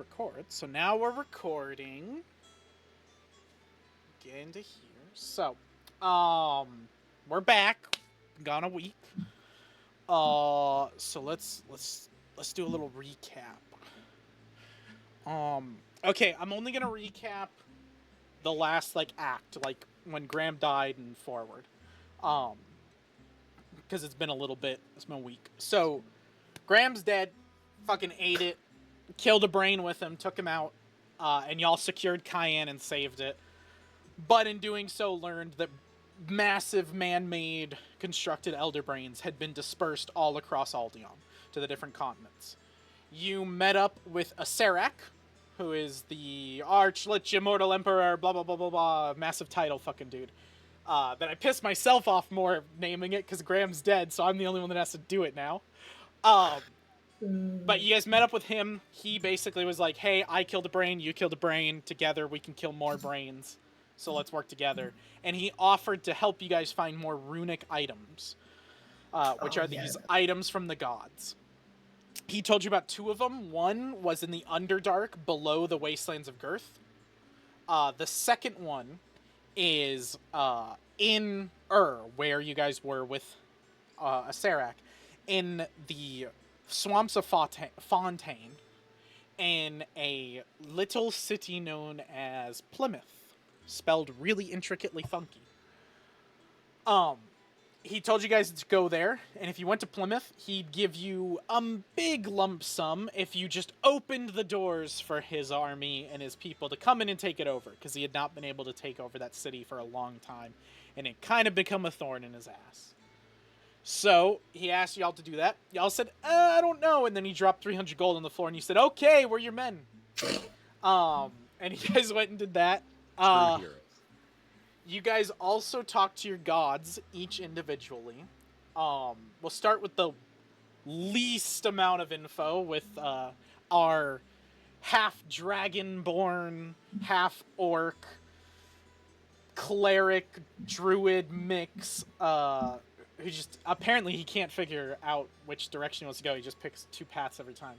record. So now we're recording. Get into here. So, we're back. Gone a week. So let's do a little recap. Okay, I'm only gonna recap the last act, when Graham died and forward. Because it's been a week. So, Graham's dead. Fucking ate it. Killed a brain with him. Took him out. And y'all secured Cayenne and saved it. But in doing so, learned that massive man-made constructed elder brains had been dispersed all across Aldeon to the different continents. You met up with Acererak, who is the Arch-Lich Immortal Emperor, blah blah blah blah blah, massive title fucking dude. That I pissed myself off more naming it because Graham's dead, so I'm the only one that has to do it now. But you guys met up with him. He basically was like, hey, I killed a brain, you killed a brain, together we can kill more brains, so let's work together. And he offered to help you guys find more runic items, which are these items from the gods. He told you about two of them. One was in the Underdark below the Wastelands of Girth. The second one is in where you guys were with Acererak, in the Swamps of Fontaine, in a little city known as Plymouth, spelled really intricately funky. He told you guys to go there, and if you went to Plymouth, he'd give you a big lump sum if you just opened the doors for his army and his people to come in and take it over, because he had not been able to take over that city for a long time, and it kind of become a thorn in his ass. So, he asked y'all to do that. Y'all said, I don't know, and then he dropped 300 gold on the floor, and you said, okay, we're your men. And you guys went and did that. You guys also talk to your gods, each individually. We'll start with the least amount of info with our half-dragon-born, half-orc, cleric, druid mix, who just, apparently he can't figure out which direction he wants to go. He just picks two paths every time.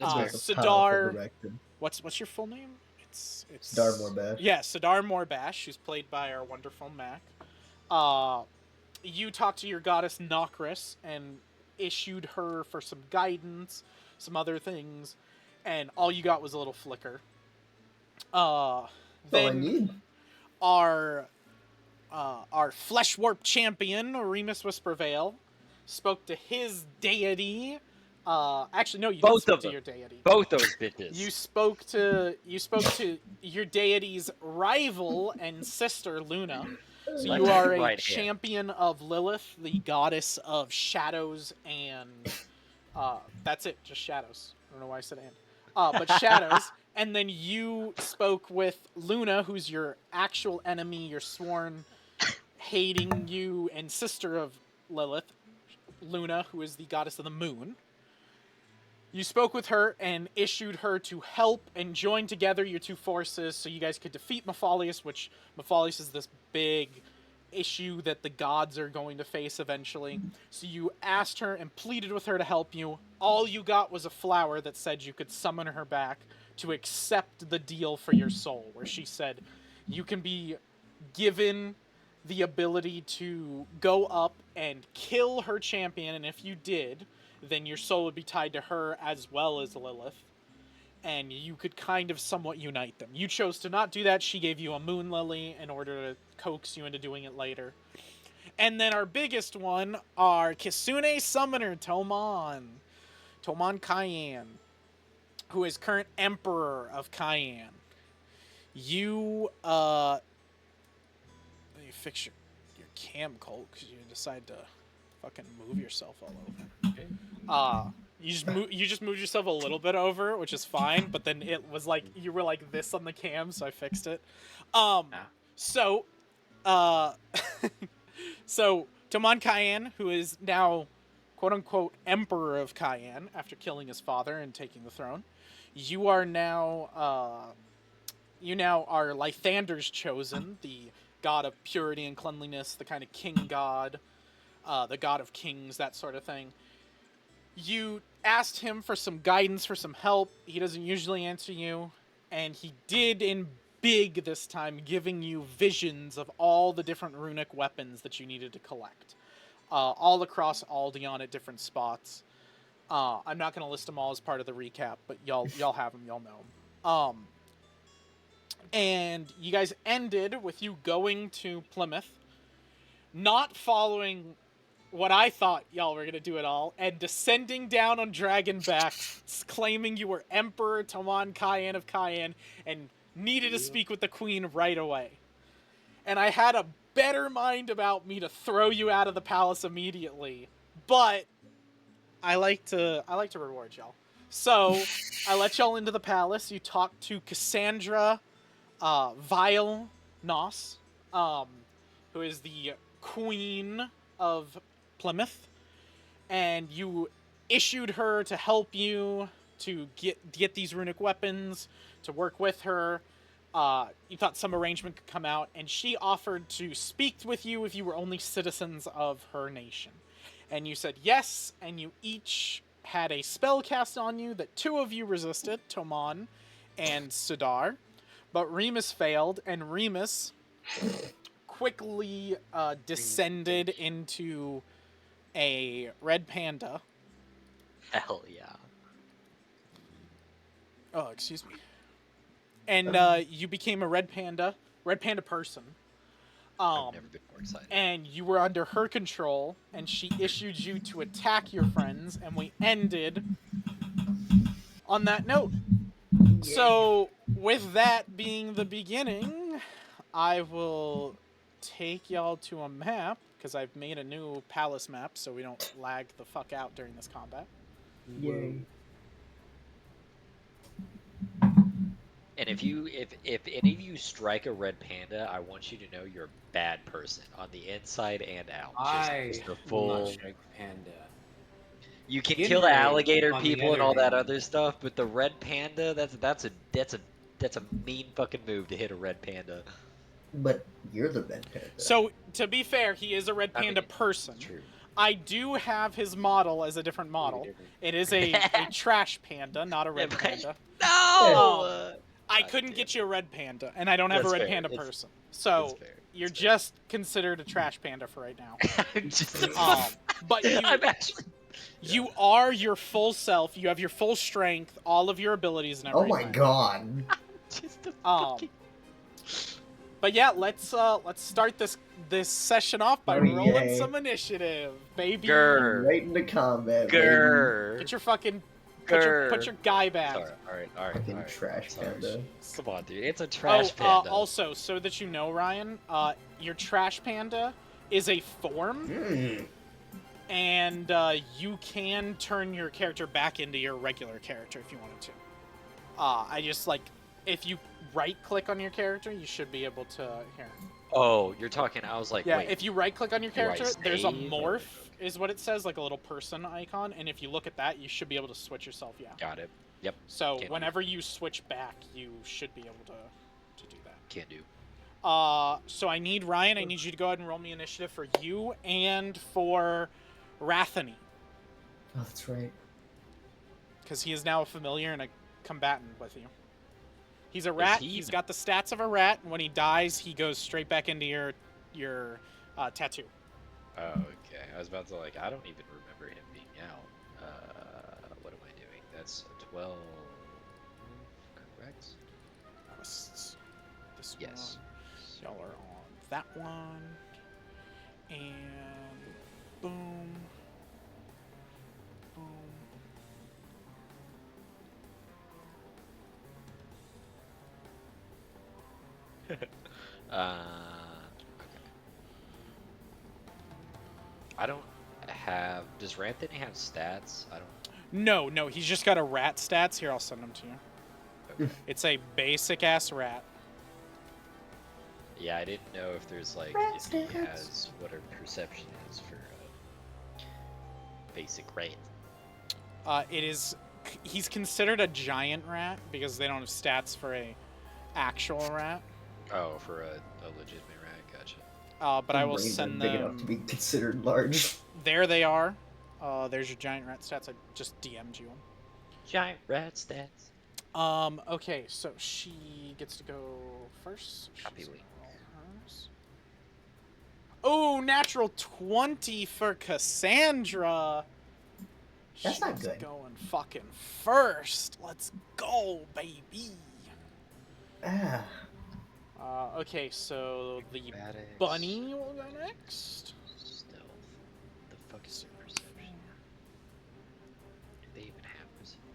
Sidar, what's your full name? It's Sidar Morbash. Yeah, Sidar Morbash, who's played by our wonderful Mac. You talked to your goddess Nokris and issued her for some guidance, some other things, and all you got was a little flicker. Then all I need. Our flesh warp champion, Remus Whispervale, spoke to his deity. Actually, no, you didn't speak to your deity. Both those bitches. You spoke to your deity's rival and sister, Luna. So you are a champion of Lilith, the goddess of shadows, and that's it, just shadows. I don't know why I said and. But shadows. And then you spoke with Luna, who's your actual enemy, your sworn hating you, and sister of Lilith, Luna, who is the goddess of the moon. You spoke with her and issued her to help and join together your two forces so you guys could defeat Mephalius, which Mephalius is this big issue that the gods are going to face eventually. So you asked her and pleaded with her to help you. All you got was a flower that said you could summon her back to accept the deal for your soul, where she said you can be given the ability to go up and kill her champion, and if you did, then your soul would be tied to her as well as Lilith, and you could kind of somewhat unite them. You chose to not do that. She gave you a moon lily in order to coax you into doing it later. And then our biggest one, our Kisune summoner, Toman Cayenne, who is current emperor of Cayenne. You, let me fix your cam, Colt, because you decide to fucking move yourself all over. You just moved yourself a little bit over, which is fine, but then it was like you were like this on the cam, so I fixed it. So Toman Cayenne, who is now quote unquote emperor of Cayenne after killing his father and taking the throne, you are now are Lythander's chosen, the god of purity and cleanliness, the kind of king god, the god of kings, that sort of thing. You asked him for some guidance, for some help. He doesn't usually answer you, and he did in big this time, giving you visions of all the different runic weapons that you needed to collect, all across Aldeon at different spots. I'm not going to list them all as part of the recap, but y'all have them, y'all know them. And you guys ended with you going to Plymouth, not following what I thought y'all were going to do at all, and descending down on dragonbacks, claiming you were Emperor Toman Cayenne of Cayenne, and needed to speak with the queen right away. And I had a better mind about me to throw you out of the palace immediately, but I like to reward y'all. So I let y'all into the palace. You talked to Cassandra Vile Nos, who is the queen of Plymouth, and you issued her to help you to get these runic weapons, to work with her. You thought some arrangement could come out, and she offered to speak with you if you were only citizens of her nation. And you said yes, and you each had a spell cast on you that two of you resisted, Toman and Sudar. But Remus failed, and Remus quickly descended into a red panda. Hell yeah. Oh, excuse me. And you became a red panda person. I've never been more excited. And you were under her control, and she issued you to attack your friends, and we ended on that note. Yeah. So, with that being the beginning, I will take y'all to a map, because I've made a new palace map so we don't lag the fuck out during this combat. Yay. And if any of you strike a red panda, I want you to know you're a bad person on the inside and out. Just a full strike panda. You can kill the alligator people and all that other stuff, but the red panda, that's a mean fucking move to hit a red panda. But you're the red panda. So to be fair, he is a red panda person. True. I do have his model as a different model. It is a trash panda, not a red panda. No. I couldn't get you a red panda, and I don't have a red panda person. So you're just considered a trash panda for right now. But you are your full self. You have your full strength, all of your abilities, and everything. Oh my god. Just a fucking... But yeah, let's start this session off by rolling some initiative, baby. Grr. Right into combat. Grr. Get your fucking put your guy back. All right. Fucking trash panda. Come on, dude. It's a trash panda. Also, so that you know, Ryan, your trash panda is a form, and you can turn your character back into your regular character if you wanted to. I just if you right-click on your character, you should be able to here. Oh, you're talking. I was like, yeah. Wait, if you right-click on your character, there's a morph, is what it says, like a little person icon, and if you look at that, you should be able to switch yourself. Yeah. Got it. Yep. So whenever you switch back, you should be able to do that. Can't do. So I need Ryan. I need you to go ahead and roll me initiative for you and for Rathany. Oh, that's right. Because he is now a familiar and a combatant with you. He's a rat. He's got the stats of a rat. When he dies, he goes straight back into your tattoo. Oh, okay. I was about to I don't even remember him being out. What am I doing? That's a 12. Correct? This yes. Y'all are on that one. And boom. Boom. Okay. I don't have. Does Ranthony have stats? I don't. No, he's just got a rat stats. Here, I'll send them to you. Okay. It's a basic ass rat. Yeah, I didn't know if there's if he has what her perception is for basic rat. He's considered a giant rat because they don't have stats for a actual rat. Oh, for a legitimate rat, gotcha. But I will send them. Big enough to be considered large. There they are. There's your giant rat stats. I just DM'd you them. Giant rat stats. Okay, so she gets to go first. So Copy she's link. gonna roll hers. Oh, natural 20 for Cassandra. That's not She's good. going fucking first. Let's go, baby. Ah. Okay, so the Acrobatics. bunny will go next. Stealth. The fuck is their perception? Do they even have perception?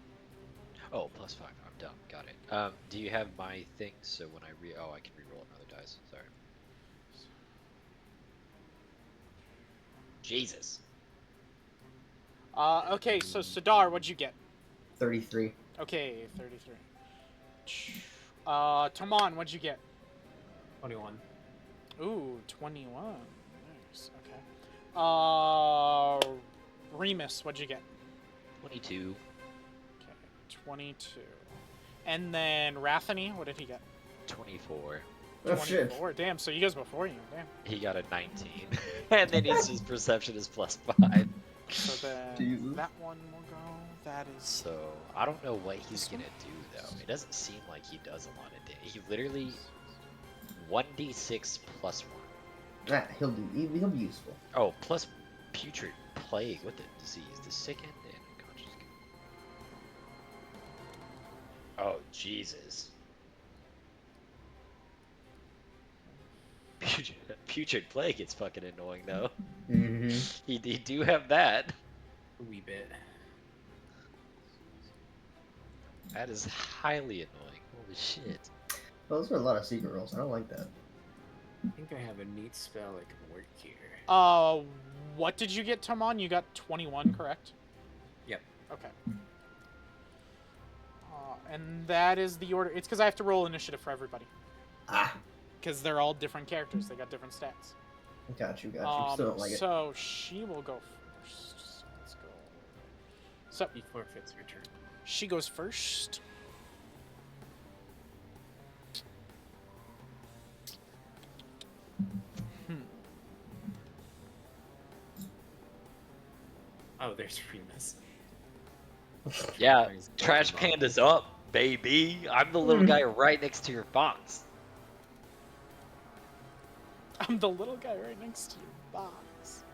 Oh, +5. I'm dumb. Got it. Do you have my thing? So when I I can reroll another dice. Sorry. Jesus. Okay, so Sadar, what'd you get? 33. Okay, 33. Taman, what'd you get? 21. Ooh, 21. Nice. Okay. Remus, what'd you get? 22. Okay, 22. And then Rathany, what did he get? 24. Oh, shit. 24. Damn, so you guys before you. Damn. He got a 19. And then his perception is +5. So then Jesus. that one will go. That is. So I don't know what he's gonna do though. It doesn't seem like he does a lot of damage. He literally 1d6 +1. Ah, he'll be useful. Oh, plus putrid plague with the disease, the sickened and unconscious. Oh Jesus. Putrid plague is fucking annoying though. Mm-hmm. He do have that. A wee bit. That is highly annoying. Holy shit. Well, those are a lot of secret rolls. I don't like that. I think I have a neat spell that can work here. What did you get, Taman? You got 21, correct? Yep. Okay. And that is the order. It's because I have to roll initiative for everybody. Ah. Because they're all different characters. They got different stats. Got you. Still don't like it. So she will go first. So let's go. So He forfeits your turn. she goes first. Oh, there's Remus. Yeah, He's Trash got them all. Panda's up, baby. I'm the little guy right next to your box. I'm the little guy right next to your box.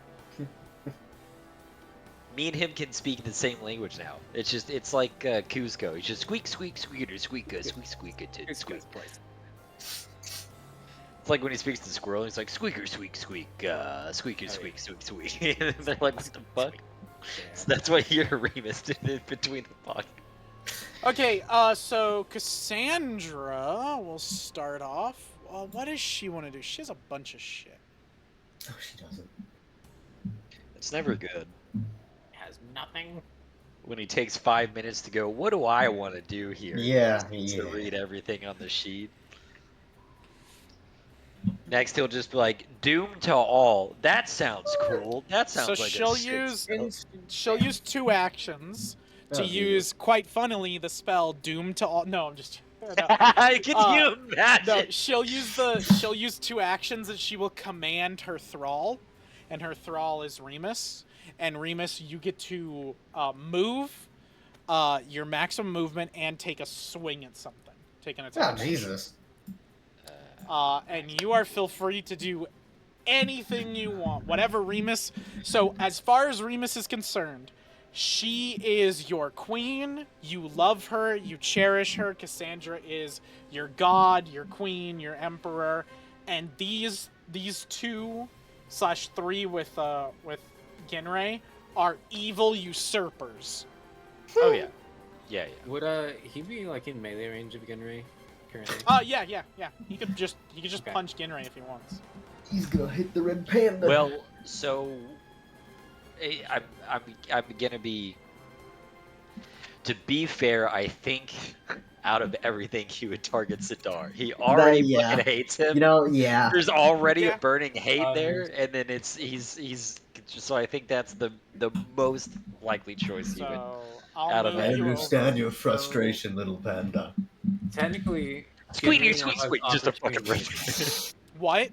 Me and him can speak the same language now. It's like Cusco. He's just squeak, squeak, squeaker, squeak, squeak, squeak, It's squeak. good place. It's like when he speaks to Squirrel, he's like squeaker, squeak, squeak, squeaker, squeak, squeak, squeak. And they're like, what the fuck? Yeah. So that's what you're Remus did in between the pocket. Okay, so Cassandra will start off. What does she want to do? She has a bunch of shit. Oh, she doesn't. It's never good Has nothing. when he takes 5 minutes to go, what do I want to do here? Yeah, To yeah. read everything on the sheet. Next, he'll just be like, Doom to all. That sounds cool. That sounds So like she'll a sick she'll use 2 actions to Oh, use, quite funnily, the spell Doom to all. No, I'm just. No. Can you imagine? No, she'll use 2 actions that she will command her thrall, and her thrall is Remus. And Remus, you get to move, your maximum movement, and take a swing at something. Take an attack. Oh, Jesus. And you are feel free to do anything you want, whatever Remus. So as far as Remus is concerned, she is your queen. You love her. You cherish her. Cassandra is your god, your queen, your emperor. And these 2/3 with Ginray are evil usurpers. Oh, yeah. Yeah, yeah. Would he be like in melee range of Gunray currently? Yeah. He could just Okay. punch Ginray if he wants. He's gonna hit the red panda. Well, so I'm gonna be. To be fair, I think out of everything, he would target Sidar. He already yeah. fucking hates him. Yeah. There's already Yeah. a burning hate there, and then he's. So I think that's the most likely choice he would. So I'll Out of move it. you over. your frustration, little panda. Technically, Squeaky, Gunray squeak, now has squeak, just a fucking opportunity- rip. What?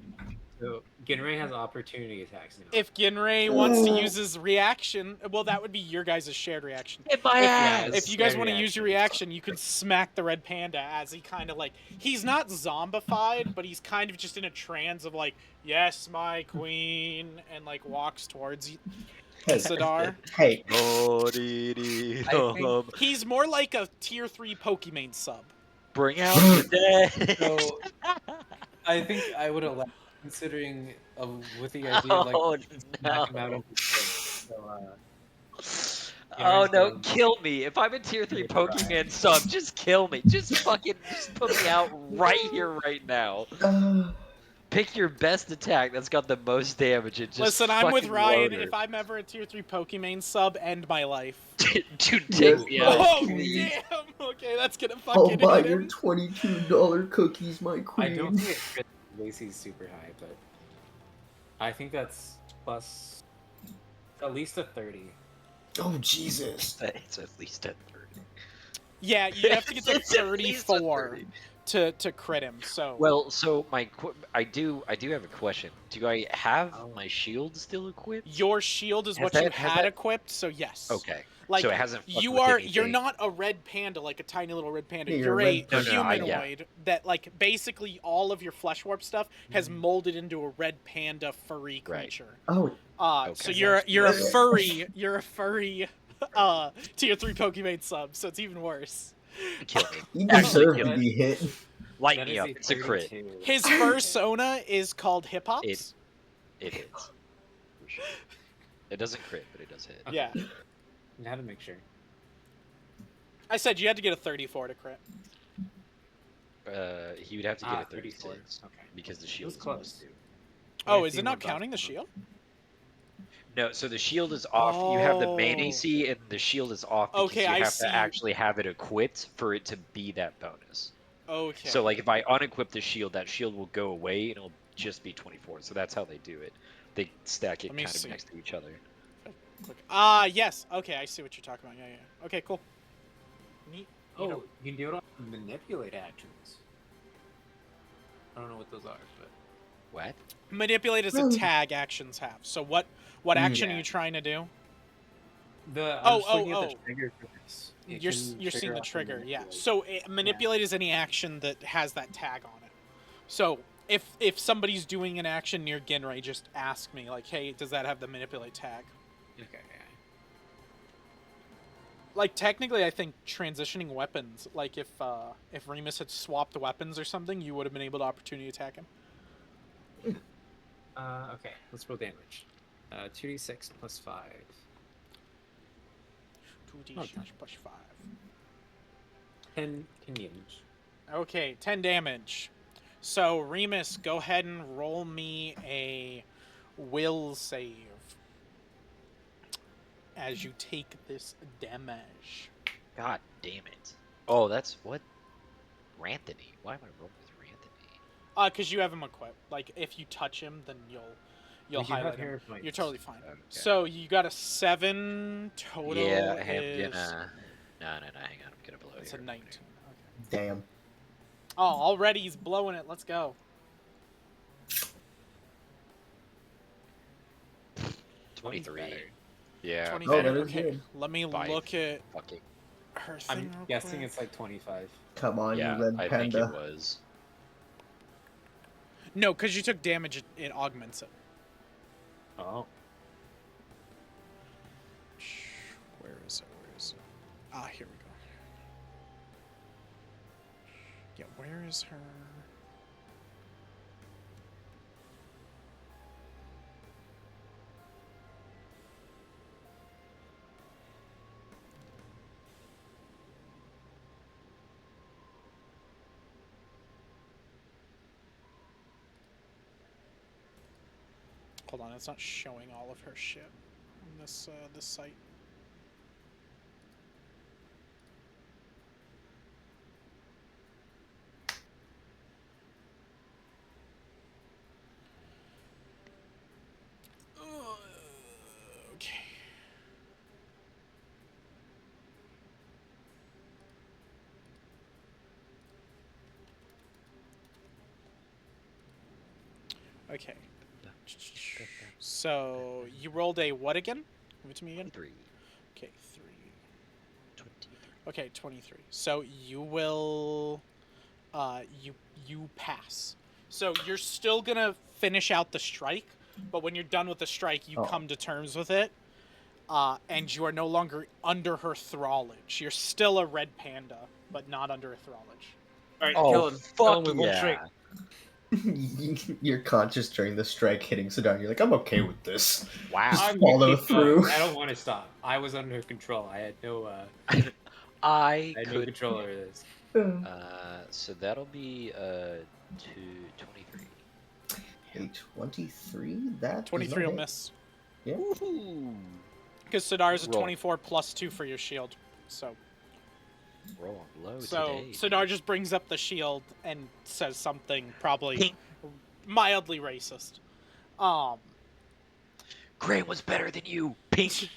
So Ginray has opportunity attacks now. If Ginray wants to use his reaction, well, that would be your guys' shared reaction. Get my ass! If you guys want to use your reaction, you can smack the red panda as he kind of like, he's not zombified, but he's kind of just in a trance of like, yes, my queen, and like walks towards Sidar. Hey, He's more like a tier 3 Pokimane sub. Bring out the dead. So I think I would allow, considering with the idea of like knock him out of his thing. So Oh no, kill me. If I'm a tier 3 Pokemon sub, just kill me. Just fucking just put me out right here, right now. Pick your best attack that's got the most damage and just listen, I'm with Ryan. load her. If I'm ever a tier 3 Pokimane sub, end my life. Dude, take me out. Oh, please. damn! Okay, that's gonna I'll fucking buy hit your him. $22 cookies, my queen. I don't think it fits Lacey's super high, but I think that's plus at least a 30. Oh, Jesus. It's at least a 30. Yeah, you'd have to get to It's at least a 34 to crit him. So well, so I do have a question. Do I have my shield still equipped? your shield is what you had equipped. So yes. Okay. Like so it hasn't. you're not a red panda like a tiny little red panda. Yeah, you're a no, humanoid that like basically all of your flesh warp stuff has molded into a red panda furry creature. Oh. So you're a furry. You're a furry tier 3 Pokemon sub. So it's even worse. Kill me. You deserve to be hit. Light me up. It's a crit. His persona is called Hip Hops. It hits. For sure. It doesn't crit, but it does hit. Okay. Yeah. I had to make sure. I said you had to get a 34 to crit. He would have to get a 36. 34. Okay. Because the shield is close. Oh, is it not counting the shield? No, so the shield is off. Oh. You have the main AC, and the shield is off because you have to actually have it equipped for it to be that bonus. Okay. So, like, if I unequip the shield, that shield will go away, and it'll just be 24. So that's how they do it. They stack it kind of next to each other. Yes. Okay, I see what you're talking about. Yeah, yeah. Okay, cool. Neat. Oh, you can do it on manipulate actions. I don't know what those are, but... What? Manipulate is a tag actions have. So what action are you trying to do? The trigger for this. You're seeing the trigger, yeah. So manipulate is any action that has that tag on it. So if somebody's doing an action near Ginray, just ask me like, hey, does that have the manipulate tag? Okay. Yeah. Like technically, I think transitioning weapons. Like if Remus had swapped weapons or something, you would have been able to opportunity attack him. Okay, let's roll damage. 2d6 plus 5. 2d6 plus 5. 10 damage. Okay, 10 damage. So, Remus, go ahead and roll me a will save as you take this damage. God damn it. Oh, that's what? Ranthony. Why am I rolling with Ranthony? Because you have him equipped. Like, if you touch him, then you'll highlight him. You're totally fine. Okay. So, you got a 7 total. Yeah, I am gonna... No, hang on. I'm gonna blow it. It's a 19. Okay. Damn. Oh, already he's blowing it. Let's go. 23. Yeah. 23. that is Okay. good. Let me look at Fucking... her thing. I'm guessing it's like 25. Come on, yeah, you red I panda. think it was. No, because you took damage, it augments it. Oh. Where is it? Ah, here we go. Yeah, where is her? Hold on, it's not showing all of her shit on this this site. Okay. Okay. So you rolled a what again? Give it to me again. 3. Okay, 3. 23. Okay, 23. So you will, you pass. So you're still gonna finish out the strike, but when you're done with the strike, you come to terms with it, and you are no longer under her thrallage. You're still a red panda, but not under her thrallage. All right, Oh, kill him. fuck Kill him with one yeah. strike. You're conscious during the strike hitting Sidar. You're like, I'm okay with this. Wow. Just I'm gonna follow keep through. going. I don't want to stop. I was under control. I had no I no could. control over this. So that'll be 23. A 23? That 23 will miss. Yeah. Because Sidar is a Roll. 24 plus 2 for your shield. So Rolling low So today. Sidar just brings up the shield and says something probably mildly racist. Graham was better than you, pink.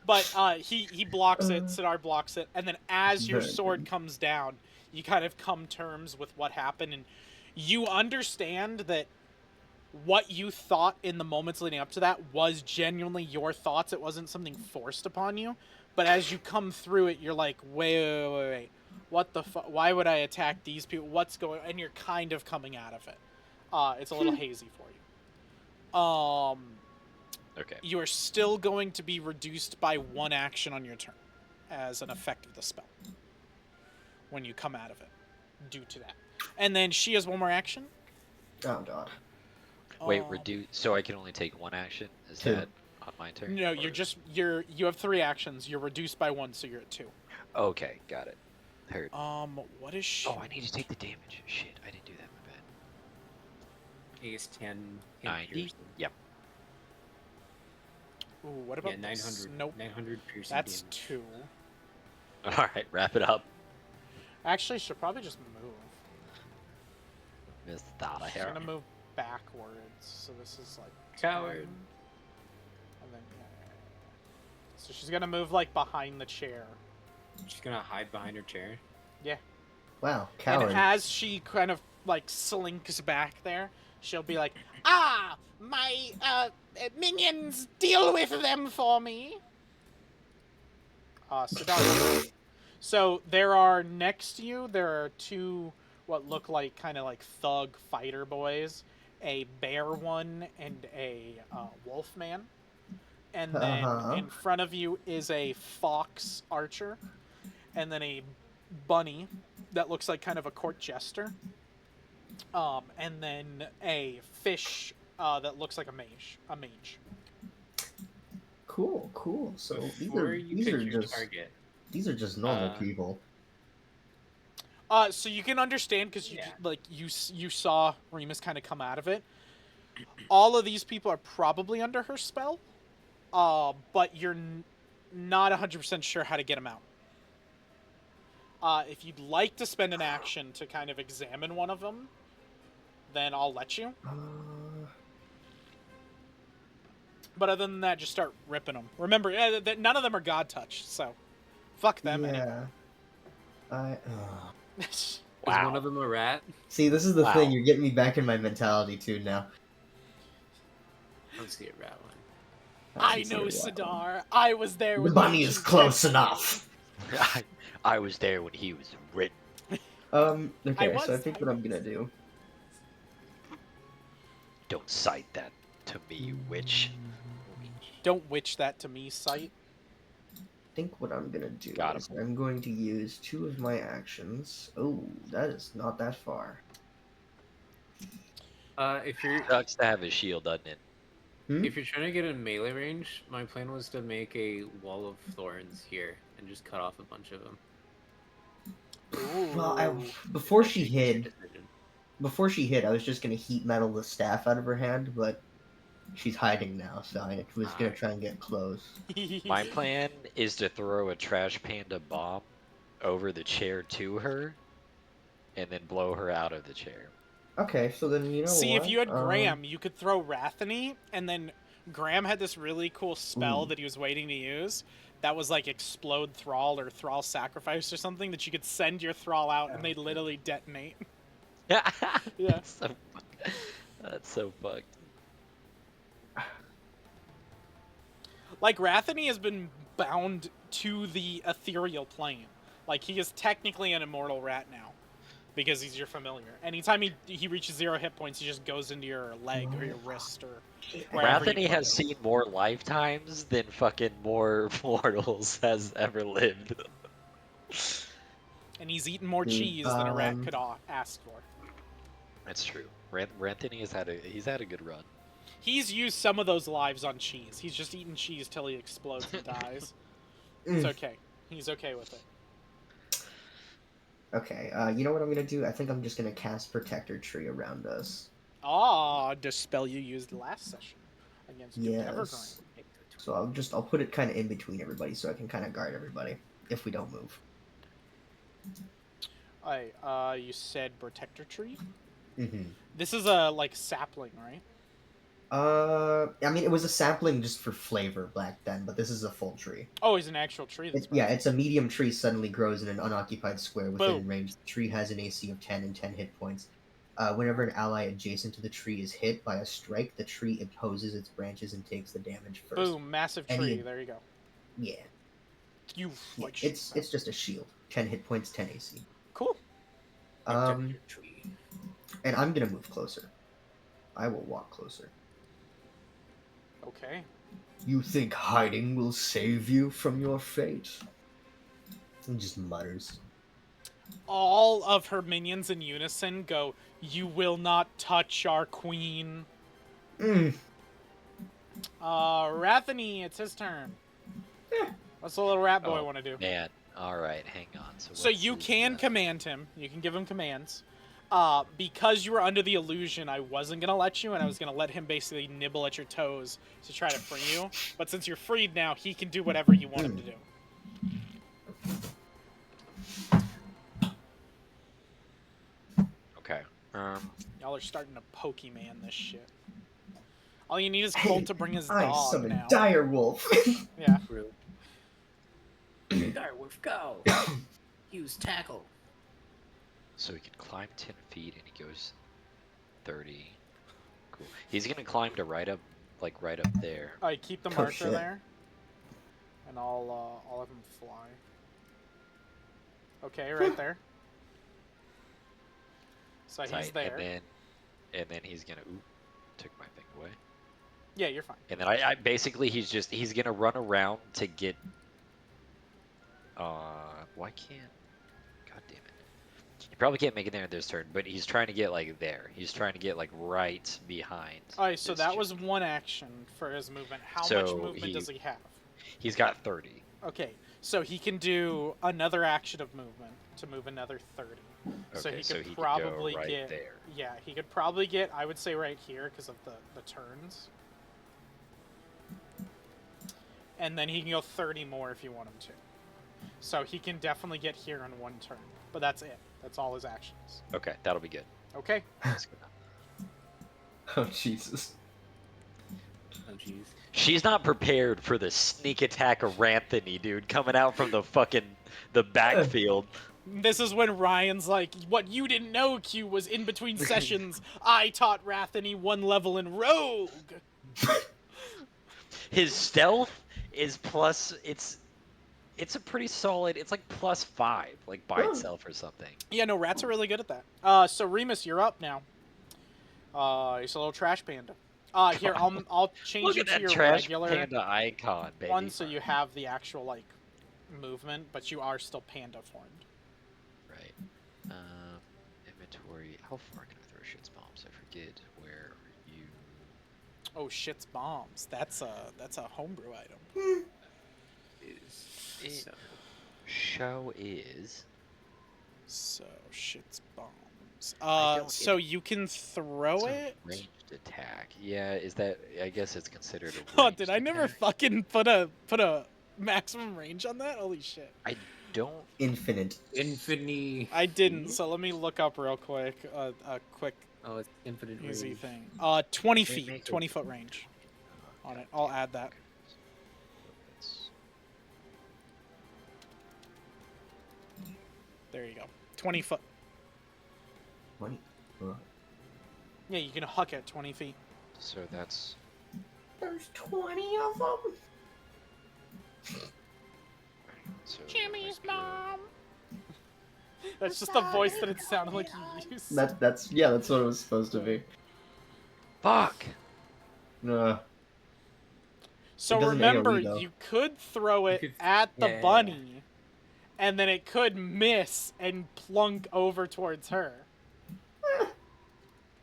But he blocks it, Sidar blocks it, and then as your Very sword good. comes down, you kind of come terms with what happened, and you understand that what you thought in the moments leading up to that was genuinely your thoughts. It wasn't something forced upon you. But as you come through it, you're like, wait. What the fuck? Why would I attack these people? What's going on? And you're kind of coming out of it. It's a little hazy for you. Okay. You are still going to be reduced by 1 action on your turn as an effect of the spell when you come out of it due to that. And then she has 1 more action. Oh, God. Wait, reduce. So I can only take 1 action? Is 2. that on my turn? No, you have 3 actions. You're reduced by 1, so you're at 2. Okay, got it. Heard. What is she? Oh, I need to take the damage. Shit, I didn't do that. My bad. Ace 10. 90. Yep. Ooh, what about 900. Nope. 900 piercing That's damage. 2. All right, wrap it up. Actually, she'll probably just move. Missed that I She's hear. gonna move backwards, so this is like Coward. 10, and then so she's gonna move like behind the chair. She's gonna hide behind her chair. Yeah. Wow, coward. And as she kind of like slinks back there, she'll be like, my minions, deal with them for me. Sidar. So there are next to you, there are 2 what look like kind of like thug fighter boys, a bear one and a wolf man. And then in front of you is a fox archer, and then a bunny that looks like kind of a court jester. And then a fish that looks like a mage. Cool. So Before you these pick are your just target, these are just normal people. So you can understand because Yeah. you saw Remus kind of come out of it. All of these people are probably under her spell, but you're not 100% sure how to get them out. If you'd like to spend an action to kind of examine one of them, then I'll let you. But other than that, just start ripping them. Remember, none of them are God touch, so fuck them anyway. Is one of them a rat? See, this is the thing. You're getting me back in my mentality too now. Let's see a rat one. I know, Sidar. I was there. The bunny is close enough. I was there when he was written. Okay, so I think what I'm gonna do. Don't cite that to me, witch. Don't witch that to me, sight. I think what I'm gonna do is I'm going to use 2 of my actions. Oh, that is not that far. If you're Sucks to have a shield, doesn't it? if you're trying to get in melee range, my plan was to make a wall of thorns here and just cut off a bunch of them. Well, before she hid, I was just gonna heat metal the staff out of her hand, but she's hiding now, so I was gonna try and get close. My plan is to throw a trash panda bomb over the chair to her, and then blow her out of the chair. Okay, so then you know See, what? if you had Graham, you could throw Rathany, and then Graham had this really cool spell that he was waiting to use. That was like Explode Thrall or Thrall Sacrifice or something that you could send your Thrall out and they'd literally detonate. Yeah. Yeah. That's so fucked. Like, Rathany has been bound to the ethereal plane. Like, he is technically an immortal rat now. Because he's your familiar. Anytime he reaches 0 hit points, he just goes into your leg or your wrist or wherever you Rathany put has him. seen more lifetimes than fucking more mortals has ever lived. And he's eaten more cheese than a rat could ask for. That's true. Ranthony he's had a good run. He's used some of those lives on cheese. He's just eaten cheese till he explodes and dies. It's okay. He's okay with it. Okay, you know what I'm gonna do? I think I'm just gonna cast Protector Tree around us. Ah, the spell you used last session against Duke Evergreen. So I'll put it kind of in between everybody so I can kind of guard everybody if we don't move. Alright, you said Protector Tree? Mm-hmm. This is a, like, sapling, right? I mean, it was a sapling just for flavor back then, but this is a full tree. Oh, it's an actual tree. Yeah, it's a medium tree suddenly grows in an unoccupied square within range. The tree has an AC of 10 and 10 hit points. Whenever an ally adjacent to the tree is hit by a strike, the tree opposes its branches and takes the damage first. Boom, massive tree. There you go. Yeah. It's just a shield. 10 hit points, 10 AC. Cool. And I'm gonna move closer. I will walk closer. Okay. You think hiding will save you from your fate? He just mutters. All of her minions in unison go, "You will not touch our queen." Rathany, it's his turn. What's the little rat boy want to do? Man, alright, hang on. So you can command him. You can give him commands. Because you were under the illusion, I wasn't going to let you, and I was going to let him basically nibble at your toes to try to free you. But since you're freed now, he can do whatever you want him to do. Okay. Y'all are starting to Pokemon this shit. All you need is Colt to bring his dog I summon now. Dire Wolf. Yeah. Dire Wolf, go! Use tackle. So he can climb 10 feet and he goes 30. Cool. He's gonna climb to right up there. Alright, keep the marker there. And I'll have him fly. Okay, right there. So he's there. And then he's gonna took my thing away. Yeah, you're fine. And then I basically he's gonna run around to get why can't God damn it. He probably can't make it there in this turn, but he's trying to get like there. He's trying to get like right behind. Alright, so that was one action for his movement. How much movement does he have? He's got 30. Okay, so he can do another action of movement to move another 30. Okay, so he could go probably right get there. Yeah, he could probably get, I would say, right here because of the turns. And then he can go 30 more if you want him to. So he can definitely get here in one turn. But that's it. That's all his actions. Okay, that'll be good. Okay. Let's go. Oh, Jesus. Oh, jeez. She's not prepared for the sneak attack of Ranthony, dude, coming out from the backfield. This is when Ryan's like, what you didn't know, Q, was in between sessions, I taught Rathany 1 level in Rogue. His stealth is plus, it's a pretty solid, it's like +5, like by itself or something. Yeah, no, rats are really good at that. So Remus, you're up now. He's a little trash panda. Here, I'll change it to your regular panda icon, baby. one, so you have the actual like movement, but you are still panda formed. Right. Inventory. How far can I throw shit's bombs? I forget. Where are you? Oh, shit's bombs. That's a homebrew item. Show is. So shit's bombs. So you can throw it. Ranged attack. Yeah, is that? I guess it's considered a. Oh, did I never fucking put a maximum range on that? Holy shit. I don't. Infinite. I didn't. So let me look up real quick. A quick. Oh, it's infinite easy range. thing. 20 feet, 20-foot range. On it. I'll add that. There you go. 20 foot. 20. Yeah, you can huck it 20 feet. So that's... There's 20 of them? So Jimmy's mom! That's just the voice that it sounded like you used. That's what it was supposed to be. Fuck! So doesn't remember, AoE though. you could throw it could- at the yeah. bunny, and then it could miss and plunk over towards her.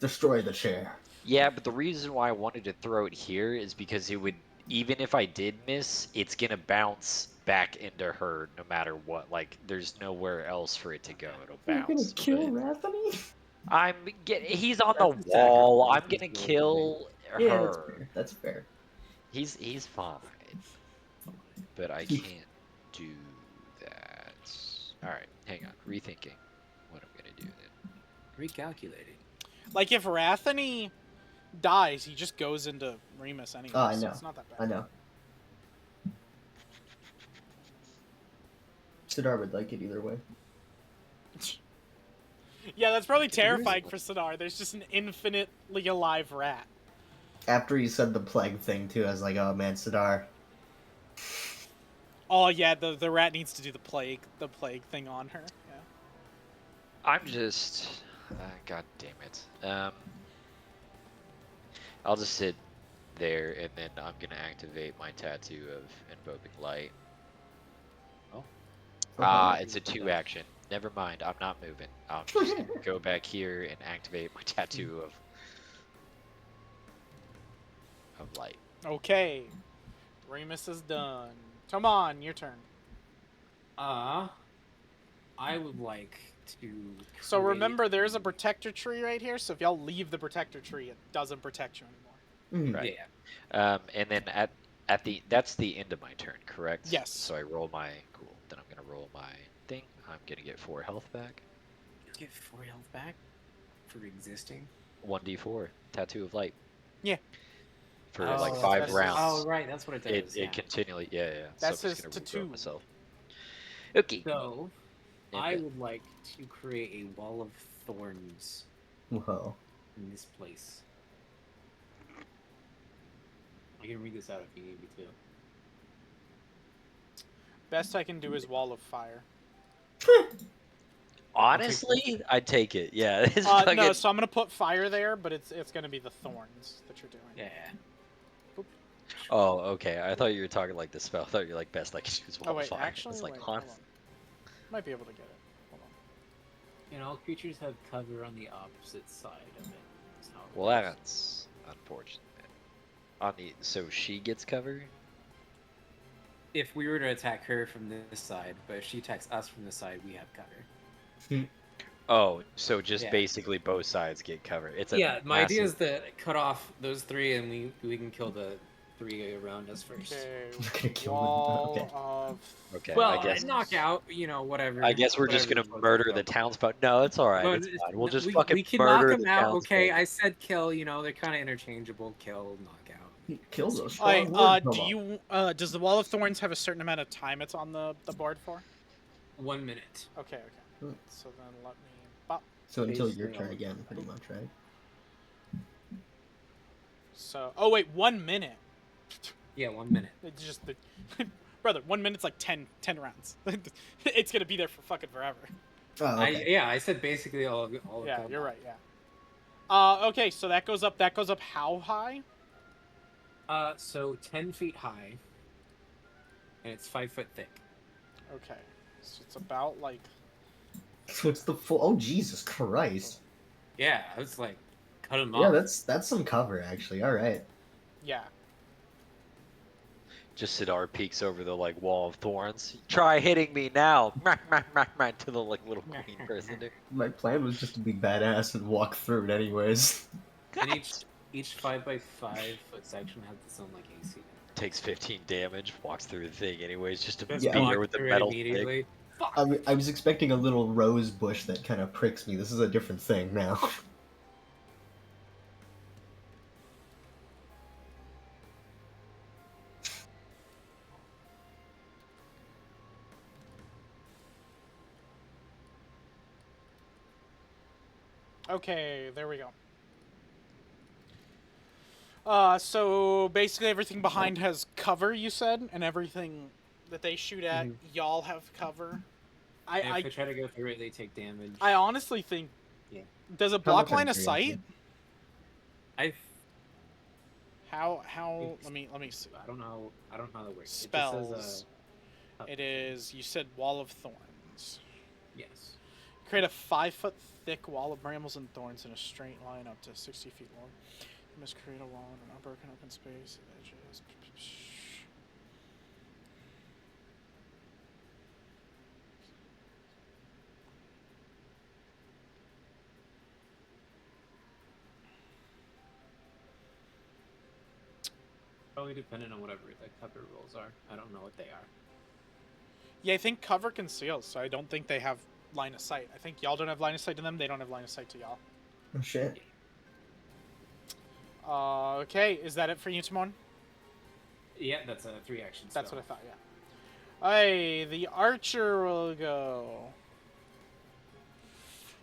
Destroy the chair. Yeah, but the reason why I wanted to throw it here is because it would, even if I did miss, it's gonna bounce back into her no matter what. Like, there's nowhere else for it to go. It'll You're gonna bounce. kill But Rathamny? he's on That's the a wall. I'm sacrifice, gonna is really kill Yeah, her. that's fair. He's fine. But I can't do that. Alright, hang on. Rethinking what I'm gonna do then. Recalculating. Like, if Rathany dies, he just goes into Remus anyway. Oh, I so know. it's not that bad. I know. Sidar would like it either way. Yeah, that's probably terrifying for Sidar. There's just an infinitely alive rat. After you said the plague thing too, I was like, oh man, Sidar. Oh yeah, the rat needs to do the plague thing on her. Yeah. I'm just... God damn it. I'll just sit there, and then I'm gonna activate my tattoo of invoking light. It's a 2 action. Never mind, I'm not moving. I'm just gonna go back here and activate my tattoo of light. Okay. Remus is done. Come on, your turn. I would like to. So create- remember, there's a protector tree right here. So if y'all leave the protector tree, it doesn't protect you anymore. Right. Yeah. And then at the that's the end of my turn, correct? Yes. So I roll my cool. Then I'm gonna roll my thing. I'm gonna get 4 health back. You get 4 health back for existing. 1d4 tattoo of light. Yeah. For Oh, like that's 5 his- rounds. Oh right, that's what it does. It continually, yeah. That's so I'm his just gonna tattoo. reroll myself. Okay. So, I Okay. would like to create a wall of thorns Whoa. in this place. I can read this out if you need me to. Best I can do is wall of fire. Honestly, I'd take it. Yeah. It's No, fucking... so I'm gonna put fire there, but it's gonna be the thorns that you're doing. Yeah. Oh, okay. I thought you were talking like the spell. I thought you were like best I could use Oh wall of wait, fire. actually, It's like, wait, huh? hold on. Might be able to get it. Hold on. And all creatures have cover on the opposite side of it. That's how it Well, works. that's unfortunate. On the so she gets cover. If we were to attack her from this side, but if she attacks us from this side, we have cover. Oh, so just Yeah. basically both sides get cover. It's a Yeah, my idea is massive- to cut off those 3 and we can kill the 3 around us first. Okay. I'm gonna kill Wall them. Okay. of. Okay, Well, I guess. knock out, whatever. I guess we're just whatever gonna floats murder your the boat. townsfolk. No, it's all right. No, It's fine. We'll just we fucking can knock murder them the out. Okay, townsfolk. I said kill. They're kind of interchangeable. Kill, knock out. Kill those Alright, strong words. do you does the wall of thorns have a certain amount of time it's on the board for? 1 minute. Okay. Hmm. So then let me bop. So until your Basically turn all- again, pretty much, right? So oh wait, 1 minute. Yeah, 1 minute. It's just the brother. 1 minute's like 10 rounds. It's gonna be there for fucking forever. Oh, okay. I said basically all of Yeah, them. you're right. Yeah. Okay, so that goes up. That goes up how high? So 10 feet high, and it's 5 foot thick. Okay, so it's about like. So it's the full. Oh Jesus Christ! Yeah, I was like, cut them Yeah, off. that's some cover actually. All right. Yeah. Just Sidar peeks over the like wall of thorns. Try hitting me now, to the like little queen person there. My plan was just to be badass and walk through it anyways. And each 5 by 5 foot section has its own like AC. Takes 15 damage, walks through the thing anyways, just to Just be walk there with the through it metal thing. immediately. I was expecting a little rose bush that kind of pricks me. This is a different thing now. Okay, there we go. So basically everything behind has cover, you said, and everything that they shoot at, y'all have cover. If I try to go through it, they take damage. I honestly think. Yeah. Does it block line of sight? How? Let me see. I don't know. I don't know how that works. Spells. It just says, it is. You said wall of thorns. Yes. Create a 5-foot thick wall of brambles and thorns in a straight line up to 60 feet long. You must create a wall in an unbroken open space. Edges. Probably dependent on whatever the cover rules are. I don't know what they are. Yeah, I think cover conceals, so I don't think they have line of sight. I think y'all don't have line of sight to them, they don't have line of sight to y'all. Oh, shit. Okay, is that it for you, Timon? Yeah, that's a 3-action spell. That's what I thought, yeah. Hey, the archer will go.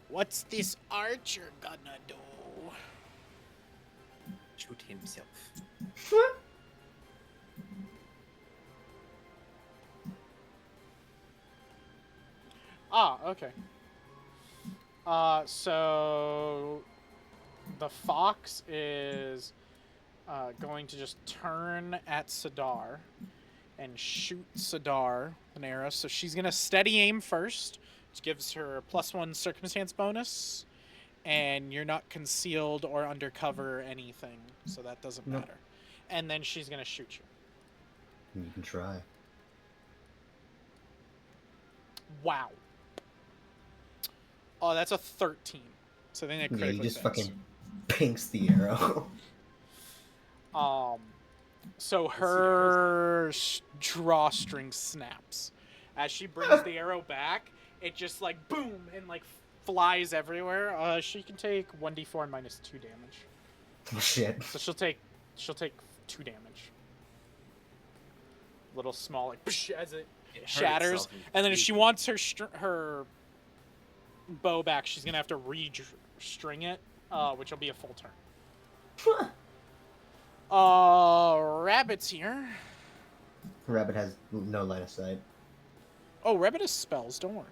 What's this archer gonna do? Shoot himself. Okay. So the fox is going to just turn at Sidar and shoot Sidar an arrow. So she's gonna steady aim first, which gives her +1 circumstance bonus, and you're not concealed or undercover or anything, so that doesn't matter. And then she's gonna shoot you. You can try. Wow. Oh, that's a 13. So I think that critically he just fails. fucking pinks the arrow. So her drawstring snaps. As she brings the arrow back, it just like boom and like flies everywhere. She can take 1d4 minus 2 damage. Oh shit. So she'll take 2 damage. Little small like as it shatters, and then if she wants her bow back, she's gonna have to re-string it, which will be a full turn. Rabbit's here. Rabbit has no line of sight. Oh, Rabbit has spells. Don't worry.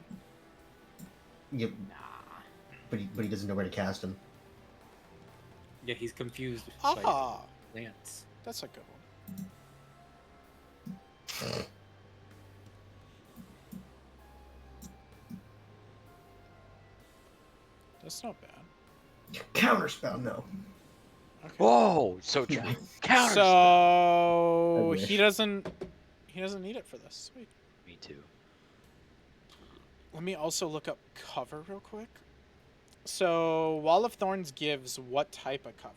Yep. But he doesn't know where to cast them. Yeah, he's confused. Ah, Lance. that's a good one. That's not bad. Counterspell, no. Okay. Whoa, so true. Counterspell. So he doesn't need it for this. Sweet. Me too. Let me also look up cover real quick. So Wall of Thorns gives what type of cover?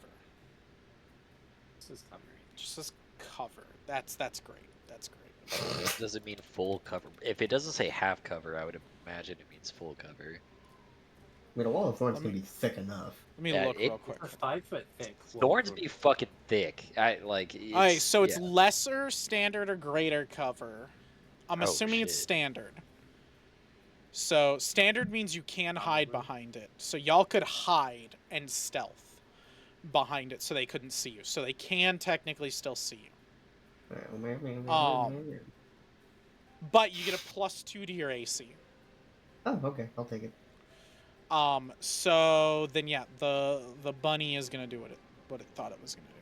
This is covering. Just says cover. That's great. That's great. It doesn't mean full cover. If it doesn't say half cover, I would imagine it means full cover. I mean, a Wall of Thorns can be thick enough. Let me look real quick. It's a 5-foot thick. Thorns be fucking thick. Alright, so it's lesser, standard, or greater cover. I'm assuming it's standard. So standard means you can hide behind it. So y'all could hide and stealth behind it so they couldn't see you. So they can technically still see you. But you get a +2 to your AC. Oh, okay. I'll take it. So then yeah, the bunny is gonna do what it thought it was gonna do.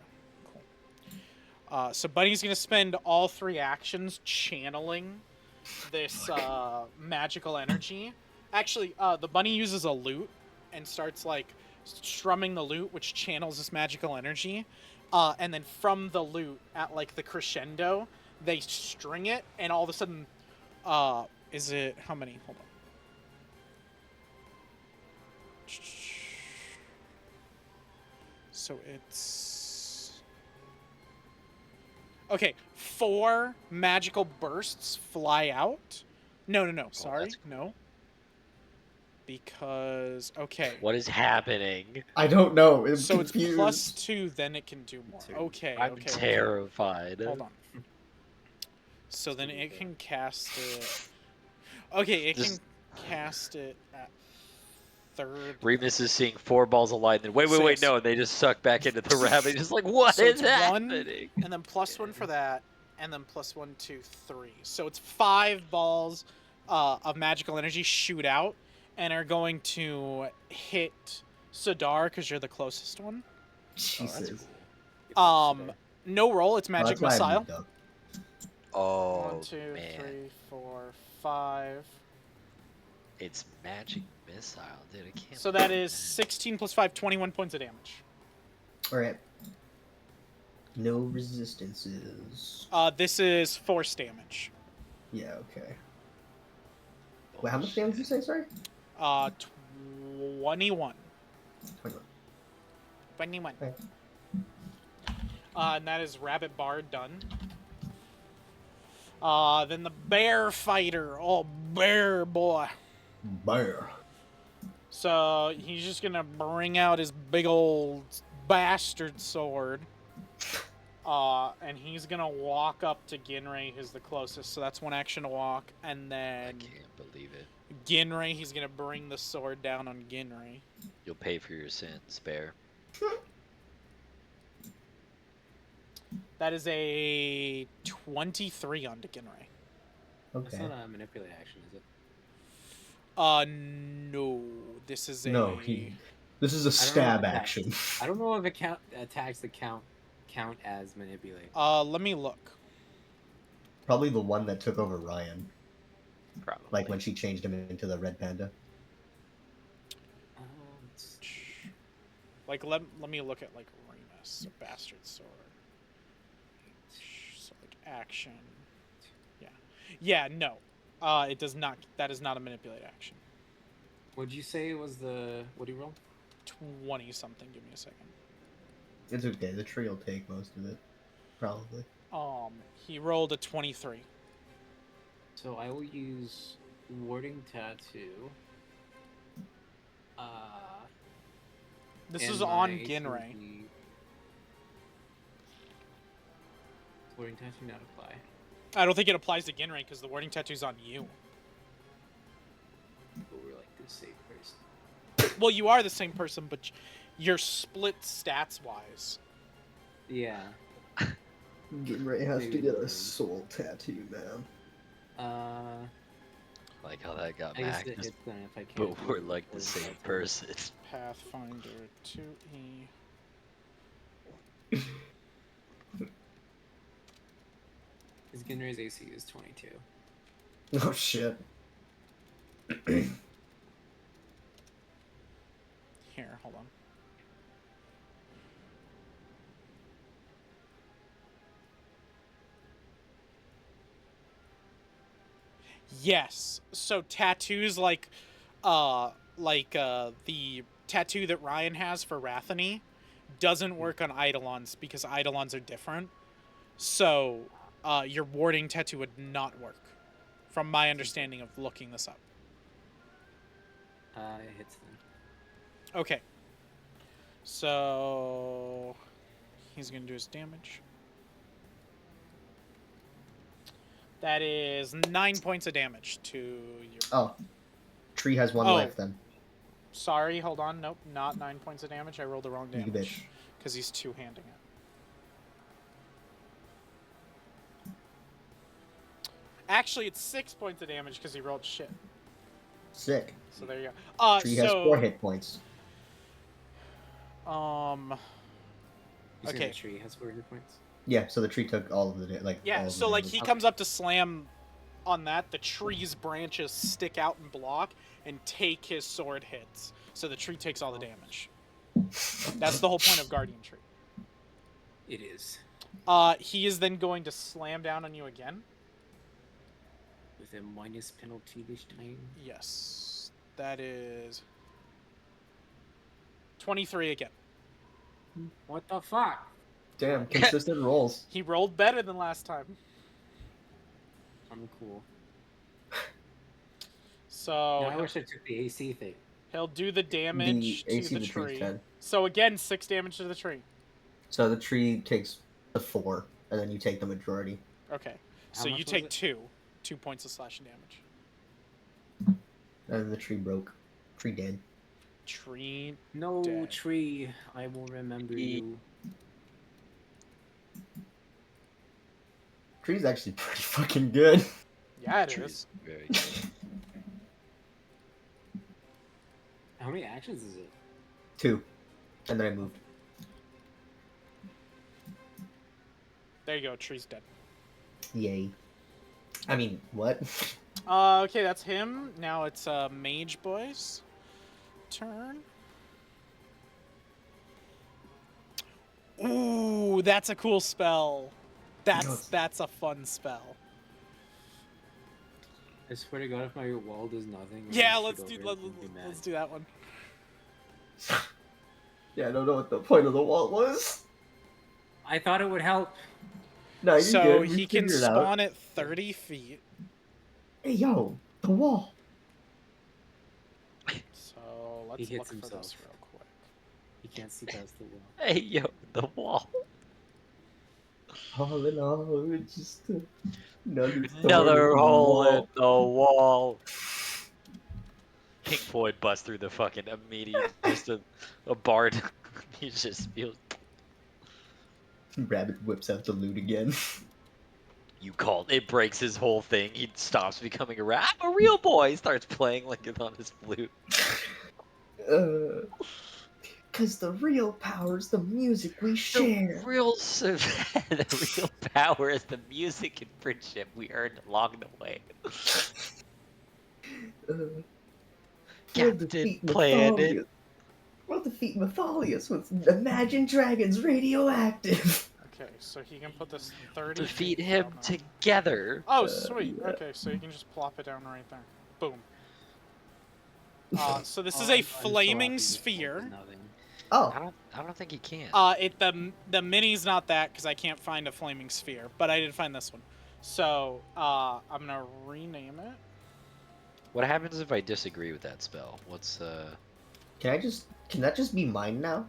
Cool. So Bunny's gonna spend all 3 actions channeling this magical energy. Actually, the bunny uses a lute and starts like strumming the lute, which channels this magical energy. And then from the lute, at like the crescendo, they string it, and all of a sudden, is it how many? Hold on. So it's okay. 4 magical bursts fly out. No. Sorry, no. Because okay. What is happening? I don't know. So confused. it's +2, then it can do more. Okay. I'm terrified. Hold on. So then it can cast it. Okay, it can cast it at third. Remus is seeing 4 balls of light, and then wait, no, and they just suck back into the rabbit. Just like, what is happening? 1, and then +1 for that, and then +1, 2, 3. So it's 5 balls of magical energy shoot out, and are going to hit Sidar because you're the closest one. Jesus. No roll. It's magic missile. Oh, 1, 2, man. 3, 4, 5. It's magic missile, dude. I can't. So that is 16 + 5, 21 points of damage. All right. No resistances. This is force damage. Yeah. Okay. Wait, how much damage did you say? Sorry. 21. 21. 21. Okay. And that is Rabbit Bard done. Then the bear fighter. Oh, bear boy. Bear. So he's just gonna bring out his big old bastard sword. And he's gonna walk up to Ginray, who's the closest. So that's 1 action to walk. And then I can't believe it. Ginray, he's gonna bring the sword down on Ginray. You'll pay for your sins, bear. That is a 23 on to Ginray. Okay. That's not a manipulate action, is it? No. This is a... No, this is a stab action. I don't know if attacks that count as manipulate. Let me look. Probably the one that took over Ryan. Probably. Like when she changed him into the red panda. Like, let me look at, like, Remus, a bastard sword. So, like, action. Yeah. Yeah, no. It does not, that is not a manipulate action. What'd you say was the, what do you roll? 20 something, give me a second. It's okay, the tree will take most of it. Probably. He rolled a 23. So I will use Warding Tattoo. This is on Ginray. Warding Tattoo not apply. I don't think it applies to Ginray because the warding tattoo's on you. But we're like the same person. Well, you are the same person, but you're split stats-wise. Yeah. Ginray has to get a soul tattoo, man. Like how that got I guess back. it hits then if I can't. But we're like the same person. Pathfinder 2E. His Ginray's AC is 22. Oh shit. Here, hold on. Yes. So tattoos like the tattoo that Ryan has for Rathany doesn't work on Eidolons because Eidolons are different. So your warding tattoo would not work, from my understanding of looking this up. It hits them. Okay. So he's gonna do his damage. That is 9 points of damage to you. Oh. Tree has 1 life then. Sorry, hold on. Nope, not 9 points of damage. I rolled the wrong You damage. bitch. Because he's two-handing it. Actually, it's 6 points of damage because he rolled shit. Sick. So there you go. Tree has 4 hit points. You said Okay. the tree has 4 hit points? Yeah, so the tree took all of the like. Yeah, all of so the like damage. he comes up to slam on that, the tree's branches stick out and block and take his sword hits. So the tree takes all the damage. That's the whole point of Guardian Tree. It is. He is then going to slam down on you again. With a minus penalty this time? Yes. That is 23 again. What the fuck? Damn, consistent rolls. He rolled better than last time. I'm cool. So No, I wish I took the AC thing. he'll do the damage The AC to the of the tree's tree. 10. So again, 6 damage to the tree. So the tree takes the 4, and then you take the majority. Okay. How So much you was take it? 2 points of slashing damage. And the tree broke. Tree dead. Tree. No Dead. tree, I will remember you. Tree's actually pretty fucking good. Yeah, it Tree is. is very good. How many actions is it? 2. And then I moved. There you go. Tree's dead. Yay. I mean, what? Okay, that's him. Now it's Mage Boy's turn. Ooh, that's a cool spell. That's a fun spell. I swear to God, if my wall does nothing. Yeah, let's do that one. Yeah, I don't know what the point of the wall was. I thought it would help. No, you're So good. We he can figured it out. spawn at 30 feet. Hey, yo, the wall. So let's He hits look for himself. this real quick. He can't see past the wall. Hey, yo, the wall. All in all, it's just Another hole in the wall. Pink Floyd busts through the fucking immediate, just a bard. He just feels. Rabbit whips out the loot again. You called. It breaks his whole thing. He stops becoming a rat. I'm a real boy. He starts playing like it's on his flute. Cause the real power's the music we share. The real power is the music and friendship we earned along the way. Captain Planet. We'll defeat Mathalius with Imagine Dragons radioactive. Okay, so he can put this 30 Defeat feet him from him. together. Oh, sweet. Yeah. Okay, so you can just plop it down right there. Boom. So this is Oh, a I'm so flaming happy this wall sphere. does nothing. Oh, I don't think he can. The mini's not that because I can't find a flaming sphere, but I did find this one. So I'm gonna rename it. What happens if I disagree with that spell? What's can that just be mine now?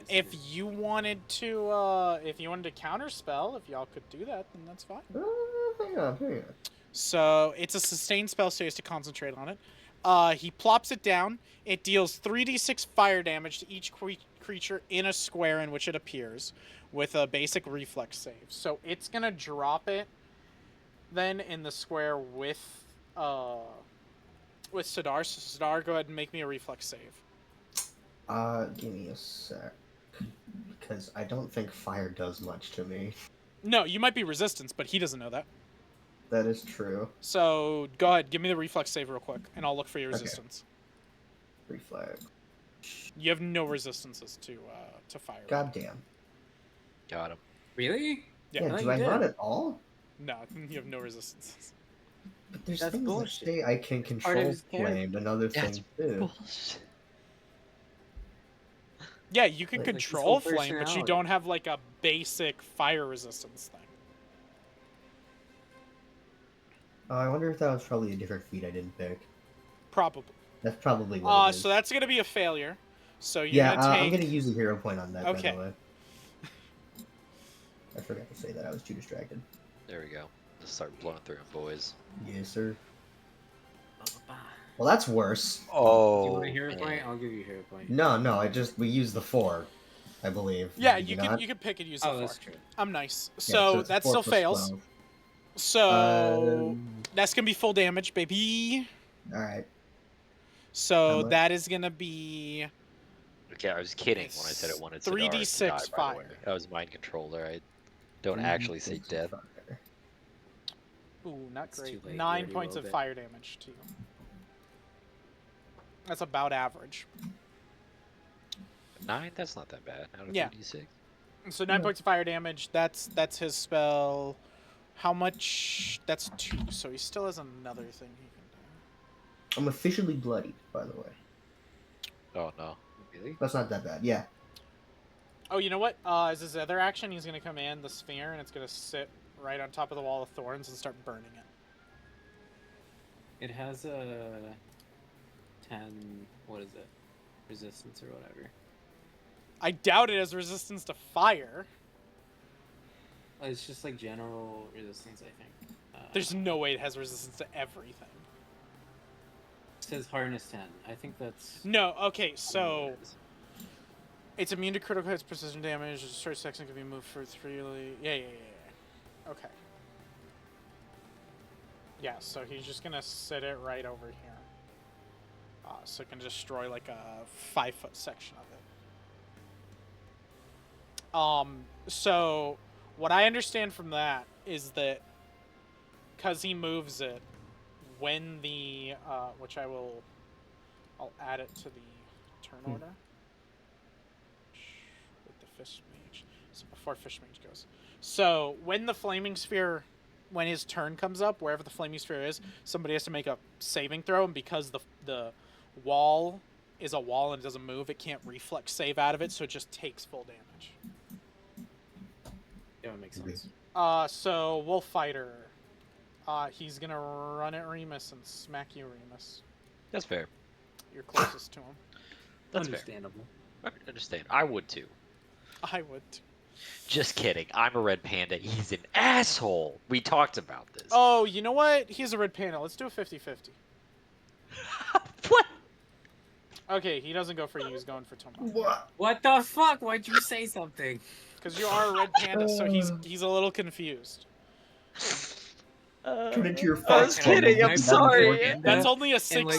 If you wanted to counterspell, if y'all could do that, then that's fine. Hang on. So it's a sustained spell, so he has to concentrate on it. He plops it down. It deals 3d6 fire damage to each creature in a square in which it appears, with a basic reflex save. So it's gonna drop it then in the square with Sidar. So Sidar, go ahead and make me a reflex save. Give me a sec. Because I don't think fire does much to me. No, you might be resistance, but he doesn't know that. That is true. So go ahead, give me the reflex save real quick, and I'll look for your resistance. Reflex. You have no resistances to fire. Goddamn. got him? Really? Yeah. Do I not at all? No, you have no resistances. But there's That's things bullshit. that say I can control his character. flame, another That's thing too. bullshit. Yeah, you can Like, control his whole flame, but you personality. don't have like a basic fire resistance thing. I wonder if that was probably a different feat I didn't pick. Probably. That's probably what it is. So that's gonna be a failure. So you're Yeah, gonna take. I'm gonna use a hero point on that, Okay. by the way. I forgot to say that, I was too distracted. There we go. Just start blowing through him, boys. Yes, sir. Ba-ba-ba. Well, that's worse. Oh. Do you want a hero point? I'll give you a hero point. No, we used the 4, I believe. Yeah, Did you not? can pick and use Oh, the that's 4. true. I'm nice. Yeah, So it's that 4 still plus fails. 12. So that's gonna be full damage, baby. Alright. So much? that is gonna be Okay, I was kidding when I said it wanted 3d6 to die, by the way. fire. That was mind controller. I don't actually say death. Ooh, not It's great. too late, you 9 already points of rolled it. fire damage to you. That's about average. 9? That's not that bad. Out of Yeah. 36. So 9 points of fire damage. That's his spell. How much? That's 2. So he still has another thing he can do. I'm officially bloodied, by the way. Oh no. Really? That's not that bad, yeah. Oh, you know what? As his other action, he's gonna command the sphere, and it's gonna sit right on top of the wall of thorns and start burning it. It has a 10. What is it? Resistance or whatever. I doubt it has resistance to fire. It's just like general resistance, I think. There's no way it has resistance to everything. says harness 10. I think that's... No, okay, so... It's immune to critical hits, precision damage, a short section can be moved for 3... Yeah. Okay. Yeah, so he's just gonna sit it right over here. So it can destroy like a 5-foot section of it. So what I understand from that is that because he moves it, when the which I'll add it to the turn order with the fish mage. So before fish mage goes, so when the flaming sphere, when his turn comes up, wherever the flaming sphere is, somebody has to make a saving throw, and because the wall is a wall and it doesn't move, it can't reflex save out of it, so it just takes full damage. Yeah, it makes sense. So Wolf Fighter, he's gonna run at Remus and smack you, Remus. That's fair. You're closest to him. That's understandable. Fair. I understand. I would too. I would too. Just kidding. I'm a red panda. He's an asshole. We talked about this. Oh, you know what? He's a red panda. Let's do a 50-50. What? Okay, he doesn't go for you. He's going for Tomo. What the fuck? Why'd you say something? Because you are a red panda, so he's a little confused. Tune into your I was kidding. I'm sorry. That's only a 16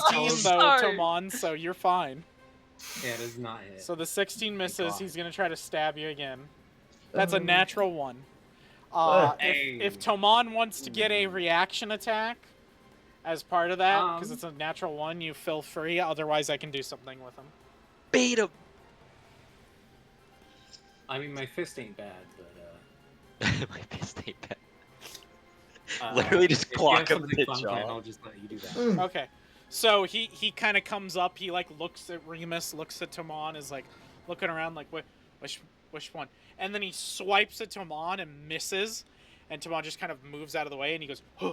though, Tomon, so you're fine. Yeah, it does not hit. So the 16 misses. He's gonna try to stab you again. That's a natural 1. If Tomon wants to get a reaction attack as part of that, because it's a natural 1, you feel free. Otherwise, I can do something with him. Beat him. I mean, my fist ain't bad, but my fist ain't bad. Literally just clock him the jaw. I'll just let you do that. Okay. So he kind of comes up. He like looks at Remus, looks at Tomon, is like looking around like which one? And then he swipes at Tomon and misses, and Tomon just kind of moves out of the way, and he goes, huh.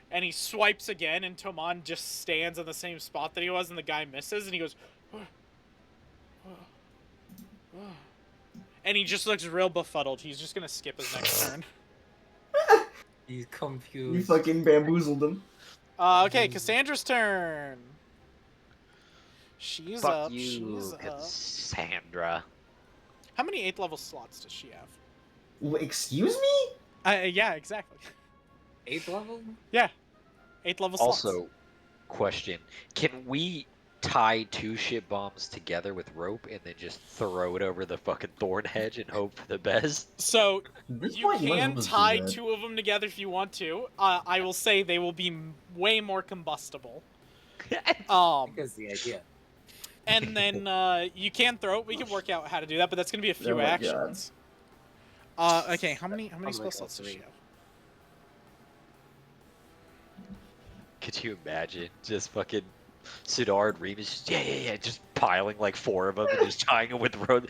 And he swipes again, and Tomon just stands in the same spot that he was, and the guy misses, and he goes, and he just looks real befuddled. He's just gonna skip his next turn. He's confused. You fucking bamboozled him. Okay, Cassandra's turn. She's Fuck up. you, She's Cassandra. How many 8th level slots does she have? Excuse me? Yeah, exactly. 8th level? Yeah. 8th level slots. Also, question. Can we tie 2 shit bombs together with rope and then just throw it over the fucking thorn hedge and hope for the best? So, you point, can just tie do that. 2 of them together if you want to. I will say they will be way more combustible. Because the idea. And then you can throw it. We can work out how to do that, but that's going to be a few actions. Okay, how many spell slots does she have? Could you imagine just fucking Sudar and Remus? Yeah, just piling like 4 of them and just tying them with rope.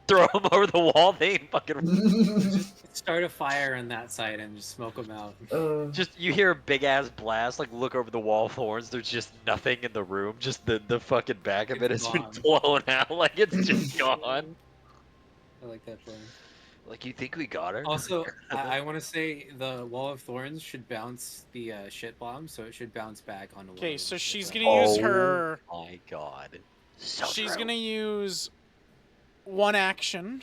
Throw them over the wall. They ain't fucking. Just start a fire on that side and just smoke them out. Just you hear a big ass blast. Like look over the wall of thorns. There's just nothing in the room. Just the fucking back of it has been blown out. Like it's just gone. I like that plan. Like you think we got her? Also, I want to say the wall of thorns should bounce the shit bomb, so it should bounce back on the wall. Okay, so she's gonna use her. Oh my god. So she's true. gonna use 1 action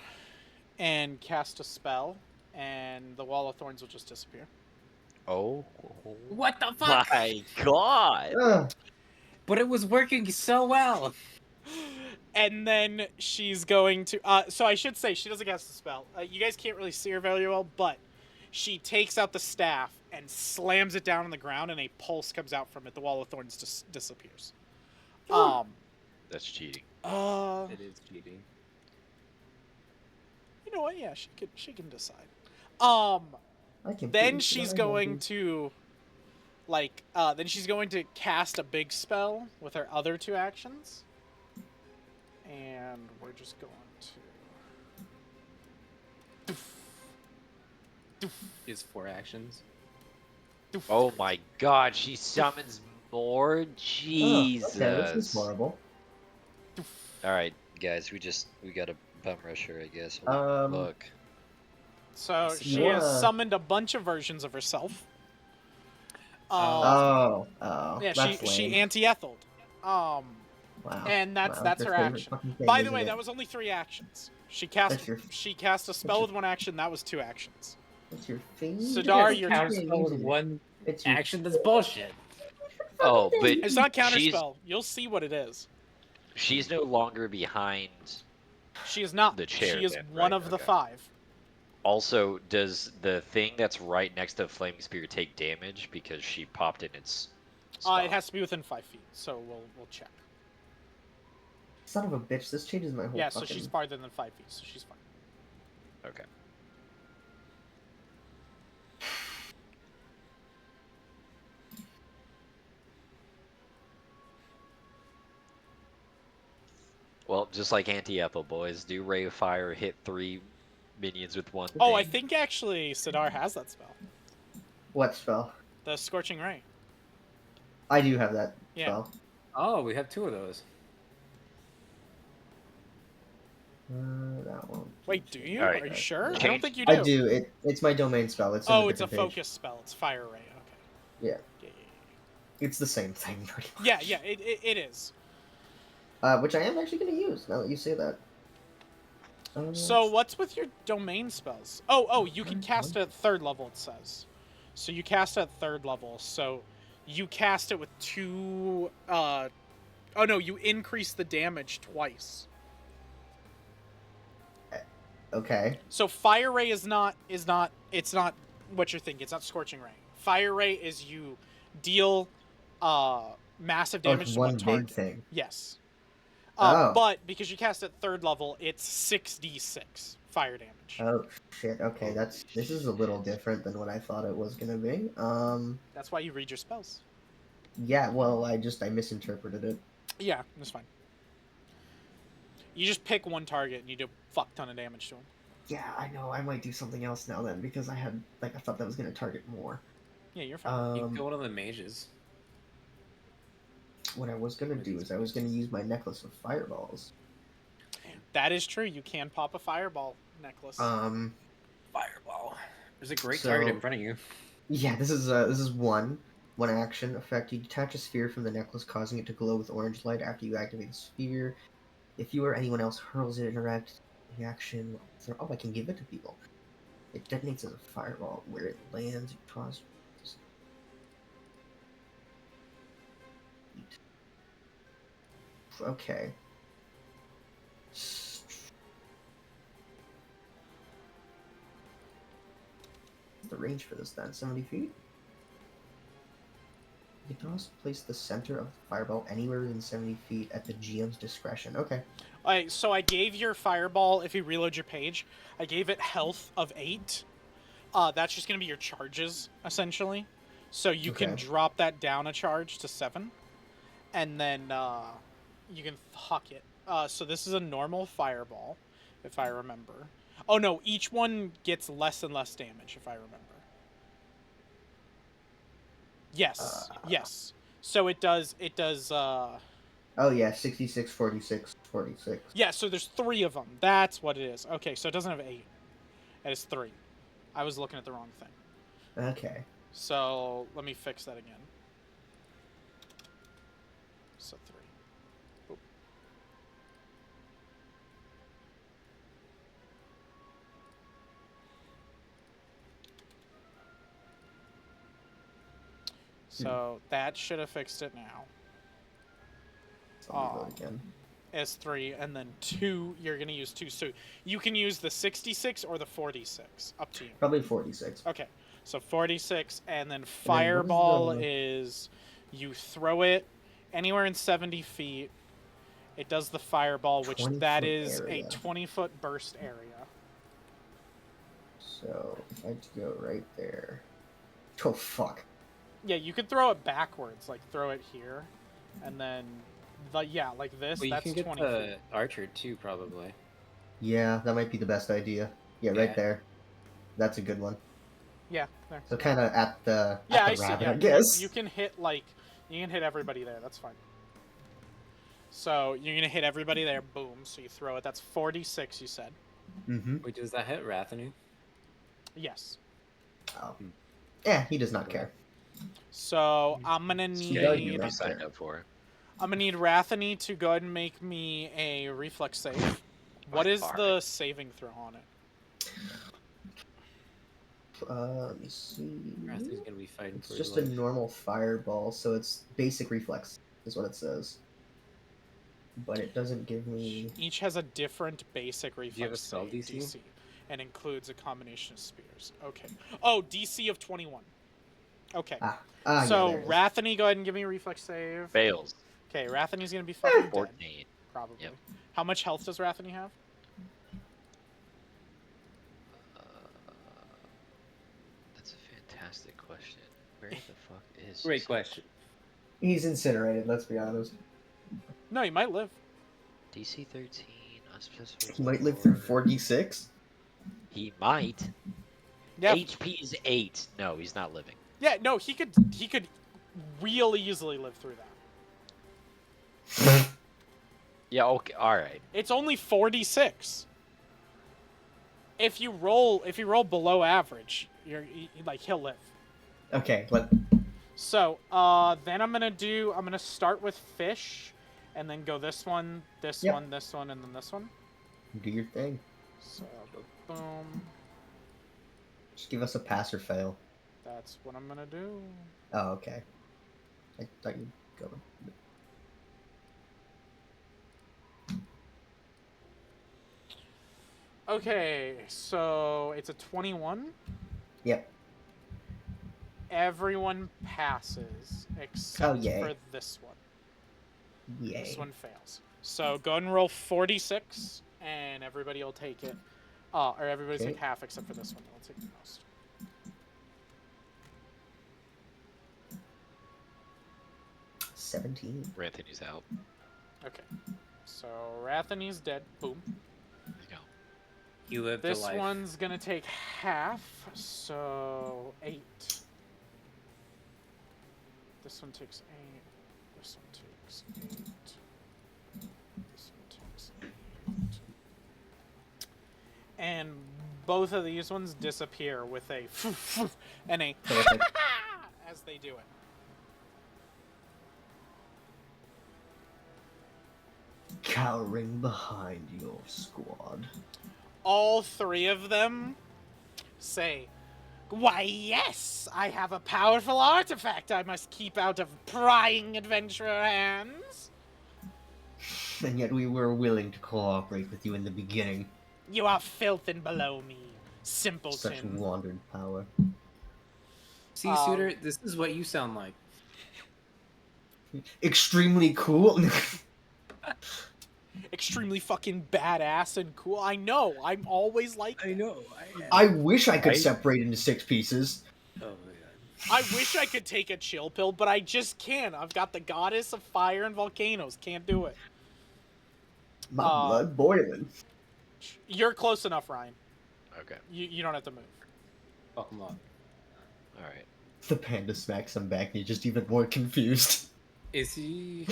and cast a spell, and the wall of thorns will just disappear. Oh. What the fuck? My god. But it was working so well. And then she's going to... so I should say, she doesn't cast the spell. You guys can't really see her very well, but she takes out the staff and slams it down on the ground, and a pulse comes out from it. The wall of thorns just disappears. That's cheating. It is cheating. You know what? Yeah, she can decide. Then Then she's going to... then she's going to cast a big spell with her other 2 actions. And we're just going to... Is 4 actions. Oh my god, she summons more? Jesus. Okay, this is horrible. Alright, guys, we gotta bum rush her, I guess. So she has summoned a bunch of versions of herself. Oh, Yeah, that's she lame. anti-etheled. Wow. And that's Wow, her favorite action. fucking thing, By the isn't way, it? that was only 3 actions. She That's your cast a spell with 1 action. That was 2 actions. that's your favorite Sidar, your turn. Counterspell with isn't it? 1 It's your action. That's bullshit. Oh, but It's not she's counterspell. You'll see what it is. she's no longer behind She is not. the chair She is then, one right? of the Okay. 5. Also, does the thing that's right next to Flaming Spear take damage because she popped in its spot? It has to be within 5 feet, so we'll check. son of a bitch. This changes my whole Yeah, so fucking... she's farther than 5 feet, so she's fine. Okay. Well, just like anti-Ethel, boys, do Ray of Fire, hit 3 minions with 1 Oh, thing. I think actually Sidar has that spell. What spell? The Scorching Ray. I do have that Yeah. spell. Oh, we have 2 of those. That one. Wait, do you? Alright. Are you sure? I Change- don't think you do. I do. It's my domain spell. It's in Oh, a it's a different page. focus spell. It's Fire Ray. Okay. Yeah. Yeah. It's the same thing, pretty much. Yeah, it is. Which I am actually going to use, now that you say that. So what's with your domain spells? Oh, you can cast at 3rd level, it says. So you cast at 3rd level, so you cast it with 2... Oh no, you increase the damage twice. Okay. So Fire Ray it's not what you're thinking. It's not Scorching Ray. Fire Ray is you deal massive damage to one target. Big thing. Yes. Oh. But because you cast at 3rd level, it's 6d6 fire damage. Oh shit. Okay, this is a little different than what I thought it was gonna be. That's why you read your spells. Yeah. Well, I misinterpreted it. Yeah, that's fine. You just pick one target and you do a fuck ton of damage to him. Yeah, I know. I might do something else now then because I thought that was gonna target more. Yeah, you're fine. You can go one of the mages. What I was gonna do is I was gonna use my necklace of fireballs. That is true. You can pop a fireball necklace. Fireball. There's a great target in front of you. Yeah, this is one action effect. You detach a sphere from the necklace, causing it to glow with orange light after you activate the sphere. If you or anyone else hurls it, interact reaction. Oh, I can give it to people. It detonates as a fireball. Where it lands, it causes. Okay. The range for this then 70 feet. You can also place the center of the fireball anywhere within 70 feet at the GM's discretion. Okay. Alright, so I gave your fireball, if you reload your page, I gave it health of 8. That's just going to be your charges, essentially. So you can drop that down a charge to 7. And then you can huck it. So this is a normal fireball, if I remember. Oh no, each one gets less and less damage, if I remember. Yes, yes. So it does, Oh yeah, 66, 46, 46. Yeah, so there's 3 of them. That's what it is. Okay, so it doesn't have 8. It is 3. I was looking at the wrong thing. Okay. So let me fix that again. So 3. Oop. So that should have fixed it now. Again. As 3, and then 2, you're going to use 2. So you can use the 66 or the 46. Up to you. Probably 46. Okay. So 46, and then fireball and then is you throw it anywhere in 70 feet. It does the fireball, which that is area. A 20-foot burst area. So if I go right there. Oh, fuck. Yeah, you could throw it backwards, like throw it here, and then, like this. Well, that's you can get 20 the feet. archer too, probably. Yeah, that might be the best idea. Yeah, right there. That's a good one. Yeah, there. So kind of at the I rabbit, see. Yeah, I guess. You can hit everybody there. That's fine. So you're gonna hit everybody there. Boom. So you throw it. That's 46. You said. Mm-hmm. Wait, does that hit Rathanu? Yes. Oh. Yeah, he does not care. So I'm gonna Yeah, you need. can be signed up for it. I'm gonna need Rathany to go ahead and make me a reflex save. What is the saving throw on it? Let me see. Rathany's gonna be fighting It's for his just a life. normal fireball, so it's basic reflex, is what it says. But it doesn't give me. Each has a different basic reflex Do you have a spell save, DC? and includes a combination of spears. Okay. Oh, DC of 21. Okay. So Yeah, Rathany, go ahead and give me a reflex save. Fails. Okay, Rathany's gonna be fucking 14. dead. Probably. Yep. How much health does Rathany have? That's a fantastic question. Where the fuck is? Great question. He's incinerated, let's be honest. No, he might live. DC 13. He might live through 4d6? He might. Yeah. HP is 8. No, he's not living. Yeah, no, he could real easily live through that. Yeah, okay, alright. It's only 4d6. If you roll below average, he'll live. Okay, So, then I'm gonna start with fish, and then go this one, this one, this one, and then this one. do your thing. So, boom. Just give us a pass or fail. That's what I'm gonna do. Oh, okay. I thought you'd go. Okay, so it's a 21. Yep. Everyone passes except for this one. Yay. This one fails. So go ahead and roll 46, and everybody will take it. Or everybody's take half except for this one. I'll take the most. Rathany's out. Okay. So Rathany's dead. Boom. There you go. You lived This a life. one's gonna take half, so 8. This one takes 8. This one takes 8. This one takes 8. And both of these ones disappear with a and a as they do it. Cowering behind your squad. All 3 of them say, "Why, yes, I have a powerful artifact I must keep out of prying adventurer hands." And yet we were willing to cooperate with you in the beginning. You are filth and below me, simpleton. Such wandered power. See, Suitor, this is what you sound like. Extremely cool. Extremely fucking badass and cool. I know. I'm always like that. I know. I wish I could separate into 6 pieces. Oh my god. I wish I could take a chill pill, but I just can't. I've got the goddess of fire and volcanoes. Can't do it. My blood boiling. You're close enough, Ryan. Okay. You don't have to move. Fuck him up. Alright. The panda smacks him back and he's just even more confused. Is he...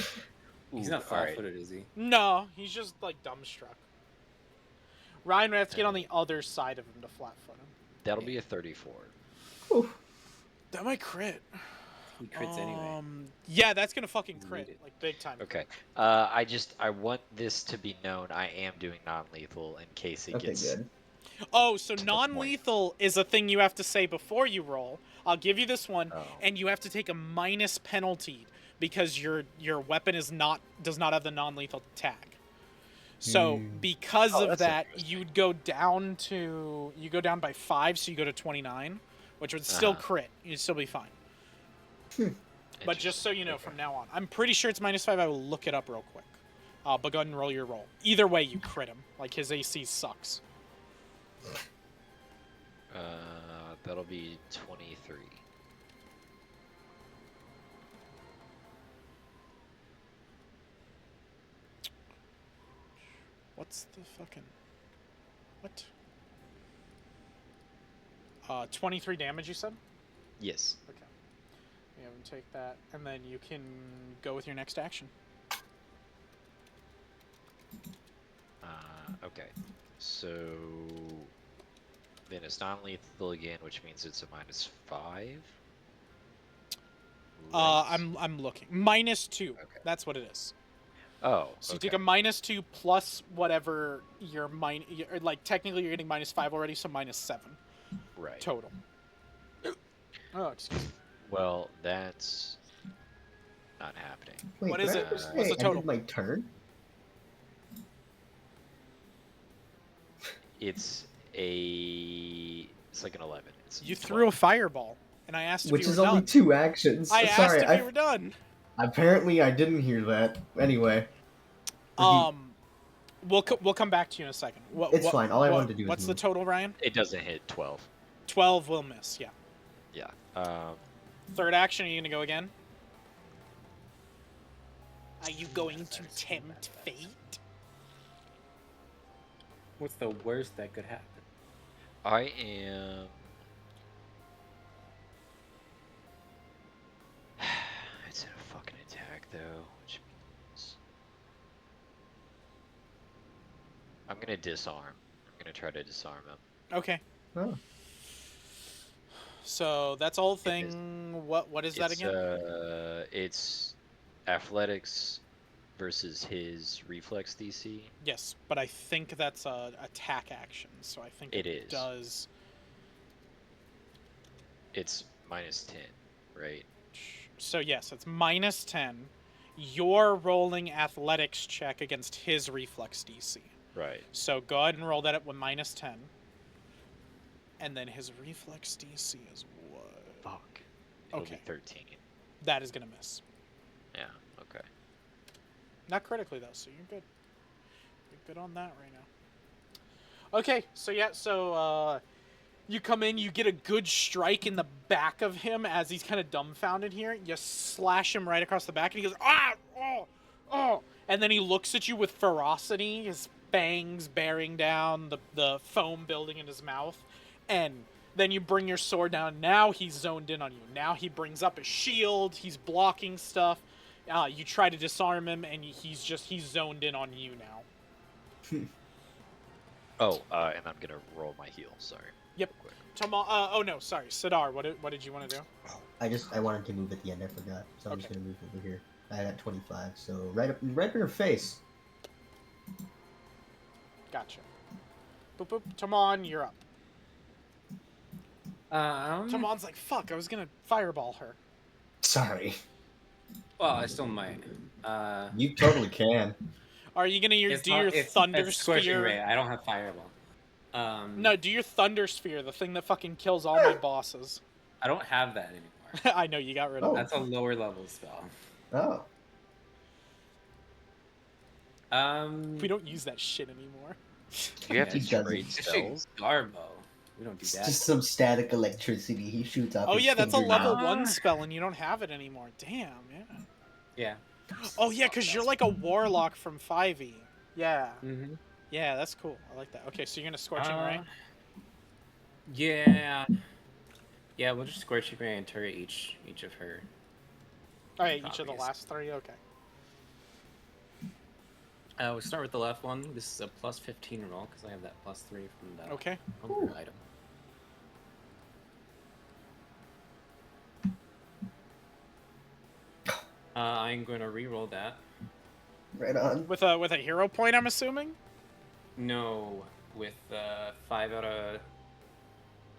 He's not flat-footed, is he? No, he's just, like, dumbstruck. Ryan would have to get on the other side of him to flat-foot him. That'll be a 34. Oof. That might crit. He crits anyway. Yeah, that's gonna fucking crit, like, big time. Okay. I want this to be known. I am doing non-lethal in case it gets... Good. Oh, so non-lethal is a thing you have to say before you roll. I'll give you this one, and you have to take a minus penalty because your weapon does not have the non-lethal tag. So because of that, you'd go down by 5, so you go to 29, which would still crit. You'd still be fine. But just so you know, from now on, I'm pretty sure it's -5. I will look it up real quick. But go ahead and roll your roll. Either way, you crit him. Like, his AC sucks. That'll be 23. What's the fucking... What? 23 damage, you said? Yes. Okay. You have him take that, and then you can go with your next action. Okay. So... Then it's non-lethal again, which means it's a -5. right? I'm looking. -2. Okay. That's what it is. Oh. So you Okay. take a -2 plus whatever your like technically you're getting -5 already, so -7 Right. total. Oh, excuse me. Well, that's not happening. Wait, What is did I it? just say What's the I ended total? my turn? It's like an 11. It's You 12. threw a fireball, and I asked if Which you were is only done. 2 actions. I Sorry, asked if you were done. apparently I didn't hear that. Anyway. We'll come back to you in a second. It's fine. All I wanted to do is what's the move. total, Ryan? It doesn't hit 12. 12 will miss. Yeah. Yeah. Third action. Are you gonna go again? Are you going to tempt fate? What's the worst that could happen? I am. It's a fucking attack though, which means I'm gonna disarm. I'm gonna try to disarm him. Okay. Oh. So that's all thing. What is that again? It's athletics versus his reflex DC. Yes, but I think that's a attack action, so I think It is. does. It's -10, right? So yes, it's -10. You're rolling athletics check against his reflex DC. Right. So go ahead and roll that up with -10. And then his reflex DC is what? Fuck. It'll Okay. be 13. That is gonna miss. Yeah. Okay. Not critically though, so you're good. You're good on that right now. Okay, so yeah, you come in, you get a good strike in the back of him as he's kind of dumbfounded here. You slash him right across the back, and he goes, ah, oh, oh, and then he looks at you with ferocity, his fangs bearing down, the foam building in his mouth, and then you bring your sword down. Now he's zoned in on you. Now he brings up his shield, he's blocking stuff. You try to disarm him, and he's zoned in on you now. Oh, and I'm gonna roll my heal. Sorry. Yep. Quick. Oh no, sorry, Sidar. What did you want to do? I wanted to move at the end. I forgot, so I'm just Okay. gonna move over here. I got 25, so right in her face. Gotcha. Boop boop. Tamon, you're up. Tamon's like, fuck. I was gonna fireball her. Sorry. Well, I still might. You totally can. Are you gonna do your thunder Scorching sphere? ray. I don't have fireball. No, do your thunder sphere, the thing that fucking kills all my bosses. I don't have that anymore. I know you got rid of it. That's a lower level spell. Oh. We don't use that shit anymore. Do you have He to doesn't. trade spells? Garbo. We don't do that. Just some static electricity. He shoots out. Oh his yeah, that's a finger level now. 1 spell, and you don't have it anymore. Damn, yeah. Yeah. Oh yeah, because you're like a warlock from 5e. Yeah. Mm-hmm. Yeah, that's cool. I like that. Okay, so you're gonna scorching ray. Yeah. Yeah, we'll just scorching ray and turret each of her. Oh yeah, each of the properties. last 3. Okay. We'll start with the left one. This is a plus 15 roll because I have that plus 3 from the Okay. Homebrew item. I'm going to re-roll that. Right on. With a hero point, I'm assuming. No, with 5 out of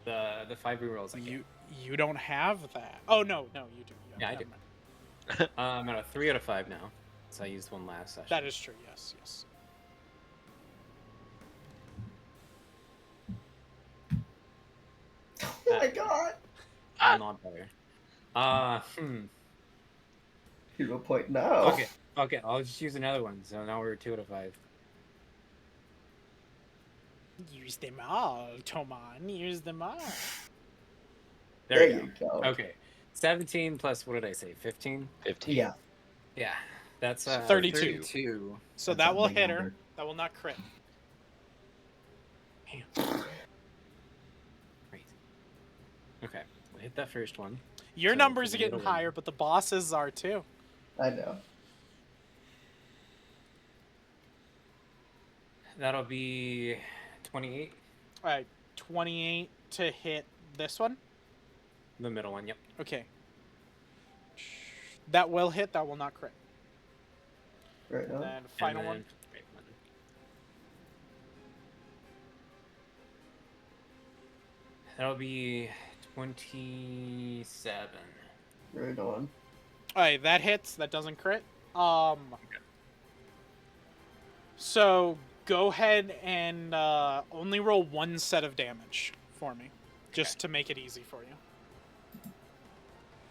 the 5 re-rolls I get. You don't have that. Oh no, you do. Yeah, I never do. mind. I'm at a 3 out of 5 now, so I used one last session. That is true. Yes. Oh my god. Not better. Hero point now. Okay, I'll just use another one. So now we're 2 out of 5. Use them all, Toman. Use them all. There you you go. Okay, 17 plus what did I say? 15. 15. Yeah. Yeah, that's 32. 32. So That's that a will big hit her. number. That will not crit. Great. Okay, we'll hit that first one. Your So numbers for are the getting middle one. higher, but the bosses are too. I know. That'll be 28. All right, 28 to hit this one. The middle one, yep. Okay. That will hit. That will not crit. Right And on. then final one. That'll be 27. Right on. Alright, that hits. That doesn't crit. So go ahead and only roll one set of damage for me, just to make it easy for you.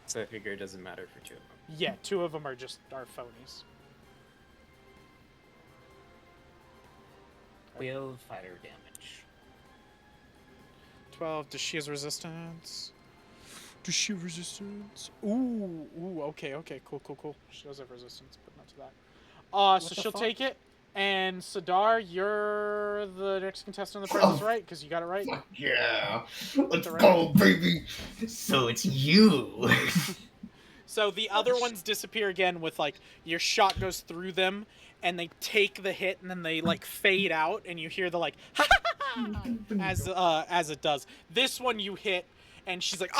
So I figure it doesn't matter for 2 of them. Yeah, 2 of them are phonies. 12 fire damage. 12. Does she have resistance? Does she have resistance? Ooh, okay, cool. She does have resistance, but not to that. So she'll take it. And Sadar, you're the next contestant on the Price is Right, because you got it right. Fuck yeah. Let's go, baby. So it's you. So the other ones disappear again with, like, your shot goes through them, and they take the hit, and then they, like, fade out, and you hear the, like, ha ha ha, as it does. This one you hit, and she's like,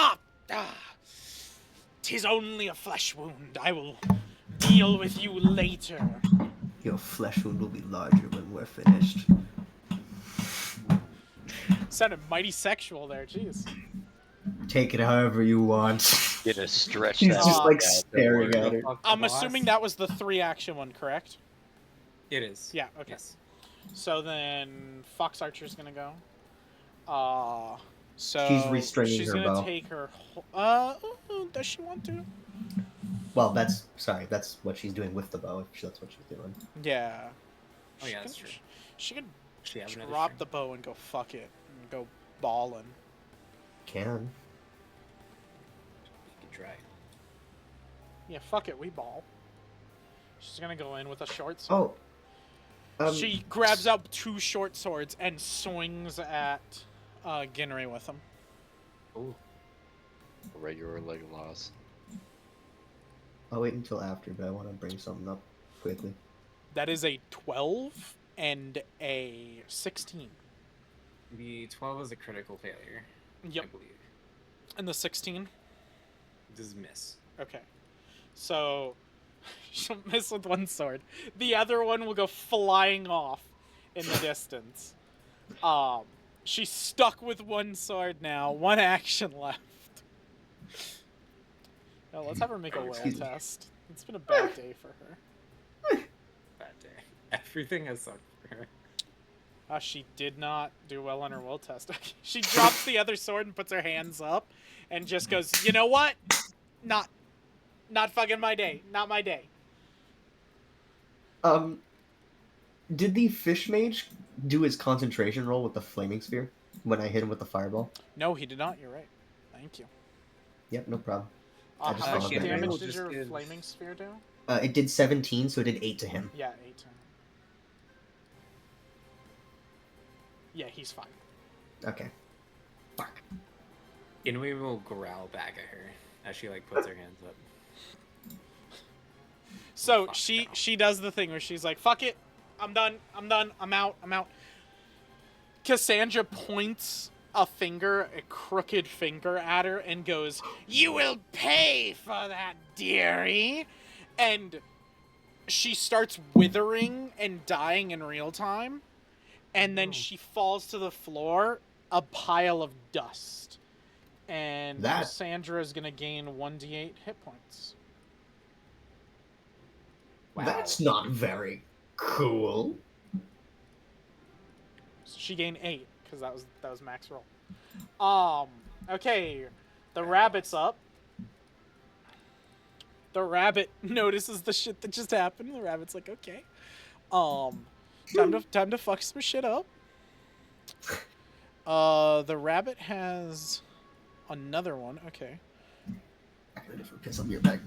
tis only a flesh wound. I will deal with you later. Your flesh wound will be larger when we're finished. Sounded mighty sexual there, jeez. Take it however you want. Gonna stretch He's that. just like out, staring at her. I'm assuming that was the 3-action one, correct? It is. Yeah, okay. Yes. So then Fox Archer's gonna go. So She's restraining she's her gonna bow. take her. Does she want to? Well, that's what she's doing with the bow. If that's what she's doing. Yeah. Oh yeah, that's true. She could She have another drop string? the bow and go fuck it and go ballin'. Can. You can try. Yeah, fuck it, we ball. She's gonna go in with a short sword. Oh. She grabs up 2 short swords and swings at Ginray with them. Ooh. Regular leg loss. I'll wait until after, but I want to bring something up quickly. That is a 12 and a 16. The 12 is a critical failure. Yep. I believe. And the 16? This is miss. Okay. So, she'll miss with one sword. The other one will go flying off in the distance. She's stuck with one sword now. 1 action left. Now, let's have her make a will test. It's been a bad day for her. Bad day. Everything has sucked for her. She did not do well on her will test. She drops the other sword and puts her hands up and just goes, you know what? Not fucking my day. Not my day. Did the fish mage do his concentration roll with the flaming sphere when I hit him with the fireball? No, he did not. You're right. Thank you. Yep, no problem. How just much followed that damage rule. did your Just flaming sphere do? It did 17, so it did 8 to him. Yeah, 8 to him. Yeah, he's fine. Okay. Fuck. Inui will growl back at her as she like puts her hands up. So she does the thing where she's like, fuck it. I'm done. I'm out. Cassandra points a crooked finger at her and goes, you will pay for that, dearie. And she starts withering and dying in real time. And then she falls to the floor, a pile of dust. And Cassandra is going to gain 1d8 hit points. Wow. That's not very cool. So she gained 8 because that was max roll. Okay, the rabbit's up. The rabbit notices the shit that just happened. The rabbit's like, okay, time to fuck some shit up. The rabbit has another one. Okay. Piss on your back.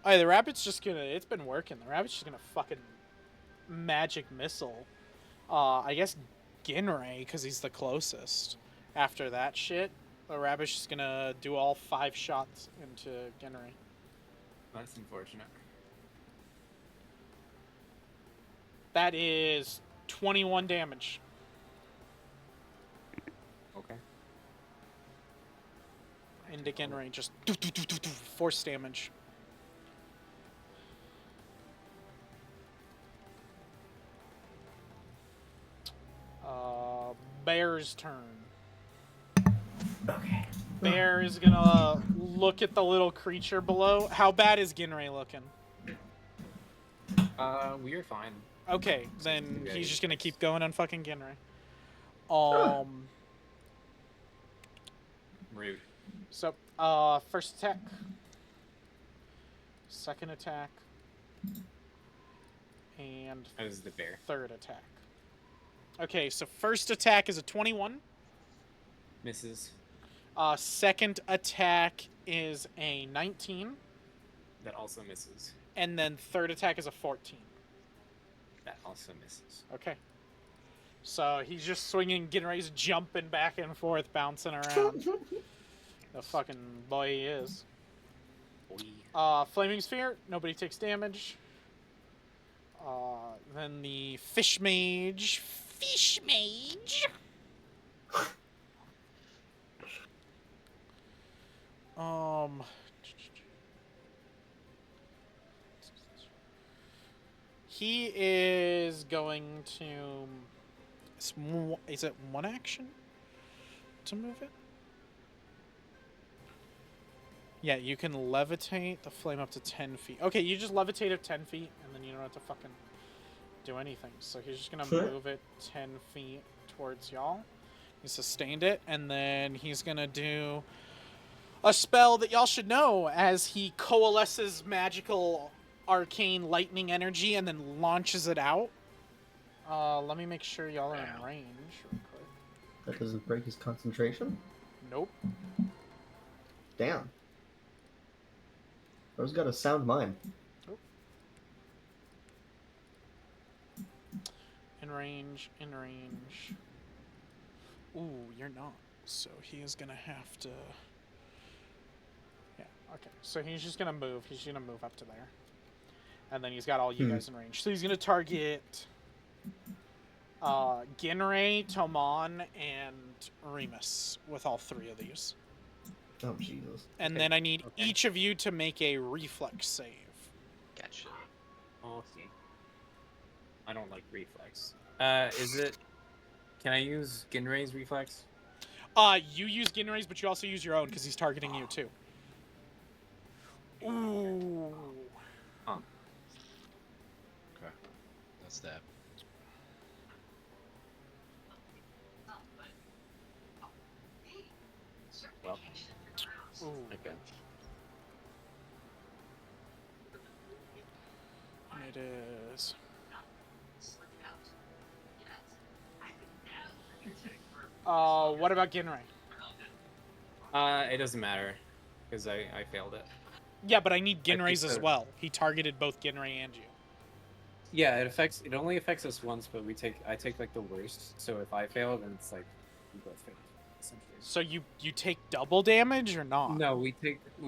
Alright, the rabbit's just gonna... It's been working. The rabbit's just gonna fucking magic missile. I guess Ginray, because he's the closest. After that shit, the rabbit's just gonna do all 5 shots into Ginray. That's unfortunate. That is 21 damage. Okay. Into Ginray, just force damage. Bear's turn. Okay. Bear is gonna look at the little creature below. How bad is Ginray looking? We are fine. Okay, then he's just gonna keep going on fucking Ginray. Rude. So, first attack. Second attack. And that is the bear. Third attack. Okay, so first attack is a 21. Misses. Second attack is a 19. That also misses. And then third attack is a 14. That also misses. Okay. So he's just swinging, Ginray's jumping back and forth, bouncing around. The fucking boy he is. Boy. Flaming Sphere, nobody takes damage. Then the Fish Mage. Fish Mage! He is going to... Is it one action to move it? Yeah, you can levitate the flame up to 10 feet. Okay, you just levitate it 10 feet, and then you don't have to fucking do anything. So he's just going to move it 10 feet towards y'all. He sustained it, and then he's going to do a spell that y'all should know as he coalesces magical arcane lightning energy and then launches it out. Let me make sure y'all are in range real quick. That doesn't break his concentration? Nope. Damn. Bro's got a sound mind. Nope. In range, in range. Ooh, you're not. So he is gonna have to... Yeah, okay. So he's just gonna move. He's gonna move up to there. And then he's got all you guys in range. So he's gonna target... Ginray, Toman, and Remus with all three of these. Oh, Jesus. And then I need each of you to make a reflex save. Gotcha. Okay. I don't like reflex. Is it... Can I use Ginray's reflex? You use Ginray's, but you also use your own because he's targeting you too. Ooh. Huh. Okay. That's that. Well. Ooh. Okay. It is. What about Ginray? It doesn't matter, because I failed it. Yeah, but I need Ginray's as well. He targeted both Ginray and you. Yeah, it only affects us once, but I take like the worst. So if I fail, then it's like we both failed. Essentially. So you take double damage or not? No, we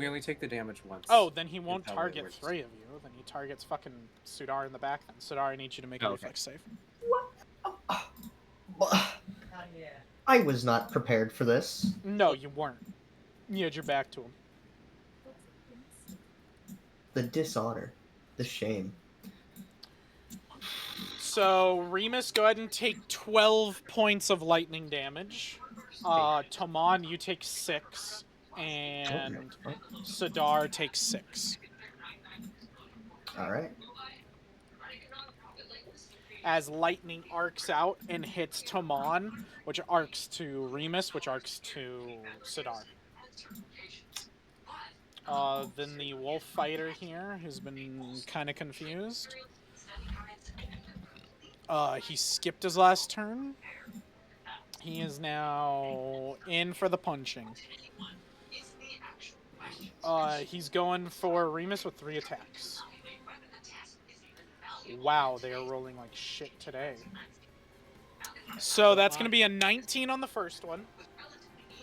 only take the damage once. Oh, then he won't That's how it target works. 3 of you. Then he targets fucking Sudar in the back. Then Sudar, I need you to make a reflex save. I was not prepared for this. No, you weren't. You had your back to him. The dishonor. The shame. So, Remus, go ahead and take 12 points of lightning damage. Toman, you take 6. And Sudar takes 6. Alright. As lightning arcs out and hits Toman, which arcs to Remus, which arcs to Sudar. Then the wolf fighter here has been kind of confused. He skipped his last turn. He is now in for the punching. He's going for Remus with 3 attacks. Wow, they are rolling like shit today. So that's going to be a 19 on the first one.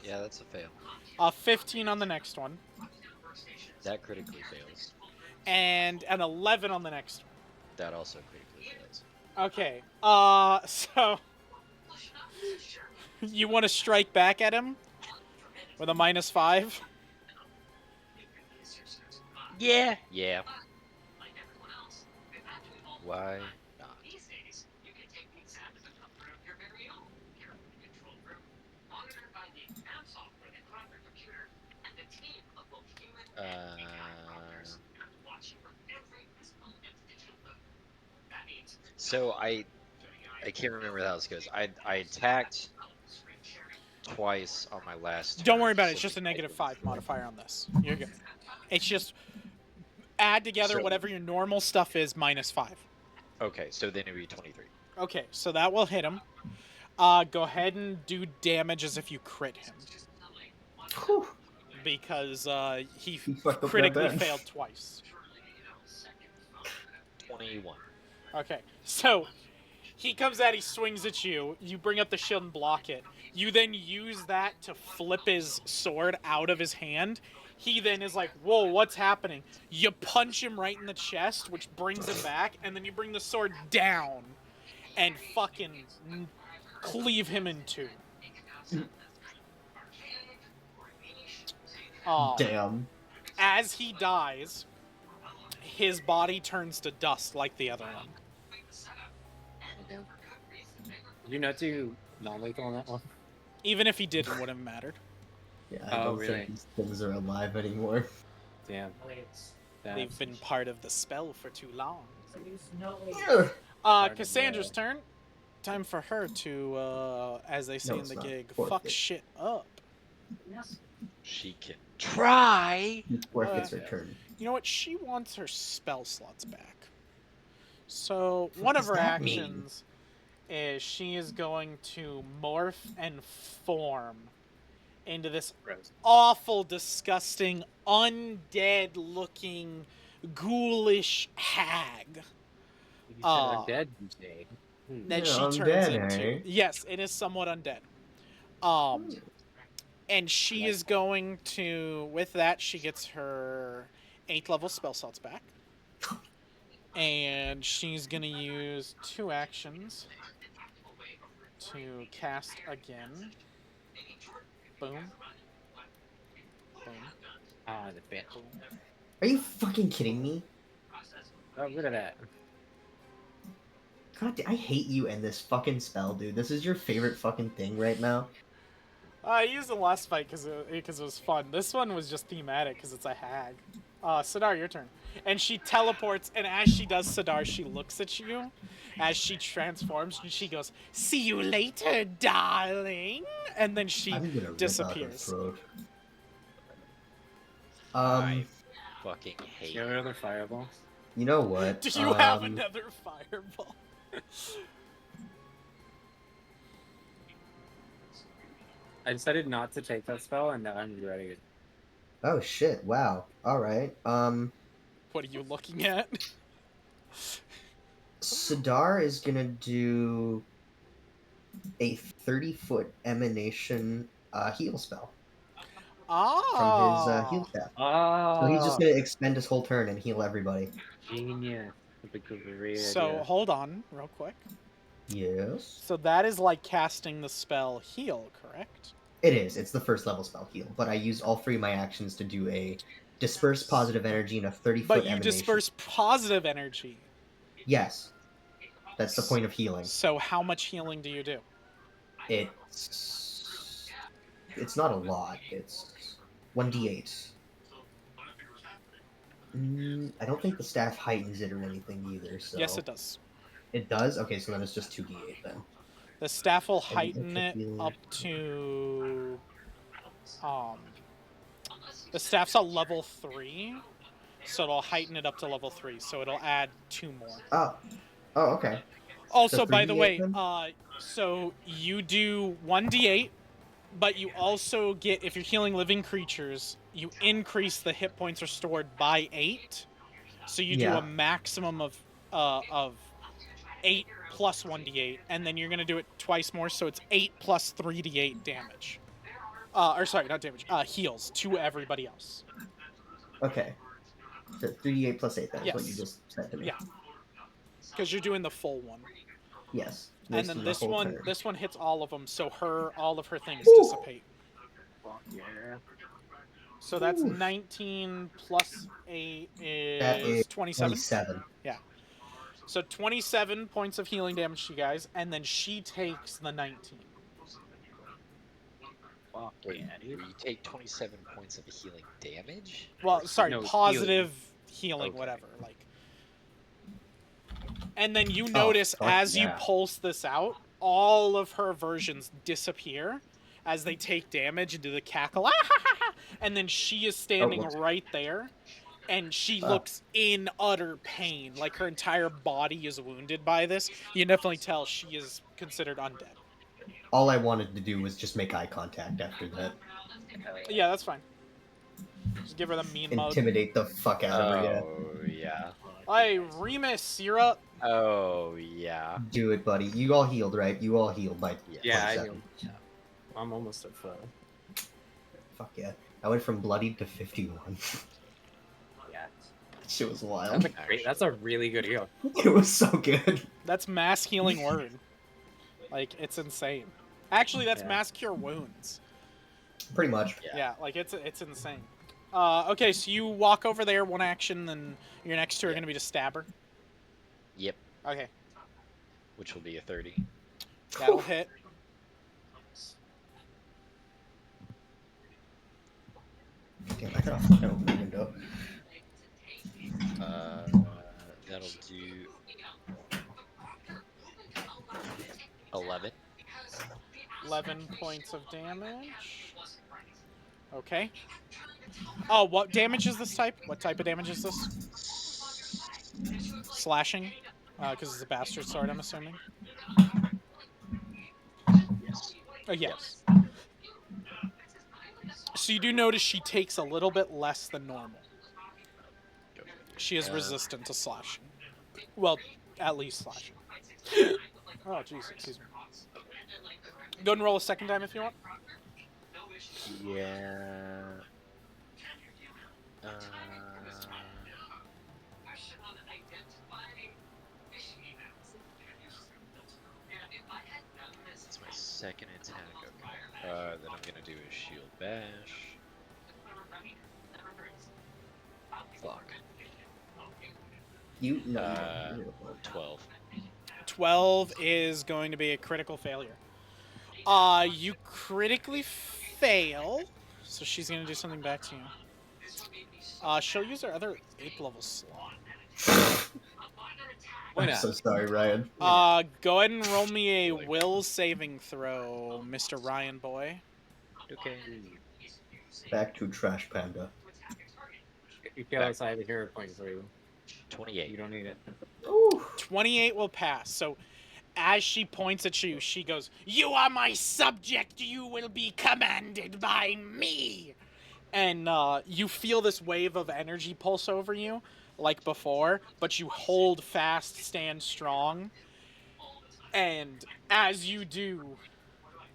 Yeah, that's a fail. 15 on the next one. That critically fails. And an 11 on the next one. That also critically fails. Okay, so... You want to strike back at him? With a -5? Yeah. Yeah. Why not? So I can't remember how this goes. I attacked twice on my last Don't turn. worry about it. So It's just a the, -5 modifier on this. You're good. It's just add together so whatever your normal stuff is -5. okay, so then it would be 23. Okay, so that will hit him. Go ahead and do damage as if you crit him. Whew. Because he fucked up that critically bad. failed twice. 21. Okay, so he comes out, he swings at you, you bring up the shield and block it. You then use that to flip his sword out of his hand. He then is like, whoa, what's happening? You punch him right in the chest, which brings him back, and then you bring the sword down and fucking cleave him in two. Damn. As he dies, his body turns to dust like the other one. Did you not do non-lethal on that one? Even if he did, it wouldn't have mattered. Yeah, I don't really? think these things are alive anymore. Damn. They've been part of the spell for too long. Yeah. Cassandra's turn. Time for her to, as they say No, in the it's not. gig, Forfeit. fuck shit up. She can try. Forfeits her turn. You know what? She wants her spell slots back. So one of does her that mean? actions is she is going to morph and form into this awful, disgusting, undead-looking, ghoulish hag. You said undead, you say. That Yeah, she turns undead, into. eh? Yes, it is somewhat undead. And she is going to, with that, she gets her 8th level spell slots back. And she's going to use 2 actions to cast again. Boom. Boom. Ah, the bit. Are you fucking kidding me? Got rid of that. God, I hate you and this fucking spell, dude. This is your favorite fucking thing right now. I used the last fight because it was fun. This one was just thematic because it's a hag. Sidar, your turn. And she teleports, and as she does, Sidar, she looks at you as she transforms, and she goes, "See you later, darling." And then she I'm gonna disappears. rip out her throat. I fucking hate You have another fireball? You know what? Do you have another fireball? I decided not to take that spell, and now I'm regretting it. Oh shit! Wow. All right. What are you looking at? Sidar is gonna do a 30-foot emanation heal spell from his heal staff. So he's just gonna expend his whole turn and heal everybody. Genius. That's a great So idea. hold on, real quick. Yes. So that is like casting the spell heal, correct? It is. It's the first level spell heal, but I use all 3 of my actions to do a disperse positive energy and a 30-foot But you emanation. disperse positive energy. Yes. That's the point of healing. So how much healing do you do? It's not a lot. It's 1d8. I don't think the staff heightens it or anything either. So Yes, it does. It does? Okay, so then it's just 2d8 then. The staff will heighten it up to... the staff's a level 3, so it'll heighten it up to level 3, so it'll add 2 more. Oh, okay. Also, So by the 3d8 way, then? so you do 1d8, but you also get, if you're healing living creatures, you increase the hit points restored by 8. So you do a maximum of 8 plus 1d8, and then you're going to do it twice more, so it's 8 plus 3d8 damage. Or sorry, not damage, heals to everybody else. Okay. So 3d8 plus 8, that's Yes. what you just said to me. Yeah. Because you're doing the full one. Yes. And then this one hits all of them, so all of her things dissipate. Fuck yeah. So that's 19 plus 8 That is 27. 27. Yeah. So 27 points of healing damage to you guys, and then she takes the 19. Fuck Wait, Yeah, dude. you take 27 points of healing damage? Well, sorry, No, positive healing, Okay. whatever. Like, and then you Oh, notice fuck as you yeah. pulse this out, all of her versions disappear as they take damage and do the cackle. And then she is standing whoops. right there, and she Ah. looks in utter pain. Like her entire body is wounded by this. You can definitely tell she is considered undead. All I wanted to do was just make eye contact after that. Yeah, that's fine. Just give her the mean mode. Intimidate the fuck out of her, yeah. Oh, yeah. Hey, Remus, you're up. Oh, yeah. Do it, buddy. You all healed, right? You all healed by Yeah, I 27. healed. I'm almost at full. Fuck yeah. I went from bloodied to 51. Yeah. That shit was wild. That's a great. That's a really good heal. It was so good. That's mass healing word. Like, it's insane. Actually, that's Yeah. mass cure wounds. Pretty much. Yeah, like it's insane. Okay, so you walk over there, one action, then your next two are Yeah. gonna be to stab her. Yep. Okay, Which will be a 30. that'll hit. Damn, I gotta fucking open the window. That'll do 11. 11 points of damage. Okay. Oh, what damage is this type? What type of damage is this? Slashing? Because it's a bastard sword, I'm assuming. Yes. Yes. So you do notice she takes a little bit less than normal. She is resistant to slashing. Well, at least slashing. Oh, jeez, excuse me. Go ahead and roll a second time if you want. Yeah. It's my second attack. Okay. Then I'm gonna do a shield bash. Fuck. You no. 12. 12 is going to be a critical failure. You critically fail, so she's gonna do something back to you. She'll use her other 8th level slot. Why I'm not? so sorry, Ryan. Go ahead and roll me a will saving throw, Mr. Ryan boy. Okay. Back to Trash Panda. If you feel I have a hero point for you, 28. you don't need it. Ooh. 28 will pass. So, as she points at you, she goes, "You are my subject. You will be commanded by me." And you feel this wave of energy pulse over you, like before, but you hold fast, stand strong. And as you do,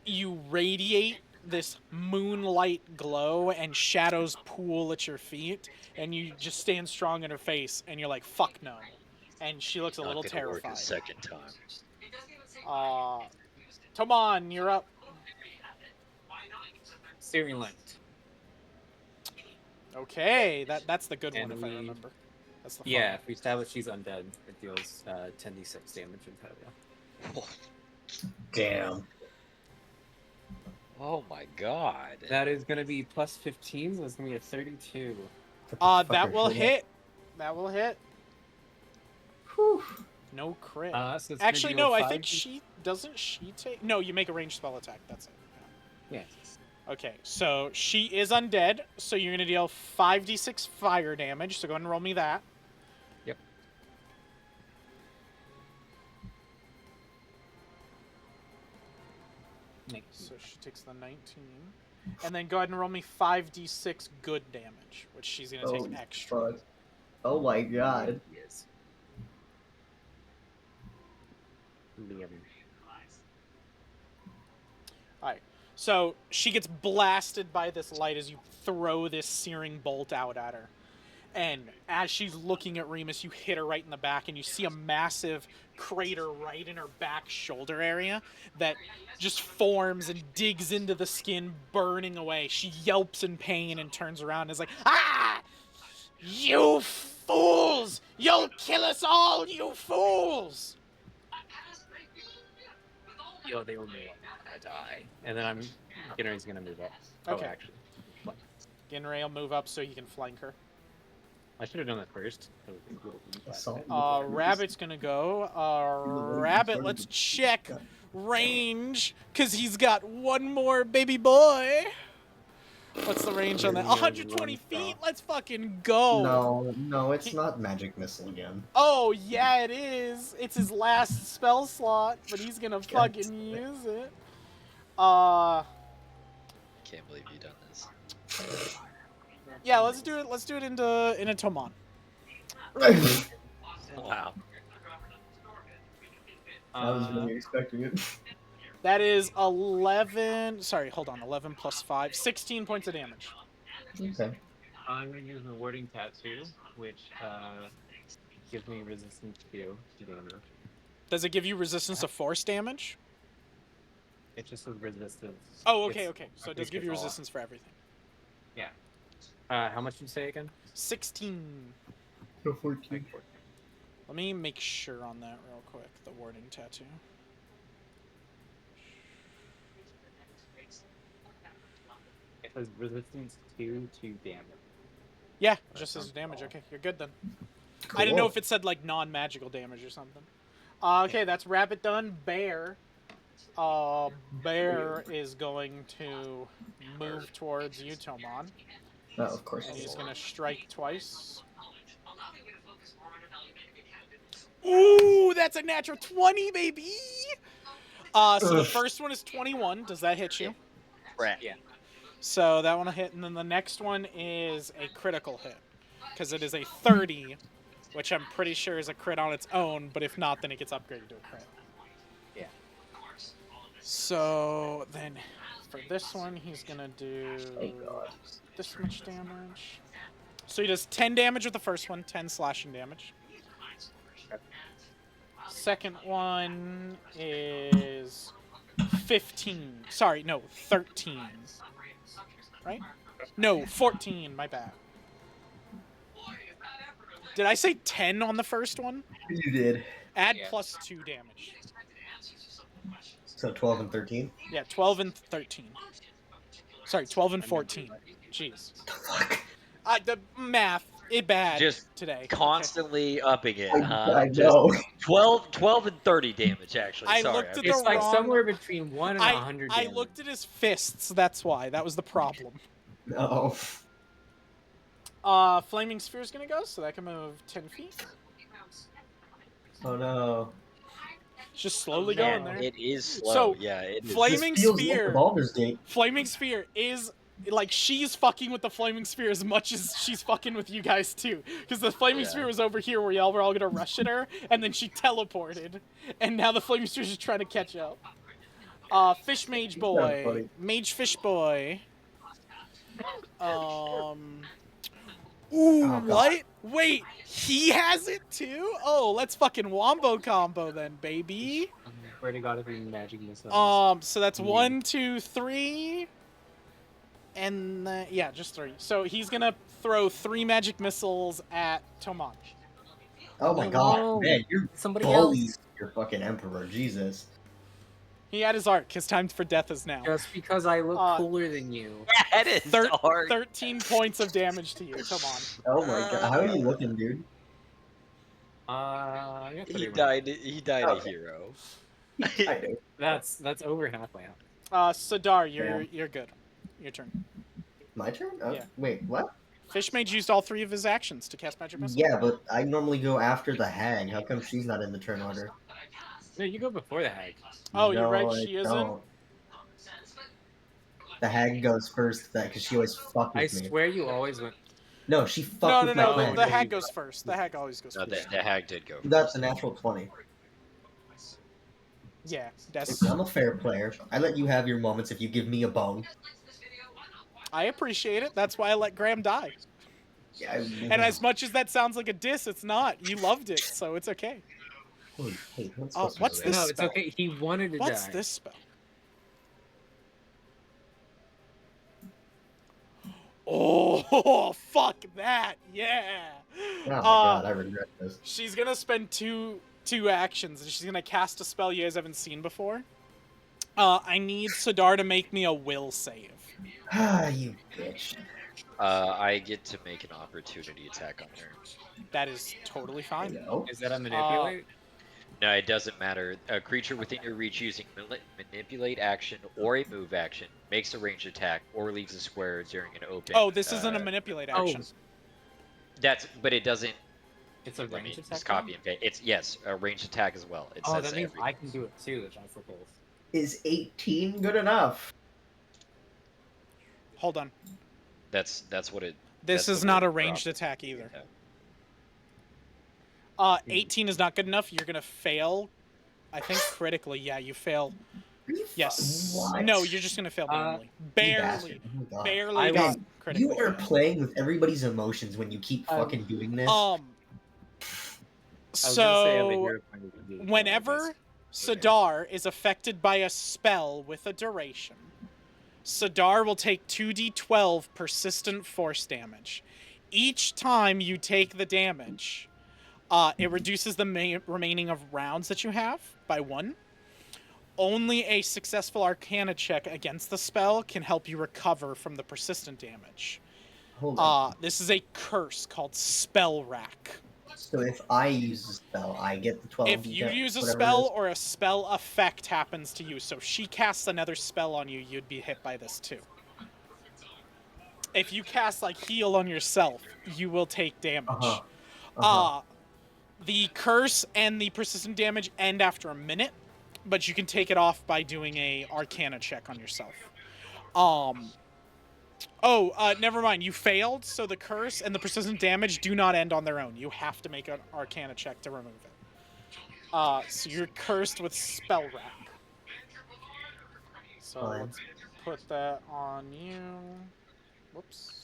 you radiate this moonlight glow, and shadows pool at your feet, and you just stand strong in her face, and you're like, "Fuck no." And she looks a little Not gonna work terrified. a second time. Toman, you're up. Steering light. Okay, that's the good And one if I we- remember. That's the fun Yeah, one. if we establish she's undead, it deals 10d6 damage entirely. Damn. Oh my god. That is going to be plus 15, so it's going to be a 32. That will hit. That will hit. Whew. No crit. So it's gonna Actually, do a no, I think 5d she... Doesn't she take... No, you make a ranged spell attack. That's it. Yeah. Okay, so she is undead, so you're going to deal 5d6 fire damage, so go ahead and roll me that. Yep. So she takes the 19. And then go ahead and roll me 5d6 good damage, which she's going to Oh, take extra. fuck. Oh my god. Yes. Liam. Alright, so she gets blasted by this light as you throw this searing bolt out at her. And as she's looking at Remus, you hit her right in the back, and you see a massive crater right in her back shoulder area that just forms and digs into the skin, burning away. She yelps in pain and turns around and is like, "Ah! You fools! You'll kill us all, you fools!" Yo, they were me. die. And then Ginray's gonna move up. Okay. Oh, actually. Ginray will move up so he can flank her. I should have done that first. Rabbit's gonna go. Rabbit, let's check range, because he's got one more baby boy. What's the range on that? 120 feet? Let's fucking go. No, it's not magic missile again. Oh, yeah, it is. It's his last spell slot, but he's gonna fucking use it. Can't believe you done this. Yeah, let's do it. Let's do it in a Tomon. Wow. I was really expecting it. That is 11. Sorry, hold on. 11 plus 5. 16 points of damage. Okay. I'm gonna use the warding tattoo, which gives me resistance to damage. Does it give you resistance to force damage? It just says resistance. Oh, okay. So it does give you resistance for everything. Yeah. How much did you say again? 16. 14. Let me make sure on that real quick. The warding tattoo. It says resistance to damage. Yeah, just as damage. Okay, you're good then. Cool. I didn't know if it said like non-magical damage or something. Okay, that's Rabbit done. Bear. Bear is going to move towards you, Tomon. Oh, of course. And he's going to strike twice. Ooh, that's a natural 20, baby! So the first one is 21. Does that hit you? Right. Yeah. So that one will hit, and then the next one is a critical hit. Because it is a 30, which I'm pretty sure is a crit on its own, but if not, then it gets upgraded to a crit. Yeah. So then for this one, he's going to do this much damage. So he does 10 damage with the first one, 10 slashing damage. Second one is 15. Sorry, no, 13. Right? No, 14, my bad. Did I say 10 on the first one? You did. Add plus 2 damage. So 12 and 13? Yeah, 12 and 13. Sorry, 12 and 14. Jeez. Fuck. The math, bad Just today. Constantly upping it, huh? I know. Just 12 and 30 damage, actually. I Sorry. looked at It's the like wrong... somewhere between 1 and 100 I damage. looked at his fists, that's why. That was the problem. No. Flaming Sphere's gonna go, so that can move 10 feet. Oh no. It's just slowly Man, going there. it is slow. So, Yeah, it is. Flaming This feels Sphere. like Baldur's Gate. Flaming Sphere is like she's fucking with the Flaming Sphere as much as she's fucking with you guys too. Because the Flaming Sphere was over here where y'all were all gonna rush at her, and then she teleported, and now the Flaming Sphere's just trying to catch up. Fish Mage Boy, Mage Fish Boy. Ooh, what? Wait, he has it too? Oh, let's fucking wombo combo then, baby. Swear to God, if we magic missiles. So that's 1, 2, 3, and yeah, just 3. So he's gonna throw 3 magic missiles at Tomon. Oh my No, god, man, you're somebody bullies. else. You're fucking emperor, Jesus. He had his arc. His time for death is now. Just because I look cooler than you. That is hard. 13 points of damage to you. Tomon. Oh my god, how are you looking, dude? He died a hero. I do. That's over halfway out. Sadar, you're good. Your turn. My turn? Yeah. Wait, what? Fish Mage used all 3 of his actions to cast magic missile. Yeah, but I normally go after the hag. How come she's not in the turn order? No, you go before the hag. Oh, No, you're right. I She isn't. don't. The hag goes first, because she always fuck I with me. swear you always went. No, she fucked with my plan. The hag goes first. The hag always goes No, first. the hag did go. That's a natural 20. Yeah, that's. I'm a fair player. I let you have your moments if you give me a bone. I appreciate it. That's why I let Graham die. Yeah, And as much as that sounds like a diss, it's not. You loved it, so it's okay. Hey, what's this? No, it's spell? okay. He wanted to die. What's this spell? Oh, fuck that. Yeah. Oh my god, I regret this. She's gonna spend two actions, and she's gonna cast a spell you guys haven't seen before. I need Sidar to make me a will save. Ah, you bitch. I get to make an opportunity attack on her. That is totally fine. Is that a manipulate? No, it doesn't matter. A creature within your reach using manipulate action or a move action makes a ranged attack or leaves a square during an open. Oh, this isn't a manipulate action. But it doesn't. It's a Let me ranged attack. just copy and paste. It's yes, a ranged attack as well. It says that means everything. I can do it too. The Johnson Pulse. Is 18 good enough? Hold on. That's what it. This is not a ranged attack either. 18 is not good enough. You're gonna fail. I think critically. Yeah, you fail. Yes. What? No, you're just gonna fail normally. Barely. Oh Barely got critically. You are playing with everybody's emotions when you keep fucking doing this. So whenever Sidar is affected by a spell with a duration, Sidar will take 2d12 persistent force damage. Each time you take the damage, it reduces the remaining of rounds that you have by 1. Only a successful Arcana check against the spell can help you recover from the persistent damage. Hold on. This is a curse called Acererak. So if I use a spell, I get the 12. If you use a spell or a spell effect happens to you, so if she casts another spell on you, you'd be hit by this too. If you cast like heal on yourself, you will take damage. The curse and the persistent damage end after a minute, but you can take it off by doing a Arcana check on yourself. Never mind. You failed, so the curse and the persistent damage do not end on their own. You have to make an Arcana check to remove it. So you're cursed with spell rack. So let's put that on you. Whoops.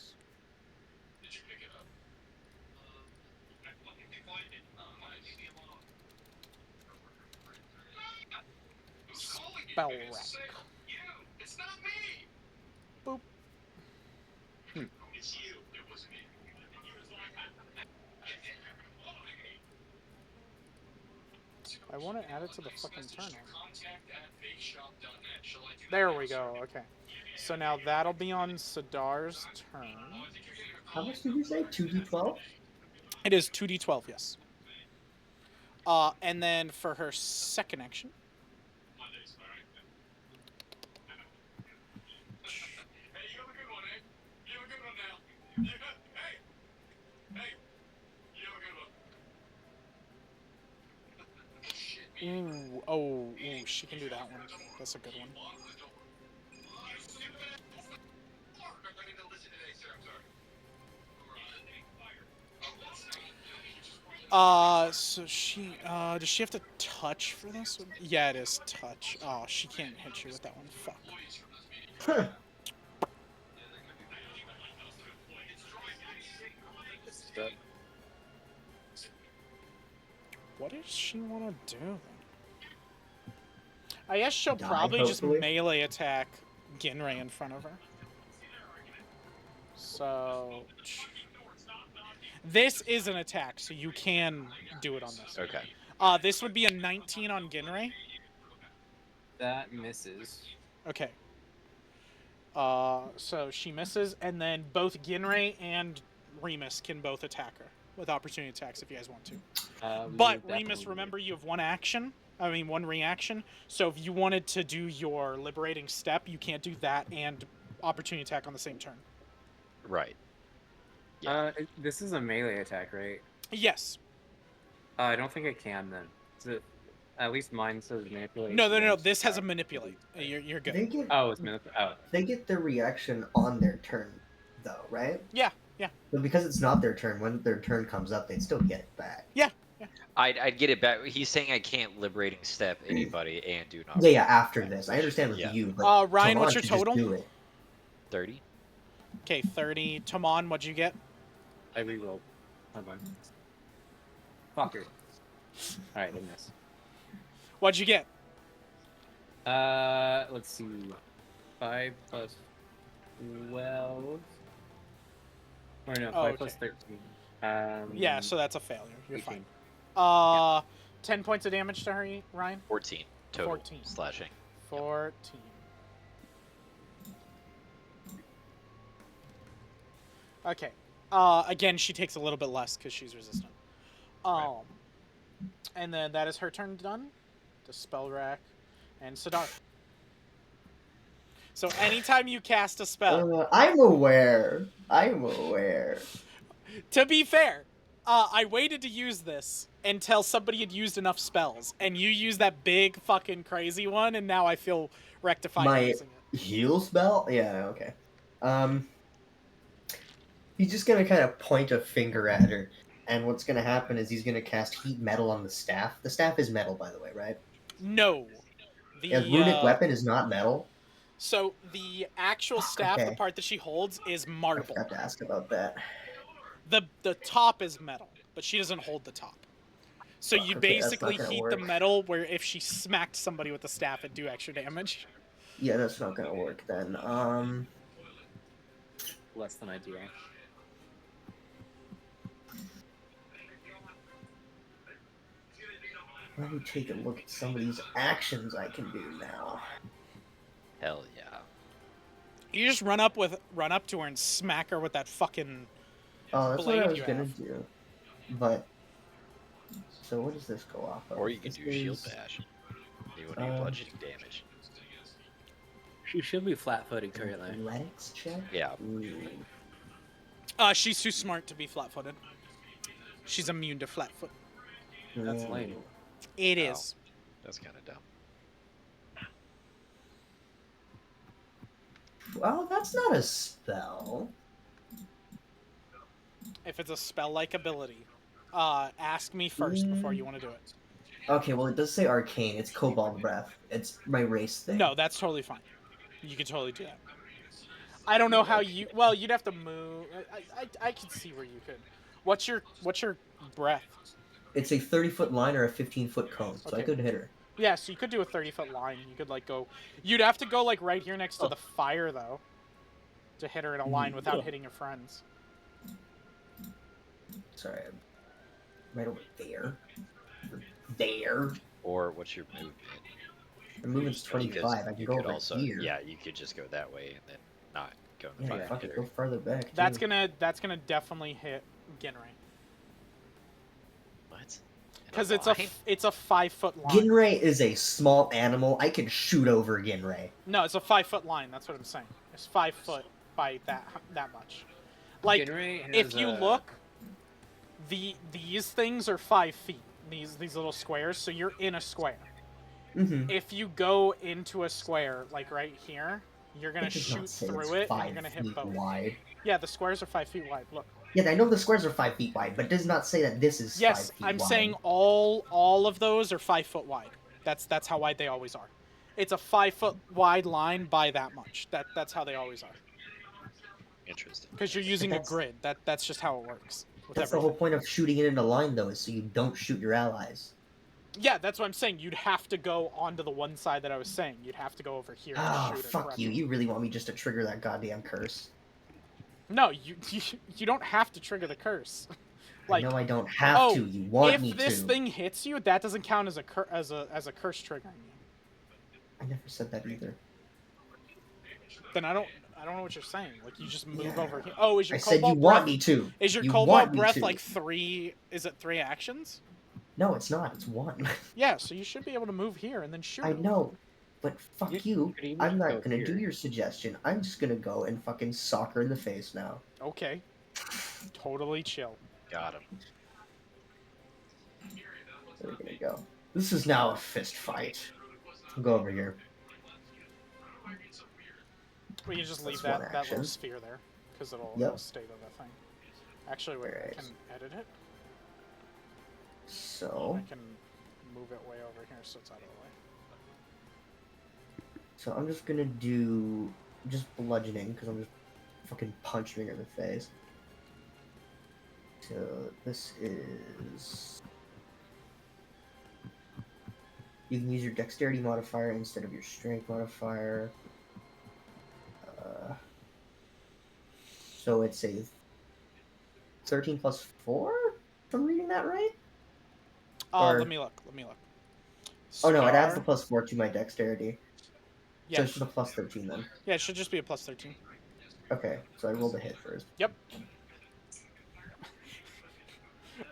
Spell rack. Boop. I want to add it to the fucking turn. There we go, okay. So now that'll be on Sidar's turn. How much did you say? 2d12? It is 2d12, yes. And then for her second action. Ooh, she can do that one. That's a good one. So she, does she have to touch for this one? Yeah, it is touch. Oh, she can't hit you with that one. Fuck. What does she want to do then? I guess she'll probably just melee attack Ginray in front of her. So this is an attack, so you can do it on this. Okay. This would be a 19 on Ginray. That misses. Okay. So she misses, and then both Ginray and Remus can both attack her with opportunity attacks if you guys want to. But Remus, remember you have one reaction. So if you wanted to do your liberating step, you can't do that and opportunity attack on the same turn. Right. Yeah. This is a melee attack, right? Yes. I don't think I can then. So, at least mine says manipulate. No. This has a manipulate. You're good. It's manipulate. They get the reaction on their turn, though, right? Yeah. But because it's not their turn, when their turn comes up, they'd still get it back. Yeah. I'd get it back. He's saying I can't liberating step anybody and do not. Yeah. After this, I understand with you, but Ryan, Taman what's your total? Just do it. 30. Okay, 30. Taman, what'd you get? I rerolled. Hold on. Fucker. Alright, I missed. What'd you get? Let's see. 5 plus 12. Or no, 5 plus 13. Yeah, so that's a failure. You're 18. fine. 10 points of damage to her, Ryan? 14 total 14. slashing. 14. Okay. Again, she takes a little bit less because she's resistant. And then that is her turn done. Dispel Rack and Sidar. So anytime you cast a spell... I'm aware. I'm aware. To be fair, I waited to use this until somebody had used enough spells, and you used that big fucking crazy one, and now I feel rectified using it. Heal spell? Yeah, okay. He's just gonna kind of point a finger at her, and what's gonna happen is he's gonna cast heat metal on the staff. The staff is metal, by the way, right? No. A runic weapon is not metal. So the actual staff, okay. the part that she holds, is marble. I forgot to ask about that. The top is metal, but she doesn't hold the top. So you basically heat the metal where if she smacked somebody with the staff, it'd do extra damage. Yeah, that's not gonna work then. Less than ideal. Let me take a look at some of these actions I can do now. Hell yeah. You just run up to her and smack her with that fucking that's blade what I was you gonna have. do. But so what does this go off of? Or you can do shield bash. You want to do bludgeoning damage. She should be flat-footed currently. Athletics check? Yeah. She's too smart to be flat-footed. She's immune to flat-foot. That's lame. It is. That's kind of dumb. Well, that's not a spell. If it's a spell-like ability, ask me first before you want to do it. Okay, well, it does say arcane. It's cobalt breath. It's my race thing. No, that's totally fine. You can totally do that. I don't know how you... Well, you'd have to move... I can see where you could. What's your breath? It's a 30-foot line or a 15-foot cone, so Okay. I could hit her. Yeah, so you could do a 30-foot line. You could, like, go... You'd have to go, like, right here next to the fire, though, to hit her in a line without hitting your friends. Sorry, I'm right over there. There. Or what's your movement? The movement's 25. I can go over also, here. Yeah, you could just go that way and then not go in the Yeah, fire. fuck it, go further back. That's gonna definitely hit Ginray. What? Because it's a 5-foot line. Ginray is a small animal. I can shoot over Ginray. No, it's a 5-foot line. That's what I'm saying. It's 5 foot by that much. Like, if you look, these things are 5 feet. These little squares. So you're in a square. Mm-hmm. If you go into a square, like right here, you're gonna shoot through it, and you're gonna hit both. Wide. Yeah, the squares are 5 feet wide. Look. Yeah, I know the squares are 5 feet wide, but it does not say that this is 5 feet wide. Yes, I'm saying all of those are 5 foot wide. That's how wide they always are. It's a 5 foot wide line by that much. That's how they always are. Interesting. Because you're using a grid. That's just how it works. That's the whole point of shooting it in a line, though, is so you don't shoot your allies. Yeah, that's what I'm saying. You'd have to go onto the one side that I was saying. You'd have to go over here to shoot it. Fuck you. You really want me just to trigger that goddamn curse? No, you don't have to trigger the curse. Like, no, I don't have to. You want me to. If this thing hits you, that doesn't count as a curse triggering you. I never said that either. Then I don't know what you're saying. Like, you just move over here. Oh, is your cobalt breath... I said you want me to. Is your cobalt breath like 3... Is it 3 actions? No, it's not. It's 1. Yeah, so you should be able to move here and then shoot. I know. But fuck you. I'm not going to do your suggestion. I'm just going to go and fucking sock her in the face now. Okay. Totally chill. Got him. There we're going to go. This is now a fist fight. Go over here. We can just leave that little sphere there, because it'll stay to the thing. Actually, wait, I can edit it. So... I can move it way over here so it's out of the way. So I'm just gonna do just bludgeoning, because I'm just fucking punching her in the face. So this is... You can use your dexterity modifier instead of your strength modifier. So it's a 13 plus 4? If I'm reading that right? Let me look. Oh no, it adds the plus 4 to my dexterity. Yeah. So it's just a plus 13 then. Yeah, it should just be a plus 13. Okay, so I rolled a hit first. Yep.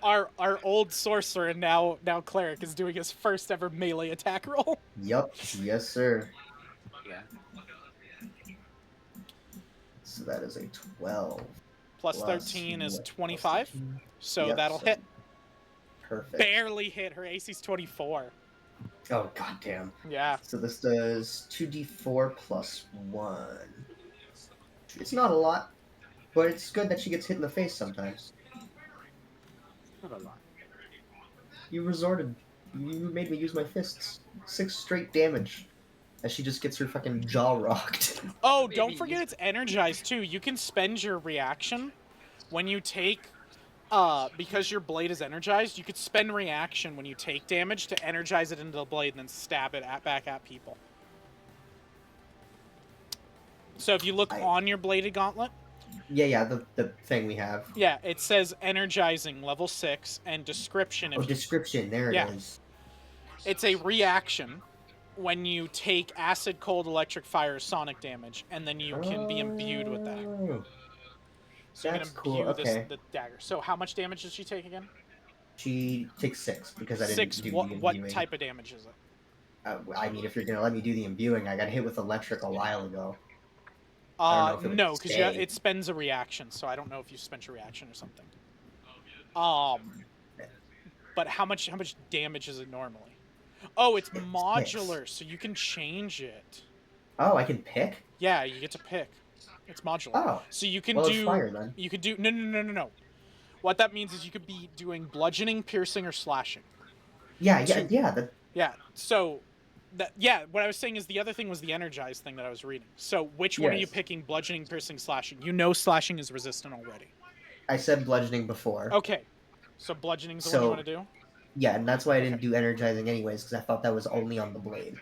Our old sorcerer and now cleric is doing his first ever melee attack roll. Yep. Yes, sir. Yeah. So that is a 12. Plus 13 is what? 25. 13. So Yep, that'll hit. Perfect. Barely hit. Her AC's 24. Oh, goddamn. Yeah. So this does 2d4 plus 1. It's not a lot, but it's good that she gets hit in the face sometimes. Not a lot. You resorted. You made me use my fists. 6 straight damage. As she just gets her fucking jaw rocked. Oh, don't forget it's energized too. You can spend your reaction when you take, because your blade is energized, you could spend reaction when you take damage to energize it into the blade and then stab it back at people. So if you look on your bladed gauntlet. Yeah, the thing we have. Yeah, it says energizing level 6 and description. Description, there it is. It's a reaction when you take acid, cold, electric, fire, sonic damage, and then you can be imbued with that. So you can imbue the dagger. So how much damage does she take again? She takes 6 because I didn't do the imbuing. What type of damage is it? I mean, if you're gonna let me do the imbuing, I got hit with electric a while ago. No, because it spends a reaction, so I don't know if you spent your reaction or something. But how much damage is it normally? Oh, it's modular, so you can change it. Oh, I can pick? Yeah, you get to pick. It's modular. Oh. So you can do it's fire, then. You could do no. What that means is you could be doing bludgeoning, piercing, or slashing. Yeah. So what I was saying is the other thing was the energized thing that I was reading. So which one are you picking? Bludgeoning, piercing, slashing? You know slashing is resistant already. I said bludgeoning before. Okay. So bludgeoning's the one you want to do? Yeah, and that's why I didn't do energizing anyways, because I thought that was only on the blade.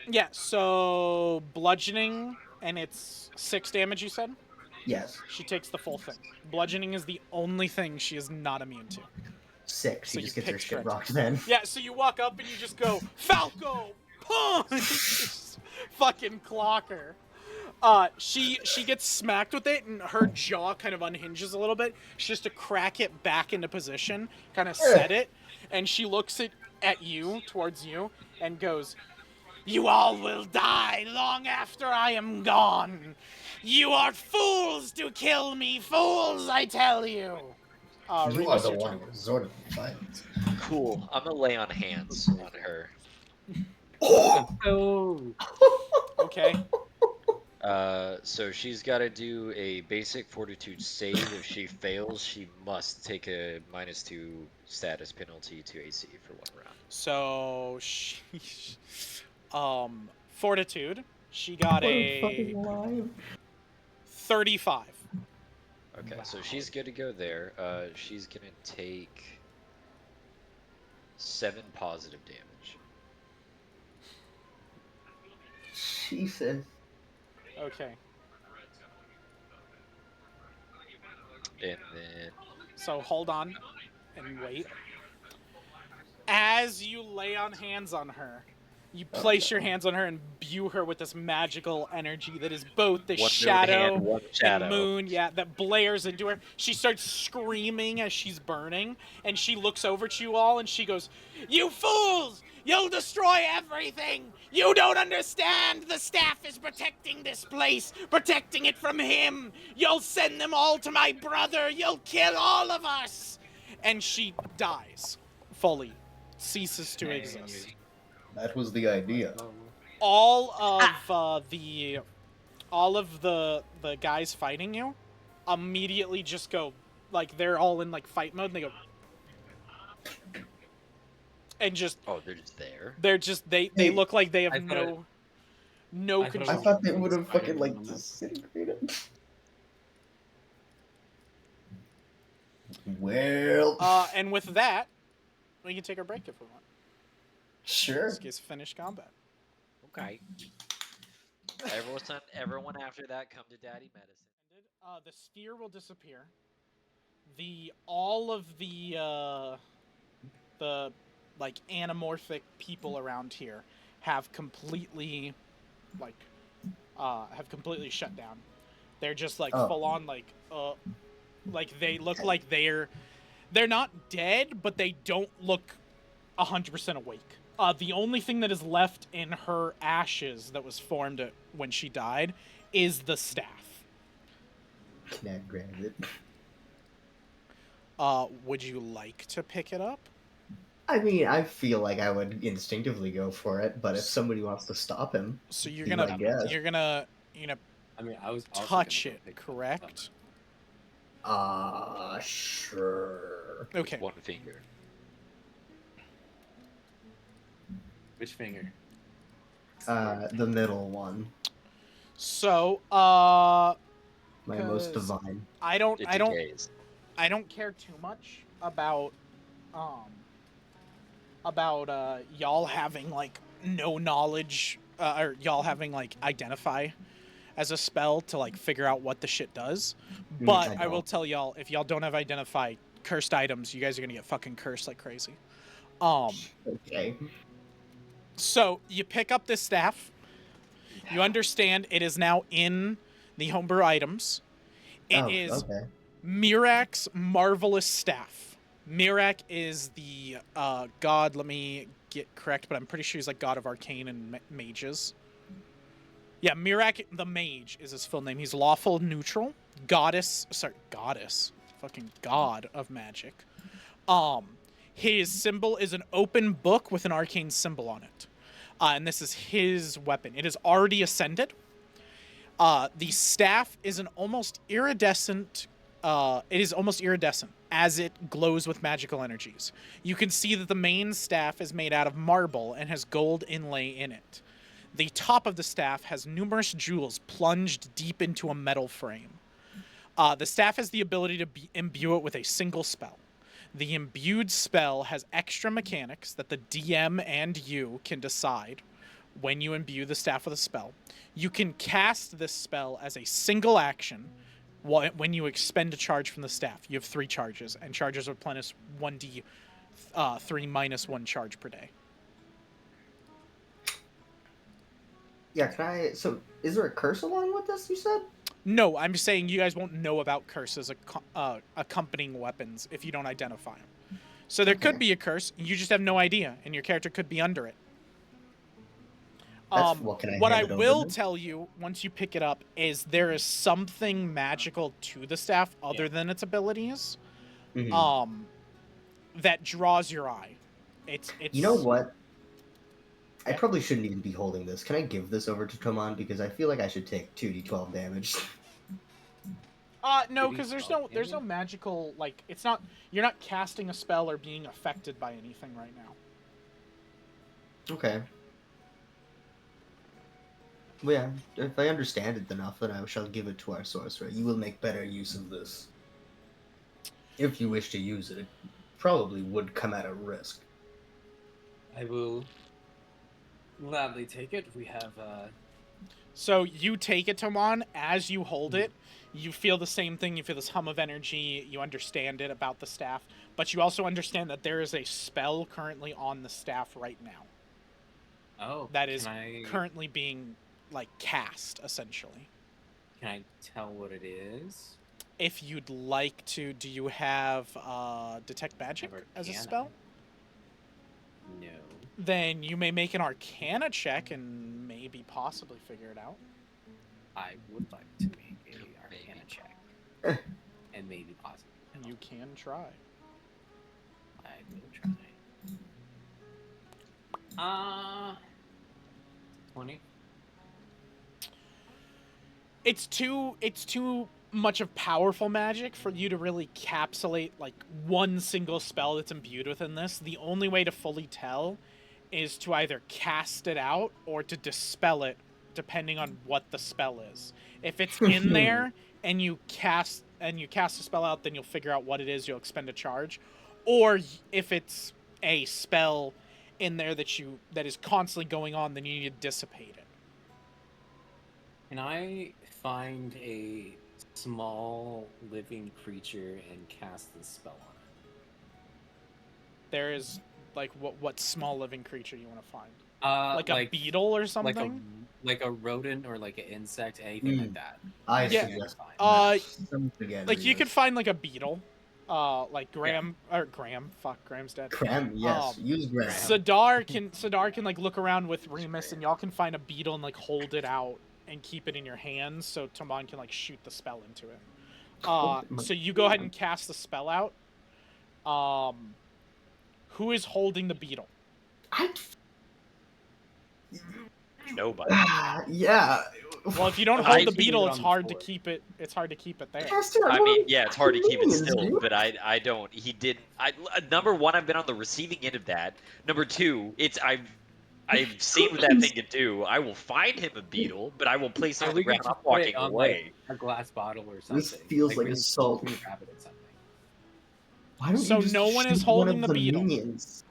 Yeah, so bludgeoning, and it's 6 damage, you said? Yes. She takes the full thing. Bludgeoning is the only thing she is not immune to. 6. She just gets her shit rocked then. Yeah, so you walk up and you just go, Falco! Punch! Fucking clock her. She gets smacked with it, and her jaw kind of unhinges a little bit. She has to crack it back into position, kind of set it, and she looks at you, towards you, and goes, "You all will die long after I am gone. You are fools to kill me, fools, I tell you." You are the one who resorted to violence. Cool. I'm gonna lay on hands on her. Oh. Okay. So she's got to do a basic fortitude save. If she fails, she must take a -2 status penalty to AC for 1 round. So she, fortitude. She got a 35. Okay, so she's good to go there. She's gonna take 7 positive damage. Jesus. Okay. And then... So hold on and wait. As you lay on hands on her, you place your hands on her and imbue her with this magical energy that is both the shadow and moon, that blares into her. She starts screaming as she's burning, and she looks over to you all and she goes, "You fools! You'll destroy everything! You don't understand! The staff is protecting this place, protecting it from him! You'll send them all to my brother! You'll kill all of us!" And she dies. Fully. Ceases to exist. That was the idea. All of the guys fighting you immediately just go, like, they're all in like fight mode, and they go, and just they're just there. They're just they look like they have no control. I thought they would have fucking like disintegrated. Well. And with that, we can take our break if we want. Sure. This gets finished combat. Okay. Everyone after that, come to Daddy Medicine. The sphere will disappear. All of the like anamorphic people around here have completely like have completely shut down. They're just like full on like they look like they're not dead, but they don't look 100% awake. The only thing that is left in her ashes that was formed when she died is the staff. Can I grab it? Would you like to pick it up? I mean, I feel like I would instinctively go for it, but if somebody wants to stop him, so you're I gonna guess. I mean, I was also touch gonna it, go pick correct? Sure. Okay. With one finger. Which finger? The middle one. So, My most divine. I don't decays. I don't care too much about y'all having like no knowledge or y'all having like identify as a spell to like figure out what the shit does. But I will tell y'all, if y'all don't have identify cursed items, you guys are gonna get fucking cursed like crazy. Okay. So you pick up this staff. You understand it is now in the homebrew items. It is okay. Mirak's marvelous staff. Mirak is the god. Let me get correct, but I'm pretty sure he's like god of arcane and mages. Yeah, Mirak the mage is his full name. He's lawful neutral, goddess, fucking god of magic. His symbol is an open book with an arcane symbol on it. And this is his weapon. It is already ascended. The staff is an almost iridescent. It is almost iridescent as it glows with magical energies. You can see that the main staff is made out of marble and has gold inlay in it. The top of the staff has numerous jewels plunged deep into a metal frame. The staff has the ability to imbue it with a single spell. The imbued spell has extra mechanics that the DM and you can decide when you imbue the staff with a spell. You can cast this spell as a single action when you expend a charge from the staff. You have 3 charges, and charges replenish 1d3 minus 1 charge per day. Yeah, so is there a curse along with this, you said? No, I'm just saying you guys won't know about curses accompanying weapons if you don't identify them. So there could be a curse, you just have no idea, and your character could be under it. What I will tell you once you pick it up is there is something magical to the staff other than its abilities, that draws your eye. It's. You know what? I probably shouldn't even be holding this. Can I give this over to Toman because I feel like I should take 2d12 damage. No, because there's no magical, like, it's not, you're not casting a spell or being affected by anything right now. Okay. Well, yeah, if I understand it enough, then I shall give it to our sorcerer. You will make better use of this. If you wish to use it, it probably would come at a risk. I will gladly take it. We have, So you take it, Toman. As you hold it, you feel the same thing. You feel this hum of energy. You understand it about the staff. But you also understand that there is a spell currently on the staff right now. Oh. That is currently being, like, cast, essentially. Can I tell what it is? If you'd like to, do you have Detect Magic as a spell? No. Then you may make an Arcana check and maybe possibly figure it out. I would like to make an Arcana check. And maybe possibly. You can try. I will try. 20. It's too much of powerful magic for you to really capsulate like one single spell that's imbued within this. The only way to fully tell is to either cast it out or to dispel it, depending on what the spell is. If it's in there and you cast a spell out, then you'll figure out what it is. You'll expend a charge, or if it's a spell in there that is constantly going on, then you need to dissipate it. Can I find a small living creature and cast this spell on it? There is, like, what small living creature you want to find? Like a beetle or something? like a rodent or like an insect, anything like that. I Yeah, suggest like you could find like a beetle, like Graham Graham's dead. Graham, yes, use Graham. Sidar can like look around with Remus, and y'all can find a beetle and like hold it out and keep it in your hands, so Taman can like shoot the spell into it. So you go ahead and cast the spell out. Who is holding the beetle? Nobody. Yeah. Well, if you don't hold the beetle, it's hard to keep it. It's hard to keep it there. I mean, yeah, it's hard to keep it still, dude. but I don't. He didn't. Number one, I've been on the receiving end of that. Number two, I've seen what that thing can do. I will find him a beetle, but I will place it on the ground. I'm walking away. Like, a glass bottle or something. This feels like really assault. Rabbit or something. Why don't So you just no one is shoot holding one of the beetle. Minions?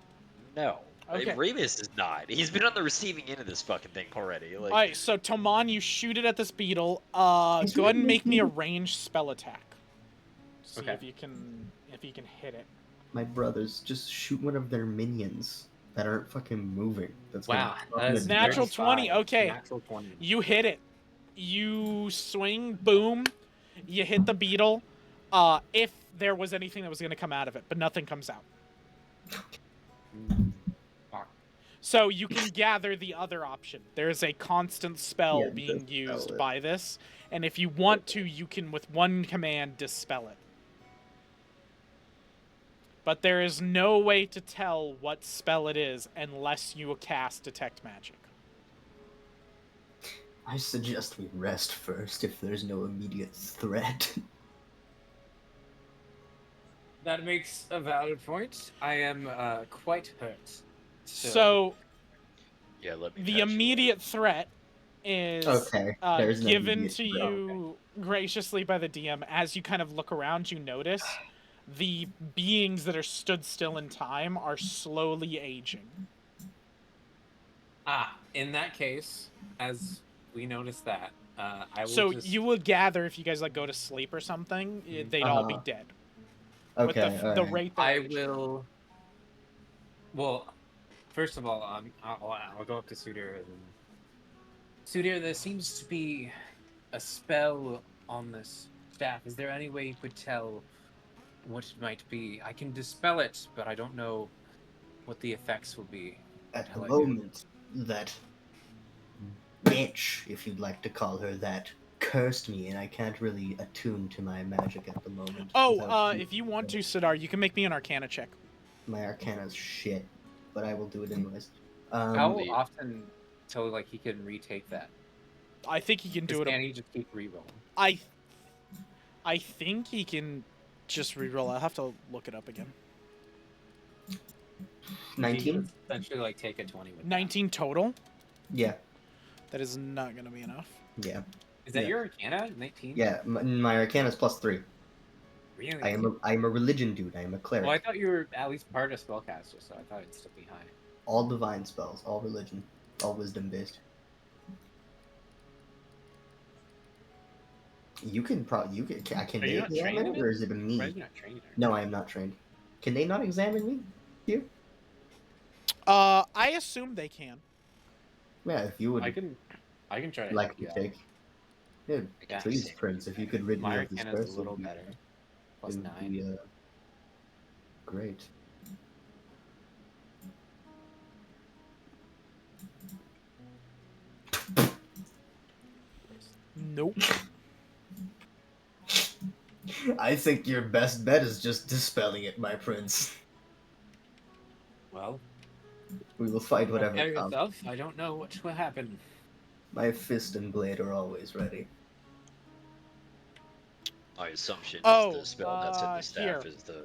No. Okay. Remus is not. He's been on the receiving end of this fucking thing already. Like, Alright, so Taman, you shoot it at this beetle. Go ahead and make me a ranged spell attack. See if you can hit it. My brothers, just shoot one of their minions that aren't fucking moving. That's Wow, that's natural 20. Okay, natural 20. You hit it. You swing, boom. You hit the beetle. If there was anything that was going to come out of it, but nothing comes out. So you can gather the other option. There's a constant spell being used by this, and if you want to, you can, with one command, dispel it. But there is no way to tell what spell it is unless you cast Detect Magic. I suggest we rest first if there's no immediate threat. That makes a valid point. I am quite hurt. So yeah, let me the immediate threat is given to you graciously by the DM. As you kind of look around, you notice the beings that are stood still in time are slowly aging. In that case, as we notice that, I will So you would gather if you guys like go to sleep or something, they'd all be dead. Okay, with the rate that I will. Well, first of all, I'll go up to Sudir. Sudir, there seems to be a spell on this staff. Is there any way you could tell what it might be? I can dispel it, but I don't know what the effects will be. At the moment, that bitch, if you'd like to call her that, cursed me, and I can't really attune to my magic at the moment. If you want to, Sidar, you can make me an Arcana check. My Arcana's shit, but I will do it anyways. How often till like he can retake that? I think he can do it. Can he just keep rerolling? I think he can just reroll. I'll have to look it up again. 19? Essentially, like take a 20 with 19 total? Yeah. That is not gonna be enough. Yeah. Is that your Arcana? 19? Yeah, my Arcana's +3. Really? I'm a religion dude. I am a cleric. Well, I thought you were at least part of spellcaster, so I thought it'd still be high. All divine spells, all religion, all wisdom based. Can they examine it, or is it a me? No, I am not trained. Can they not examine me? You? I assume they can. Yeah, if you would. I can try to like to take. Dude, please, Prince, if you could rid me of this person. A little better. Plus 9. Be, great. Nope. I think your best bet is just dispelling it, my prince. Well, we will fight whatever comes. I don't know what will happen. My fist and blade are always ready. My assumption is the spell that's in the staff here. is to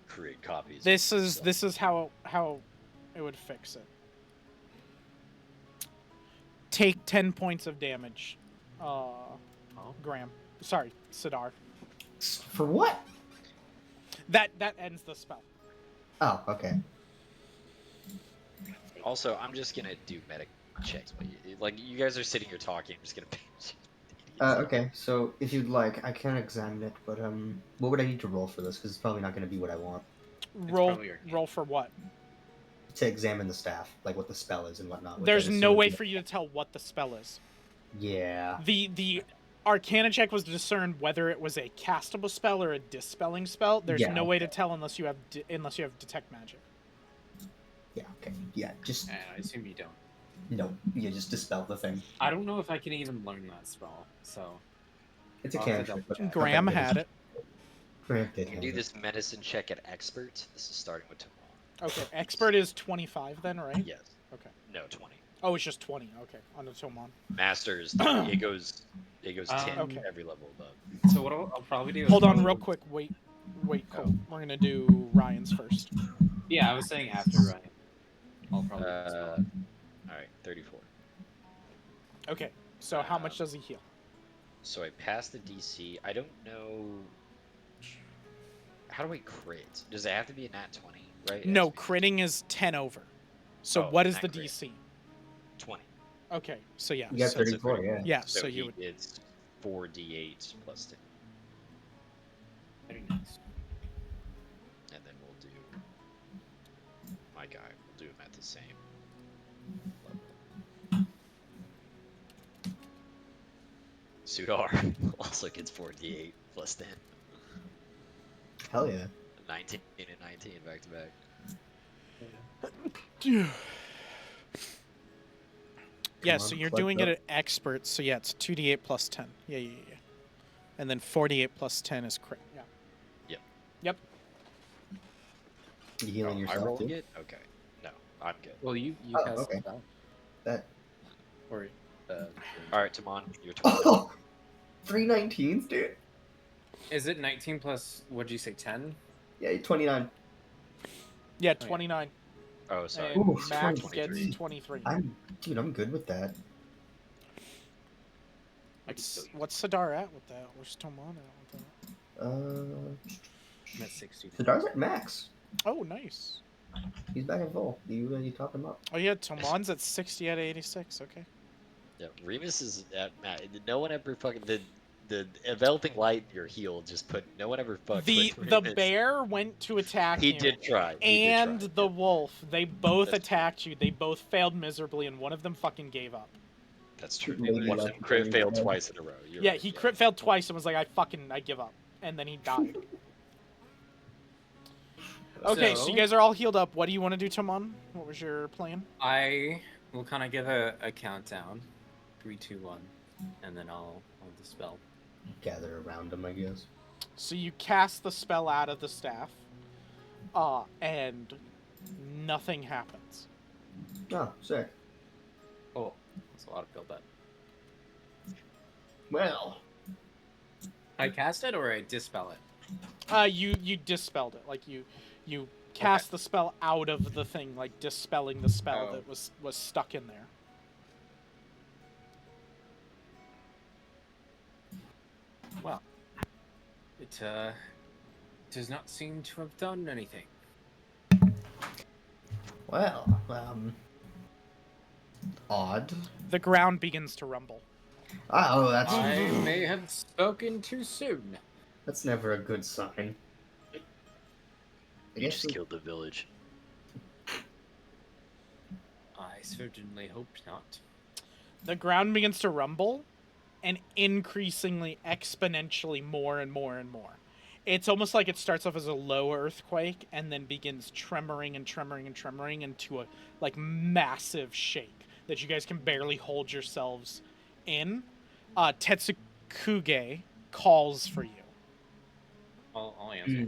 create copies. This is how it would fix it. Take 10 points of damage. Graham. Sorry, Sidar. For what? That ends the spell. Oh, okay. Also, I'm just gonna do medic checks. Like, you guys are sitting here talking. I'm just gonna. Okay, so if you'd like, I can examine it, but what would I need to roll for this? Because it's probably not going to be what I want. Roll for what? To examine the staff, like what the spell is and whatnot. There's no way for you to tell what the spell is. Yeah. The Arcana check was to discern whether it was a castable spell or a dispelling spell. There's Yeah, no way to tell unless you have detect magic. Yeah, okay. Yeah, just... And I assume you don't. No, you just dispel the thing. I don't know if I can even learn that spell, so... It's a I'll have to cantrip. double check. Graham had it. Graham did You can have do it. this medicine check at expert. This is starting with Tomon. Okay, expert is 25 then, right? Yes. Okay. No, 20. Oh, it's just 20. Okay, on the Tomon. Master is 30. It goes 10 Okay. every level above. So what I'll probably do is... Hold on probably- real quick. Wait, Cole. We're gonna do Ryan's first. Yeah, I was saying after Ryan. I'll probably do the spell. Alright, 34. Okay, so how much does he heal? So I passed the DC. I don't know. How do I crit? Does it have to be a nat 20, right? It No, has to be critting is 10 over. So Oh, what is not the crit. DC? 20. Okay, so yeah. You got so, 34, yeah. yeah, So, so you would. It's 4d8 plus 10. Very nice. And then we'll do my guy. We'll do him at the same level. Sudar also gets 4d8 plus 10. Hell yeah. 19 and 19 back to back. Yeah, Come so on, you're collect doing up. it at expert, so yeah, it's 2d8 plus 10. Yeah. And then 4d8 plus 10 is crit. Yeah. Yep. Yep. You healing I yourself rolling too? it? Okay. No, I'm good. Well, you Oh, cast okay. the spell. That... Or, Alright, Tamon, you're 20. Oh! 3 19s, dude? is it 19 plus, what'd you say, 10? Yeah, 29. Yeah, yeah. 29. Oh, sorry. And Ooh, Max 23. gets 23. Dude, I'm good with that. What's Sidar at with that? Where's Tomon at with that? I'm at 60. Sidar's at max. Oh, nice. He's back in full. You top him up. Oh yeah, Tomon's at 60 out of 86. Okay. Yeah, Remus is at Matt. No one ever fucking the enveloping light in your heel just put. No one ever fucked The with the Remus. bear went to attack He you. did try. And He did try. the wolf, they both That's attacked you. They both failed miserably, and one of them fucking gave up. That's true. Maybe One of left them crit turn failed red. twice in a row. You're Yeah, right, he crit failed twice and was like, I give up. And then he died. Okay, so you guys are all healed up. What do you want to do, Tomon? What was your plan? I will kind of give a countdown. 3, 2, 1. And then I'll dispel. Gather around him, I guess. So you cast the spell out of the staff, and nothing happens. Oh, sick. Oh, that's a lot of build-up. Well, I cast it or I dispel it? You dispelled it. Like you cast the spell out of the thing, like dispelling the spell that was stuck in there. Well, it does not seem to have done anything. well, odd. The ground begins to rumble. Oh, that's I may have spoken too soon. that's never a good sign. I You guess just killed the village. I certainly hope not. The ground begins to rumble, and increasingly, exponentially more and more and more. It's almost like it starts off as a low earthquake and then begins tremoring and tremoring and tremoring into a like massive shake that you guys can barely hold yourselves in. Tetsukuge calls for you. I'll answer.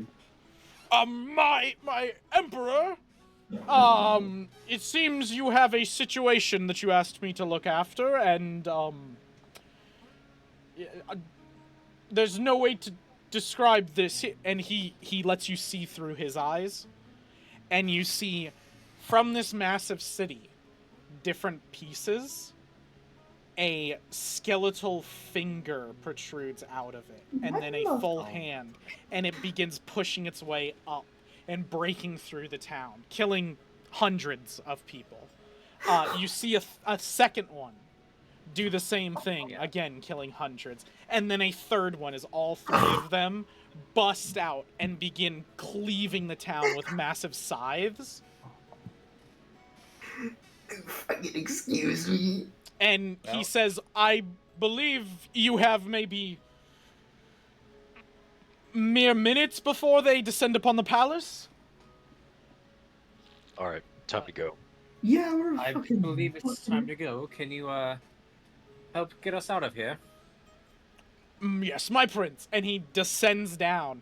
My emperor. It seems you have a situation that you asked me to look after, and there's no way to describe this. And he lets you see through his eyes, and you see from this massive city, different pieces. A skeletal finger protrudes out of it, and then a full hand, and it begins pushing its way up and breaking through the town, killing hundreds of people. You see a second one do the same thing, again killing hundreds, and then a third one as all three of them bust out and begin cleaving the town with massive scythes. Fucking excuse me. And he says, I believe you have maybe mere minutes before they descend upon the palace? All right, time to go. Yeah, I believe it's time to go. Can you help get us out of here? Yes, my prince. And he descends down,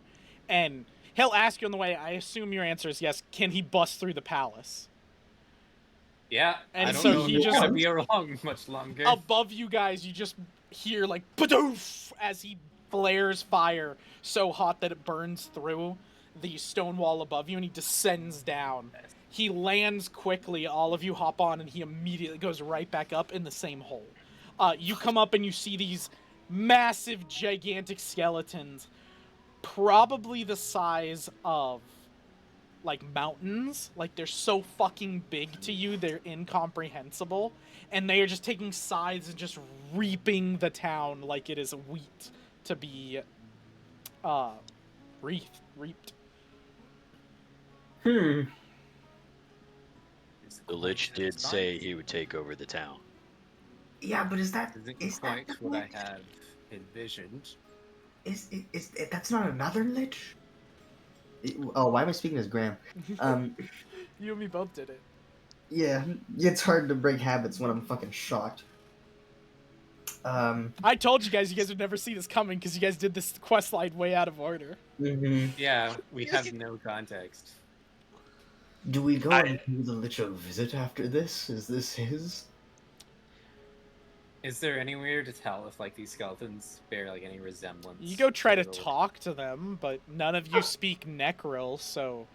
and he'll ask you on the way, I assume your answer is yes, can he bust through the palace? Yeah, And I don't so know if he he's just gonna be around much longer. above you guys, you just hear like badoof as he flares fire so hot that it burns through the stone wall above you, and he descends down. He lands quickly, all of you hop on, and he immediately goes right back up in the same hole. You come up and you see these massive, gigantic skeletons, probably the size of like mountains. Like, they're so fucking big to you, they're incomprehensible, and they are just taking scythes and just reaping the town like it is wheat to be reaped. Hmm. The Lich did say he would take over the town. Yeah, but is that Isn't quite what I had envisioned. Is that's not another lich? Oh, why am I speaking as Graham? You and me both did it. Yeah, it's hard to break habits when I'm fucking shocked. I told you guys would never see this coming because you guys did this quest line way out of order. Yeah, we have no context. Do we go and do the Lich a visit after this? Is this his? Is there anywhere to tell if like these skeletons bear like any resemblance? You go try to talk to them, but none of you speak Necril, so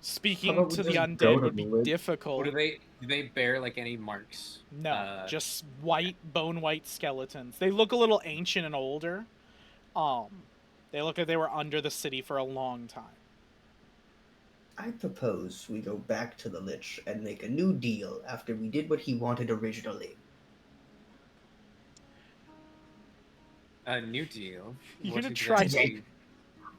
speaking to the undead would be difficult. Or do they bear like any marks? No, just bone white skeletons. They look a little ancient and older. They look like they were under the city for a long time. I propose we go back to the Lich and make a new deal after we did what he wanted originally. A new deal? You're gonna try to...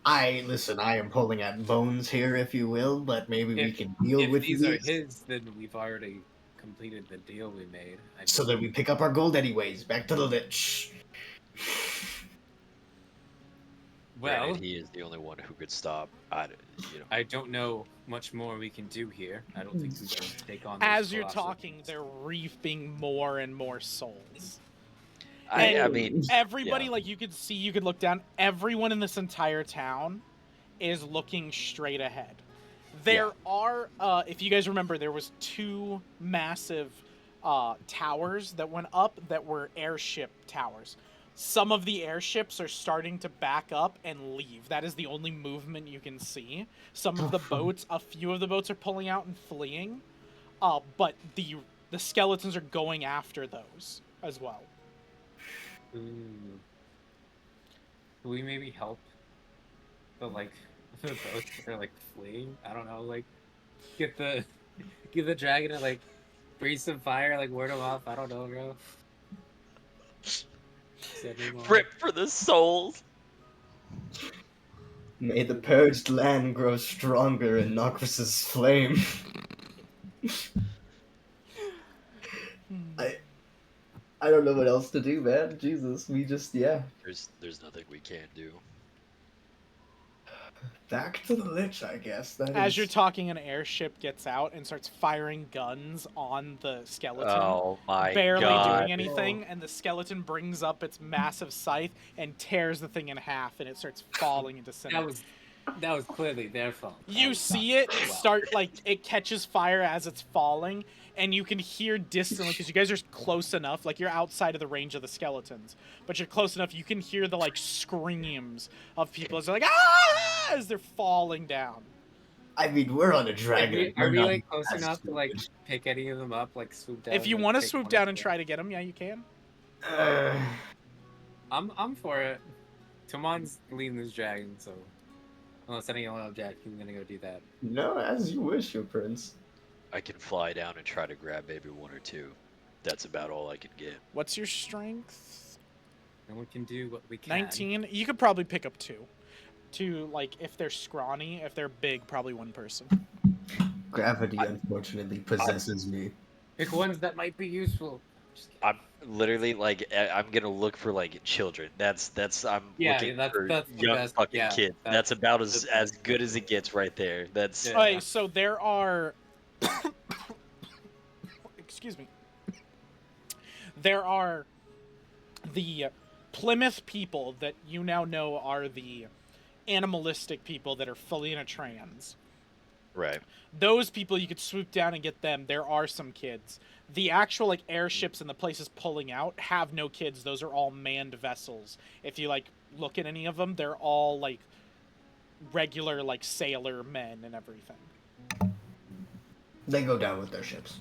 I am pulling at bones here, if you will, but maybe we can deal with these. If these are his, then we've already completed the deal we made. So that we pick up our gold anyways. Back to the Lich. Well, granted, he is the only one who could stop. I don't know much more we can do here. I don't think we can take on. As you're talking, they're reaping more and more souls. I mean, everybody, yeah. Like, you could look down. Everyone in this entire town is looking straight ahead. There are, if you guys remember, there was 2 massive towers that went up that were airship towers. Some of the airships are starting to back up and leave. That is the only movement you can see. Some of the boats, a few of the boats are pulling out and fleeing, but the skeletons are going after those as well. Can we maybe help the boats that are like fleeing? I don't know, like give the dragon to like breathe some fire, like ward them off. I don't know, bro. Rip for the souls. May the purged land grow stronger in Nocris's flame. I don't know what else to do, man. Jesus, we just, There's nothing we can do. Back to the Lich, I guess. As you're talking, an airship gets out and starts firing guns on the skeleton. Oh my barely God. doing anything, and the skeleton brings up its massive scythe and tears the thing in half, and it starts falling into cinder. That was clearly their fault. You see it start, like, it catches fire as it's falling, and you can hear distantly, because you guys are close enough, like, you're outside of the range of the skeletons, but you're close enough, you can hear the, like, screams of people as they're like, ah, as they're falling down. I mean, we're on a dragon. Are we like, close enough to, like, pick any of them up, like, swoop down? If you want to swoop down and try to get them, yeah, you can. I'm for it. Timon's leading this dragon, so... Unless anyone objects, he's gonna go do that. No, as you wish, your prince. I can fly down and try to grab maybe 1 or 2. That's about all I can get. What's your strength? And we can do what we can. 19. You could probably pick up 2. 2, like, if they're scrawny. If they're big, probably 1 person. Gravity, unfortunately, possesses me. Pick ones that might be useful. Literally, like I'm gonna look for like children. I'm looking that's for the young best. fucking Yeah, kids. That's about the as best good as it question. gets right there. That's Yeah. Okay, so there are. Excuse me. There are the Plymouth people that you now know are the animalistic people that are fully in a trance. right. Those people you could swoop down and get them. There are some kids. The actual like airships and the places pulling out have no kids. Those are all manned vessels. If you like look at any of them, they're all like regular like sailor men and everything. They go down with their ships.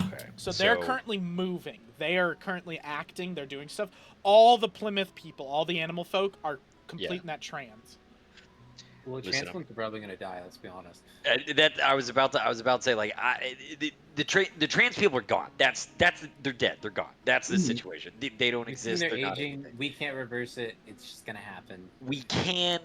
Okay. So they're currently moving. They are currently acting. They're doing stuff. All the Plymouth people, all the animal folk, are complete in that trance. Well, the Listen, trans ones are probably gonna die. Let's be honest. that I was about to say like the trans people are gone. They're dead. They're gone. That's the situation. They don't We've seen exist. their They're not aging. anything. We can't reverse it. It's just gonna happen. We can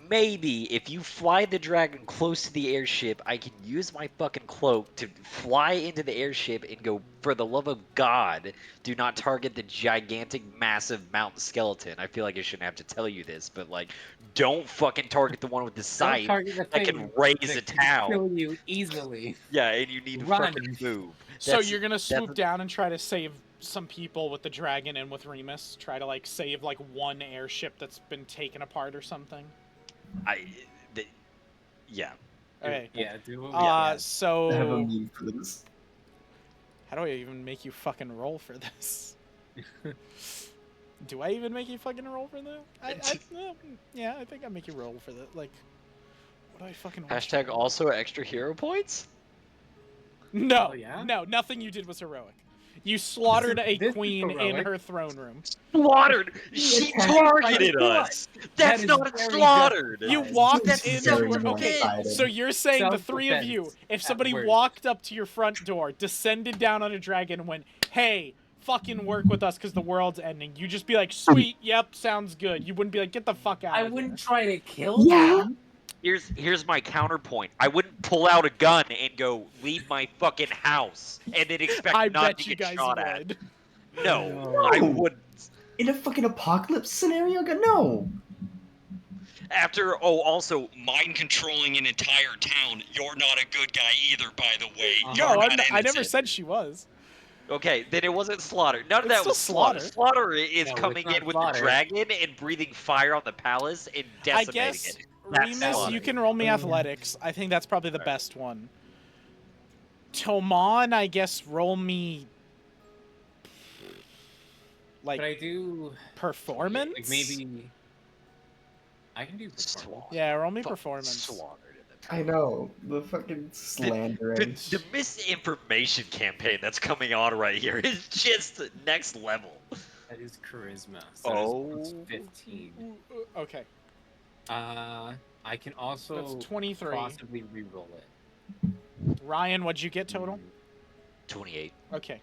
maybe if you fly the dragon close to the airship, I can use my fucking cloak to fly into the airship and go, for the love of God, do not target the gigantic, massive mountain skeleton. I feel like I shouldn't have to tell you this, but like, don't fucking target the one with the Don't scythe target the that thing can raise a that can town. kill you easily. Yeah, and you need to Run. fucking move. So you're gonna swoop down and try to save some people with the dragon and with Remus. Try to like save like one airship that's been taken apart or something. Yeah. Okay. Yeah, do what we can. I have a So meme for this. how do I even make you fucking roll for this? Do I even make you fucking roll for that? Yeah, I think I make you roll for that. Like, what do I fucking roll? Hashtag also extra hero points? No, Oh, yeah? no, nothing you did was heroic. You slaughtered a This is queen in heroic. her throne room. Slaughtered! She targeted us! That's is not very slaughtered! You justified. walked That's into very her. Okay, one-sided. so you're saying the three of you, Self-defense if at somebody worst. walked up to your front door, descended down on a dragon, and went, "Hey, fucking work with us because the world's ending," you just be like, "Sweet, yep, sounds good." You wouldn't be like, "Get the fuck out I of here." wouldn't try to kill Yeah. them. Here's my counterpoint. I wouldn't pull out a gun and go, leave my fucking house, and then expect I not bet to you get guys shot would. at. No, No. I wouldn't. In a fucking apocalypse scenario? No. After, also, mind controlling an entire town. You're not a good guy either, by the way. No, You're not I never innocent. said she was. Okay, then it wasn't slaughter. None of It's that still was slaughter. slaughter. Slaughter is No, coming it's not in with slaughter. the dragon and breathing fire on the palace and I decimating guess, it. That's Remus, slaughter. you can roll me athletics. I think that's probably the best one. Toman, I guess, roll me like But I do performance. like maybe I can do performance. Slaughter. Yeah, roll me Fucking performance. slaughtered in the I know. The fucking slandering. The misinformation campaign that's coming on right here is just next level. That is charisma. So that's Oh. 15. Okay, I can also that's 23. possibly re-roll it. Ryan, what'd you get total? 28. Okay.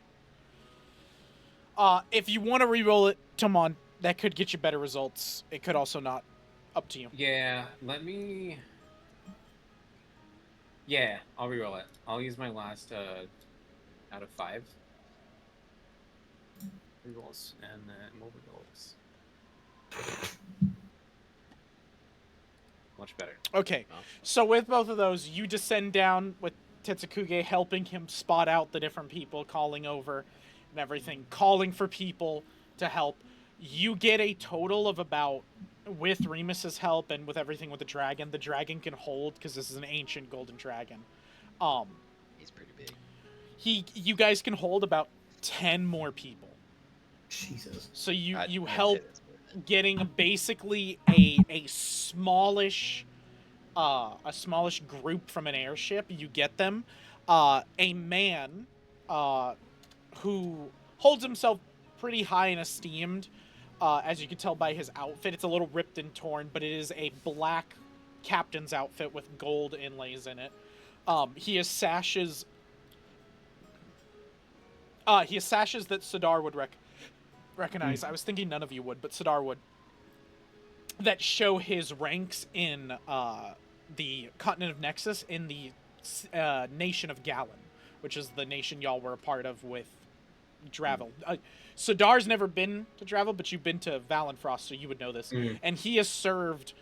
If you want to re-roll it, Toman, that could get you better results. It could also not. Up to you. Yeah, let me. Yeah, I'll re-roll it. I'll use my last out of 5 re-rolls, and then more re-rolls. Much better. Okay, so with both of those, you descend down with Tetsukuge helping him spot out the different people, calling over and everything, calling for people to help. You get a total of about, with Remus's help and with everything with the dragon can hold, because this is an ancient golden dragon. He's pretty big. You guys can hold about 10 more people. Jesus. So you I'd say help that's worth it. getting basically a smallish group from an airship. You get them. A man who holds himself pretty high and esteemed, as you can tell by his outfit. It's a little ripped and torn, but it is a black captain's outfit with gold inlays in it. He has sashes. He has sashes that Sidar would recognize. I was thinking none of you would, but Sidar would. That show his ranks in the continent of Nexus, in the nation of Gallon, which is the nation y'all were a part of with Dravel. Sadar's never been to Dravel, but you've been to Valenfrost, so you would know this. And he has served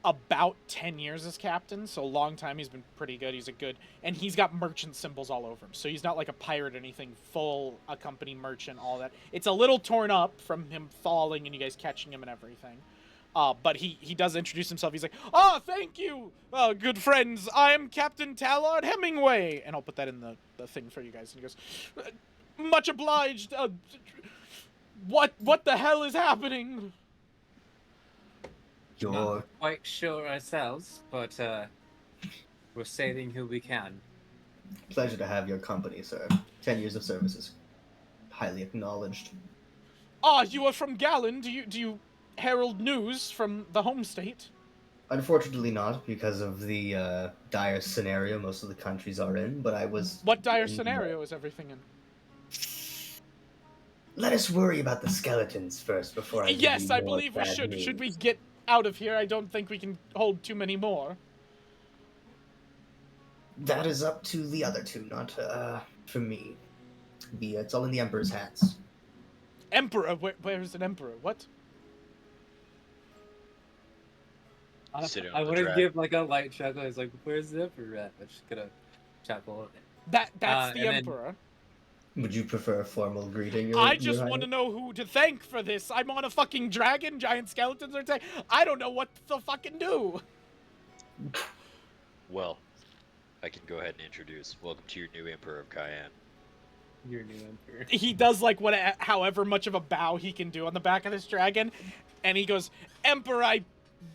about 10 years as captain, so a long time. He's been pretty good. And he's got merchant symbols all over him, so he's not like a pirate or anything. Full accompany merchant, all that. It's a little torn up from him falling and you guys catching him and everything. But he does introduce himself. He's like, thank you, good friends. I'm Captain Tallard Hemingway. And I'll put that in the thing for you guys. And he goes, much obliged. What the hell is happening? Not quite sure ourselves, but we're saving who we can. Pleasure to have your company, sir. 10 years of service is highly acknowledged. You are from Gallon. Do you herald news from the home state? Unfortunately not, because of the dire scenario most of the countries are in, but I was... What dire scenario is everything in? Let us worry about the skeletons first before I Yes, I believe we should. News. Should we get out of here? I don't think we can hold too many more. That is up to the other two, not for me. It's all in the Emperor's hands. Emperor? Where's an Emperor? What? I wouldn't give like a light chuckle. It's like, where's the Emperor at? I'm just gonna chuckle. That's the Emperor. Would you prefer a formal greeting? I just want to know who to thank for this. I'm on a fucking dragon. Giant skeletons are I don't know what to fucking do. Well, I can go ahead and introduce. Welcome to your new Emperor of Cayenne. Your new Emperor. He does like however much of a bow he can do on the back of this dragon, and he goes, Emperor, I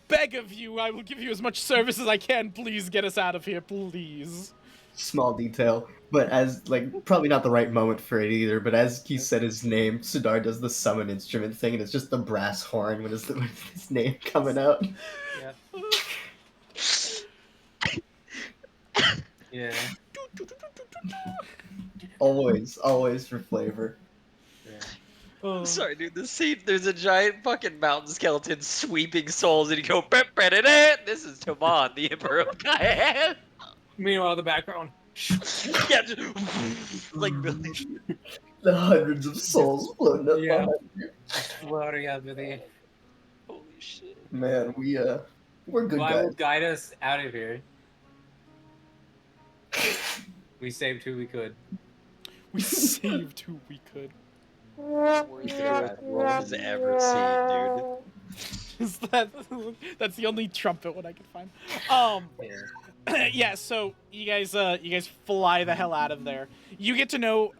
beg of you, I will give you as much service as I can. Please get us out of here, please. Small detail, but as, like, probably not the right moment for it either, but as he said his name, Sadar does the summon instrument thing, and it's just the brass horn with his name coming out. Yeah. Yeah. Always for flavor. Yeah. Sorry, dude. This scene, there's a giant fucking mountain skeleton sweeping souls, and you go, this is Toman, the Emperor of Cayenne. Meanwhile, the background. Yeah, just, like really. The hundreds of souls floating up behind you. Floating up with the. Holy shit. Man, we're good guys. Will guide us out of here. We saved who we could. We saved who we could. Worst has ever seen, dude. Is that's the only trumpet one I can find. Yeah, so you guys fly the hell out of there. You get to know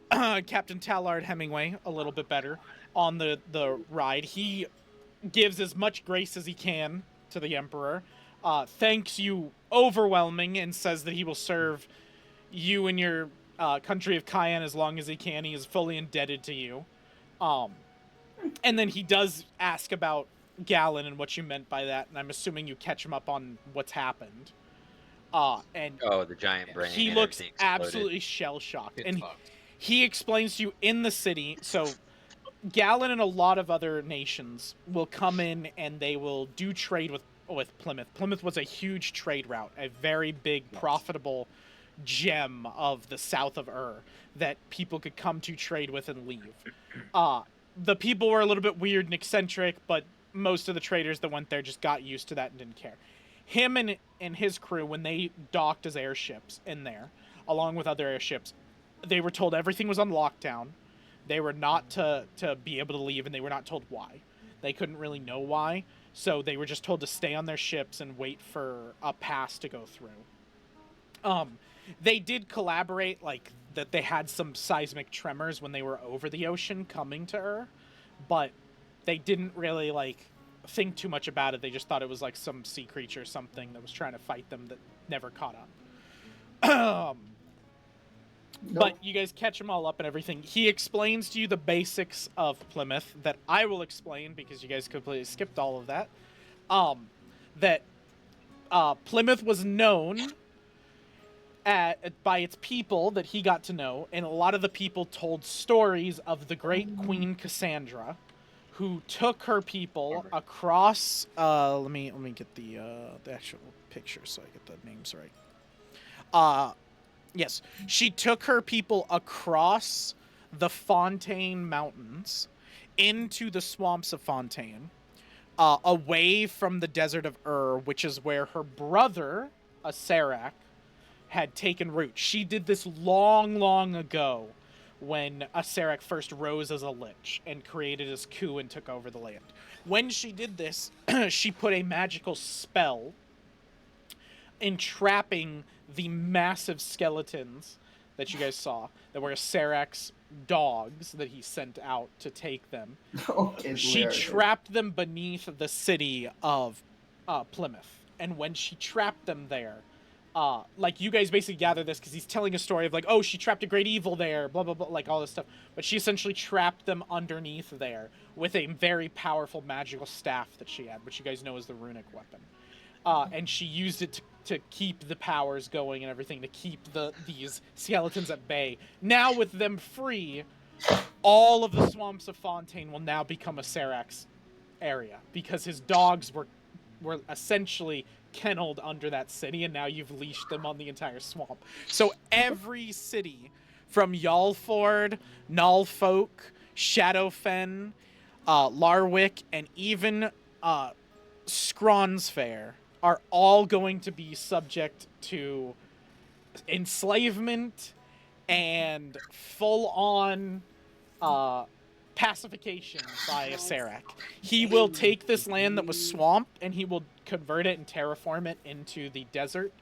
Captain Tallard Hemingway a little bit better on the ride. He gives as much grace as he can to the Emperor, thanks you overwhelming, and says that he will serve you and your country of Cayenne as long as he can. He is fully indebted to you. And then he does ask about Gallon and what you meant by that, and I'm assuming you catch him up on what's happened. And the giant brain. He looks absolutely shell-shocked. And he explains to you in the city, so Gallon and a lot of other nations will come in and they will do trade with Plymouth. Plymouth was a huge trade route, a very big, profitable gem of the south of Ur that people could come to trade with and leave. The people were a little bit weird and eccentric, but most of the traders that went there just got used to that and didn't care. Him and his crew, when they docked as airships in there, along with other airships, they were told everything was on lockdown. They were not to be able to leave, and they were not told why. They couldn't really know why, so they were just told to stay on their ships and wait for a pass to go through. They did collaborate, like, that they had some seismic tremors when they were over the ocean coming to Ur, but they didn't really, like, think too much about it. They just thought it was, like, some sea creature or something that was trying to fight them that never caught up. But you guys catch them all up and everything. He explains to you the basics of Plymouth that I will explain because you guys completely skipped all of that. That Plymouth was known by its people that he got to know, and a lot of the people told stories of the great Queen Cassandra, who took her people across. Let me get the actual picture so I get the names right. Yes, she took her people across the Fontaine Mountains into the swamps of Fontaine, away from the desert of which is where her brother, Acererak, had taken root. She did this long, long ago when Acererak first rose as a lich and created his coup and took over the land. When she did this, she put a magical spell entrapping the massive skeletons that you guys saw, that were Acerek's dogs that he sent out to take them. Okay, She trapped them beneath the city of Plymouth. And when she trapped them there, like, you guys basically gather this because he's telling a story of, like, oh, she trapped a great evil there, blah, blah, blah, like, all this stuff. But she essentially trapped them underneath there with a very powerful magical staff that she had, which you guys know is the runic weapon. And she used it to keep the powers going and everything, to keep these skeletons at bay. Now, with them free, all of the swamps of Fontaine will now become Acerek's area, because his dogs were essentially kenneled under that city, and now you've leashed them on the entire swamp. So every city from Yalford, Nullfolk, Shadowfen, Larwick, and even Scronsfair are all going to be subject to enslavement and full-on pacification by Acererak. He will take this land that was swamp and he will convert it and terraform it into the desert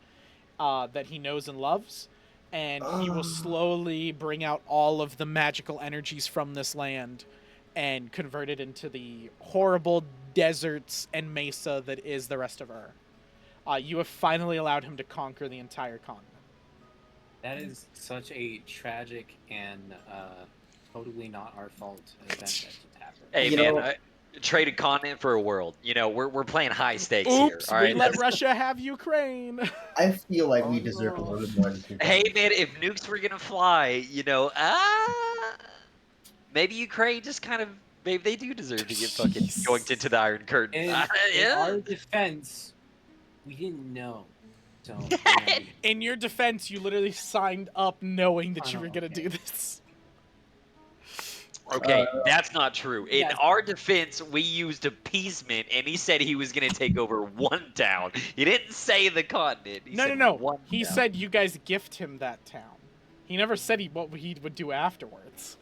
that he knows and loves, and he will slowly bring out all of the magical energies from this land and convert it into the horrible deserts and mesa that is the rest of Ur. You have finally allowed him to conquer the entire continent. That is such a tragic and totally not our fault event that just happened. Hey, man, trade a continent for a world. You know, we're playing high stakes here. All right, we let Russia have Ukraine. I feel like we deserve a little bit more than 2 Hey, man, if nukes were gonna fly, you know, maybe Ukraine just kind of, maybe they do deserve to get fucking yoinked into the Iron Curtain. In our defense, we didn't know. So, in your defense, you literally signed up knowing that you were gonna do this. Okay, that's not true. In our defense, we used appeasement, and he said he was going to take over one town. He didn't say the continent. No. He said you guys gift him that town. He never said what he would do afterwards.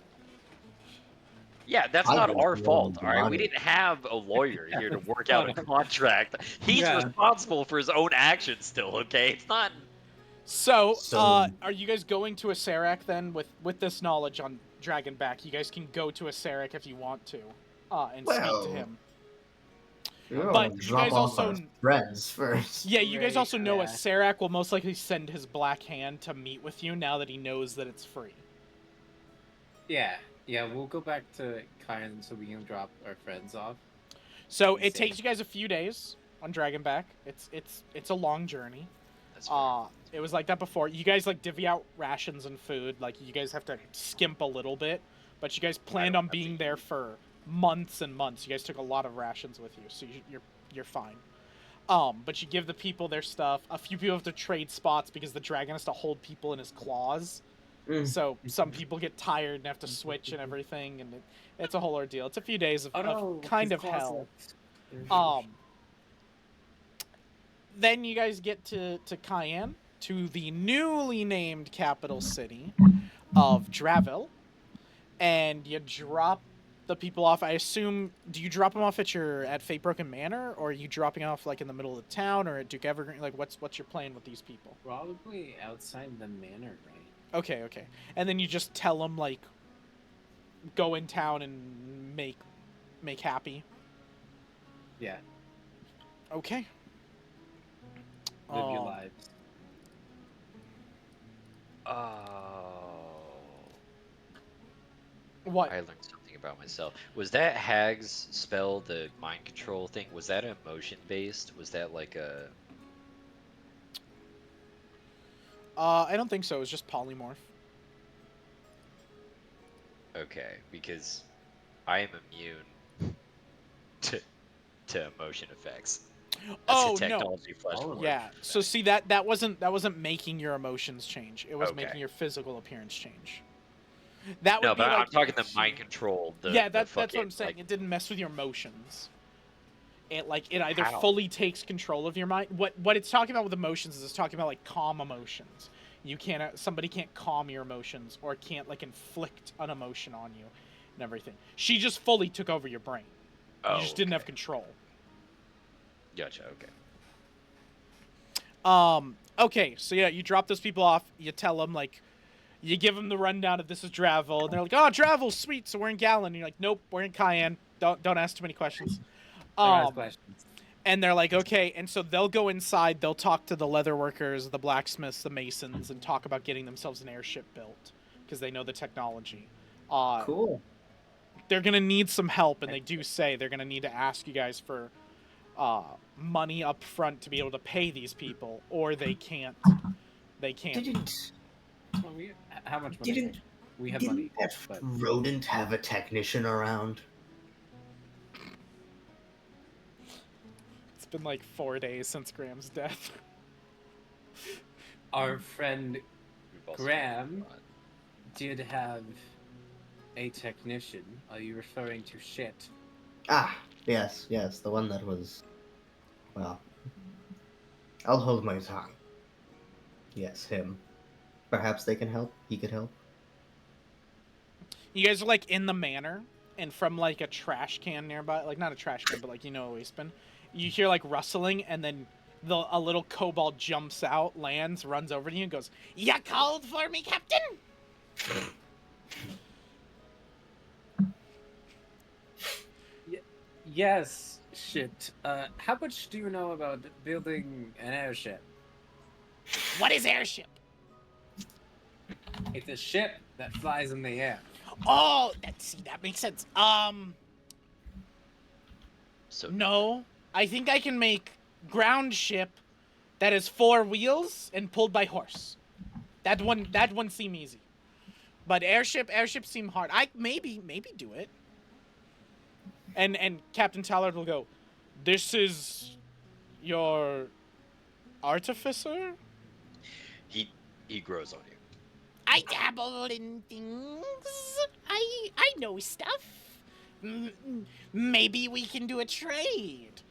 Yeah, that's not our fault, all right? We didn't have a lawyer here to work out a contract. He's responsible for his own actions still, okay? It's not... So, are you guys going to Acererak then with this knowledge on Dragonback? You guys can go to Acererak if you want to, and speak to him. But you guys also friends first. Yeah, you guys also know Acererak will most likely send his Black Hand to meet with you now that he knows that it's free. Yeah, we'll go back to Kyan so we can drop our friends off. So it takes you guys a few days on Dragonback. It's a long journey. It was like that before. You guys like divvy out rations and food. Like, you guys have to skimp a little bit, but you guys planned on being there for months and months. You guys took a lot of rations with you, so you're fine. But you give the people their stuff. A few people have to trade spots because the dragon has to hold people in his claws. So some people get tired and have to switch and everything, and it's a whole ordeal. It's a few days of kind of hell. Then you guys get to Cayenne, to the newly named capital city of Dravil, and you drop the people off. I assume, do you drop them off at Fatebroken Manor, or are you dropping off like in the middle of the town, or at Duke Evergreen? Like, what's your plan with these people? Probably outside the manor, right? Okay. And then you just tell them, like, go in town and make happy. Yeah. Okay. Live your lives. What? I learned something about myself. Was that Hag's spell, the mind control thing, was that emotion based? Was that like a... I don't think so. It was just polymorph. Okay, because I am immune to emotion effects. Oh, technology no. Yeah. So see, that wasn't making your emotions change. It was making your physical appearance change. That would No, be but like I'm talking the mind control. yeah, That's what I'm saying. Like, It didn't mess with your emotions. It either how? fully takes control of your mind. What it's talking about with emotions is it's talking about like calm emotions. You can't somebody can't calm your emotions or can't like inflict an emotion on you and everything. She just fully took over your brain. Oh, You just didn't have control. Gotcha. Okay. Okay, so yeah, you drop those people off. You tell them like, you give them the rundown of this is Dravel, and they're like, "Oh, Dravel, sweet." So we're in Gallon. And you're like, "Nope, we're in Cayenne. Don't ask too many questions." Don't ask questions. And they're like, "Okay," and so they'll go inside. They'll talk to the leather workers, the blacksmiths, the masons, and talk about getting themselves an airship built because they know the technology. Cool. They're gonna need some help, and they do say they're gonna need to ask you guys for money up front to be able to pay these people, or they can't. They can't. How much money? We have money. Didn't that rodent have a technician around? It's been like 4 days since Graham's death. Our friend Graham did have a technician. Are you referring to shit? Ah, yes, the one that was... Well, I'll hold my tongue. Yes, him. Perhaps they can help? He could help? You guys are like in the manor, and from like a trash can nearby, like not a trash can, but like, you know, a waste bin, you hear like rustling, and then a little kobold jumps out, lands, runs over to you, and goes, "Ya called for me, Captain?" Yes, shit. How much do you know about building an airship? What is airship? It's a ship that flies in the air. Oh, that makes sense. So No, I think I can make ground ship that has 4 wheels and pulled by horse. That one seem easy. But airship seem hard. I maybe do it. And Captain Tallard will go, "This is your artificer?" he grows on you. I dabble in things. I know stuff. Maybe we can do a trade.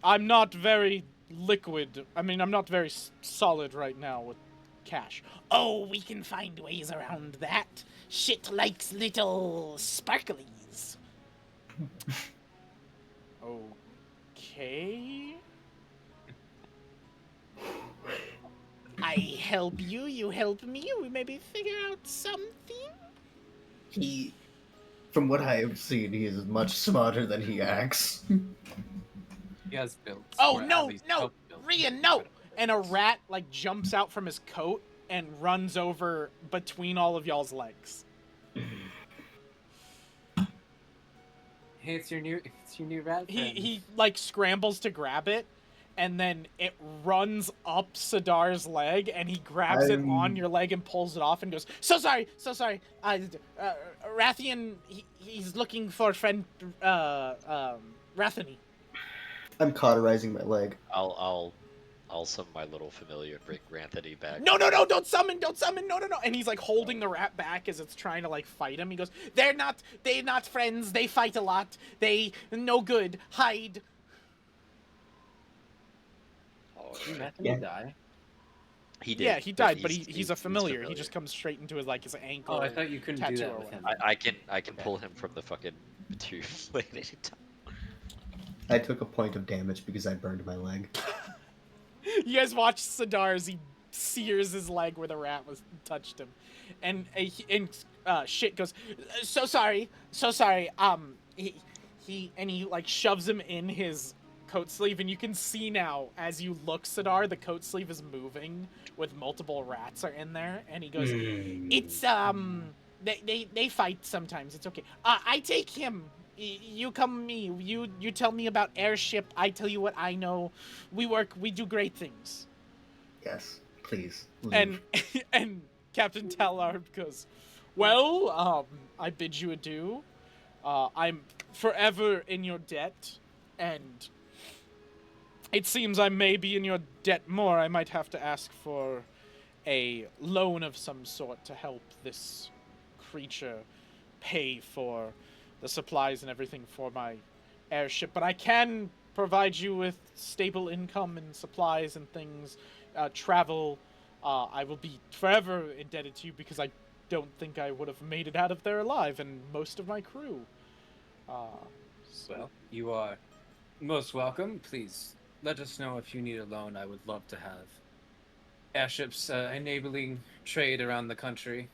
I'm not very liquid. I mean, I'm not very solid right now with cash. Oh, we can find ways around that. Shit likes little sparklies. Okay. I help you, you help me, we maybe figure out something? From what I have seen, he is much smarter than he acts. He has built. Oh, no! Rian, no! And a rat, like, jumps out from his coat and runs over between all of y'all's legs. Hey, it's your new rat friend. He like scrambles to grab it, and then it runs up Sidar's leg, and he grabs it on your leg and pulls it off and goes, so sorry. Rathian, he's looking for friend, Rathany. I'm cauterizing my leg. I'll summon my little familiar and bring Ranthony back. No, don't summon, no. And he's like holding the rat back as it's trying to like fight him. He goes, they're not friends, they fight a lot, they no good, hide. Oh, Did Ranthony die? He did. Yeah, he died, but he's a familiar. He just comes straight into his like his ankle. Oh, I thought you couldn't do that with him. I can pull him from the fucking material plane anytime. I took a point of damage because I burned my leg. You guys watch Sidar as he sears his leg where the rat was touched him, and shit goes, so sorry. He like shoves him in his coat sleeve, and you can see now as you look, Sidar, the coat sleeve is moving with multiple rats are in there, and he goes, it's they fight sometimes. It's okay. I take him. You come me. You tell me about airship. I tell you what I know. We do great things. Yes, please. Leave. And Captain Tallard goes, well, I bid you adieu. I'm forever in your debt, and it seems I may be in your debt more. I might have to ask for a loan of some sort to help this creature pay for the supplies and everything for my airship, but I can provide you with stable income and supplies and things, travel. I will be forever indebted to you because I don't think I would have made it out of there alive, and most of my crew. Well, you are most welcome. Please let us know if you need a loan. I would love to have airships enabling trade around the country.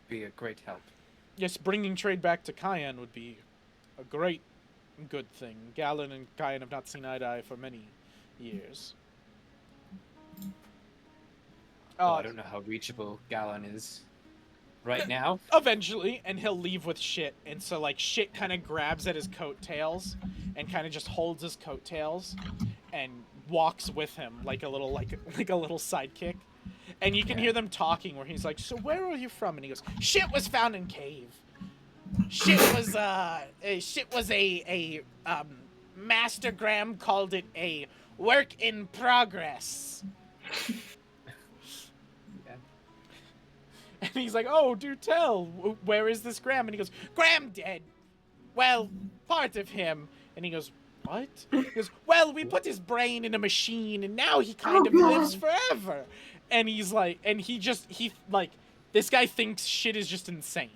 Be a great help. Yes, bringing trade back to Cayenne would be a great, good thing. Galen and Cayenne have not seen eye to eye for many years. Well, I don't know how reachable Gallon is right now. Eventually, and he'll leave with Shit, and so like Shit kind of grabs at his coattails and kind of just holds his coattails and walks with him like a little sidekick. And you can hear them talking where he's like, "So where are you from?" And he goes, "Shit was found in cave. Shit was a Master Graham called it a work in progress." And he's like, "Oh, do tell. Where is this Graham?" And he goes, "Graham dead. Well, part of him." And he goes, "What?" He goes, "Well, we put his brain in a machine, and now he kind of lives forever." And he's like, this guy thinks Shit is just insane.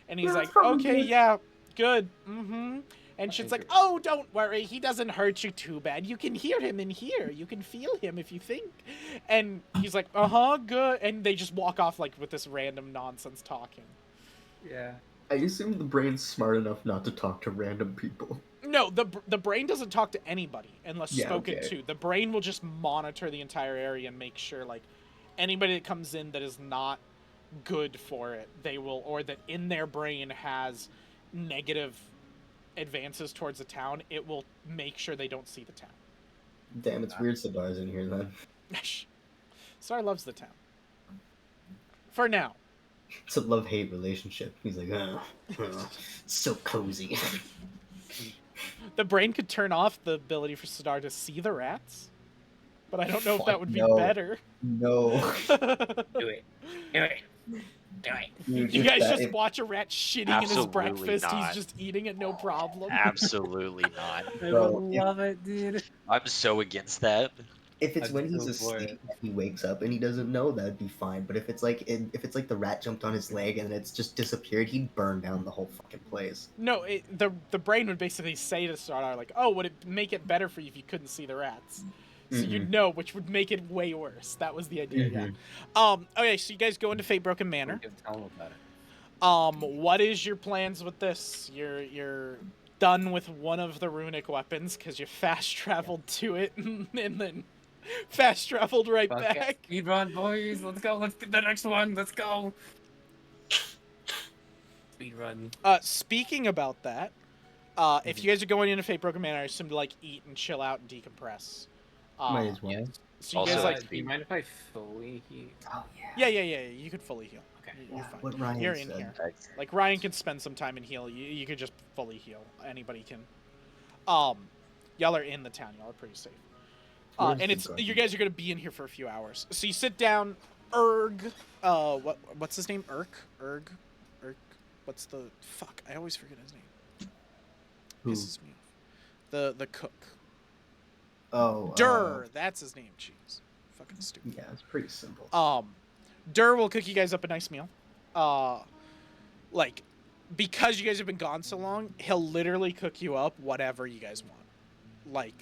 And he's like, "Okay, yeah, good, mm-hmm." And Shit's like, "Oh, don't worry, he doesn't hurt you too bad. You can hear him in here. You can feel him if you think." And he's like, "Uh-huh, good." And they just walk off like with this random nonsense talking. Yeah. I assume the brain's smart enough not to talk to random people. No, the brain doesn't talk to anybody unless spoken to. The brain will just monitor the entire area and make sure like anybody that comes in that is not good for it, they will, or that in their brain has negative advances towards the town, it will make sure they don't see the town. Damn, it's weird Sadar's in here then. Sar loves the town. For now. It's a love-hate relationship. He's like, so cozy. The brain could turn off the ability for Sadar to see the rats, but I don't know if that would be better. No. Do it. Do it. Do it. You guys just watch a rat shitting in his breakfast. Not. He's just eating it, no problem. Absolutely not. I love it, dude. I'm so against that. If it's when he's asleep and he wakes up and he doesn't know, that'd be fine. But if it's like the rat jumped on his leg and it's just disappeared, he'd burn down the whole fucking place. No, the brain would basically say to Sardar like, "Oh, would it make it better for you if you couldn't see the rats?" So you'd know, which would make it way worse. That was the idea. Yeah. Okay, so you guys go into Fatebroken Manor. Tell him about it. What is your plans with this? You're done with one of the runic weapons because you fast traveled to it and then fast traveled right back. Speed run, boys. Let's go. Let's get the next one. Let's go. Speed run. Speaking about that, if you guys are going into Fatebroken Manor, I assume to like eat and chill out and decompress. Might as well. Yes. So you guys like? Do you mind if I fully heal? Oh yeah. Yeah. You could fully heal. Okay. You're fine. What Ryan You're in said. here. Like Ryan can spend some time and heal. You could just fully heal. Anybody can. Y'all are in the town. Y'all are pretty safe. And it's you guys are gonna be in here for a few hours. So you sit down. Erg. What's his name? Erg. What's the fuck? I always forget his name. Who? Pisses me off. The cook. Oh. Durr. That's his name. Jeez. Fucking stupid. Yeah, it's pretty simple. Durr will cook you guys up a nice meal. Like, because you guys have been gone so long, he'll literally cook you up whatever you guys want. Like,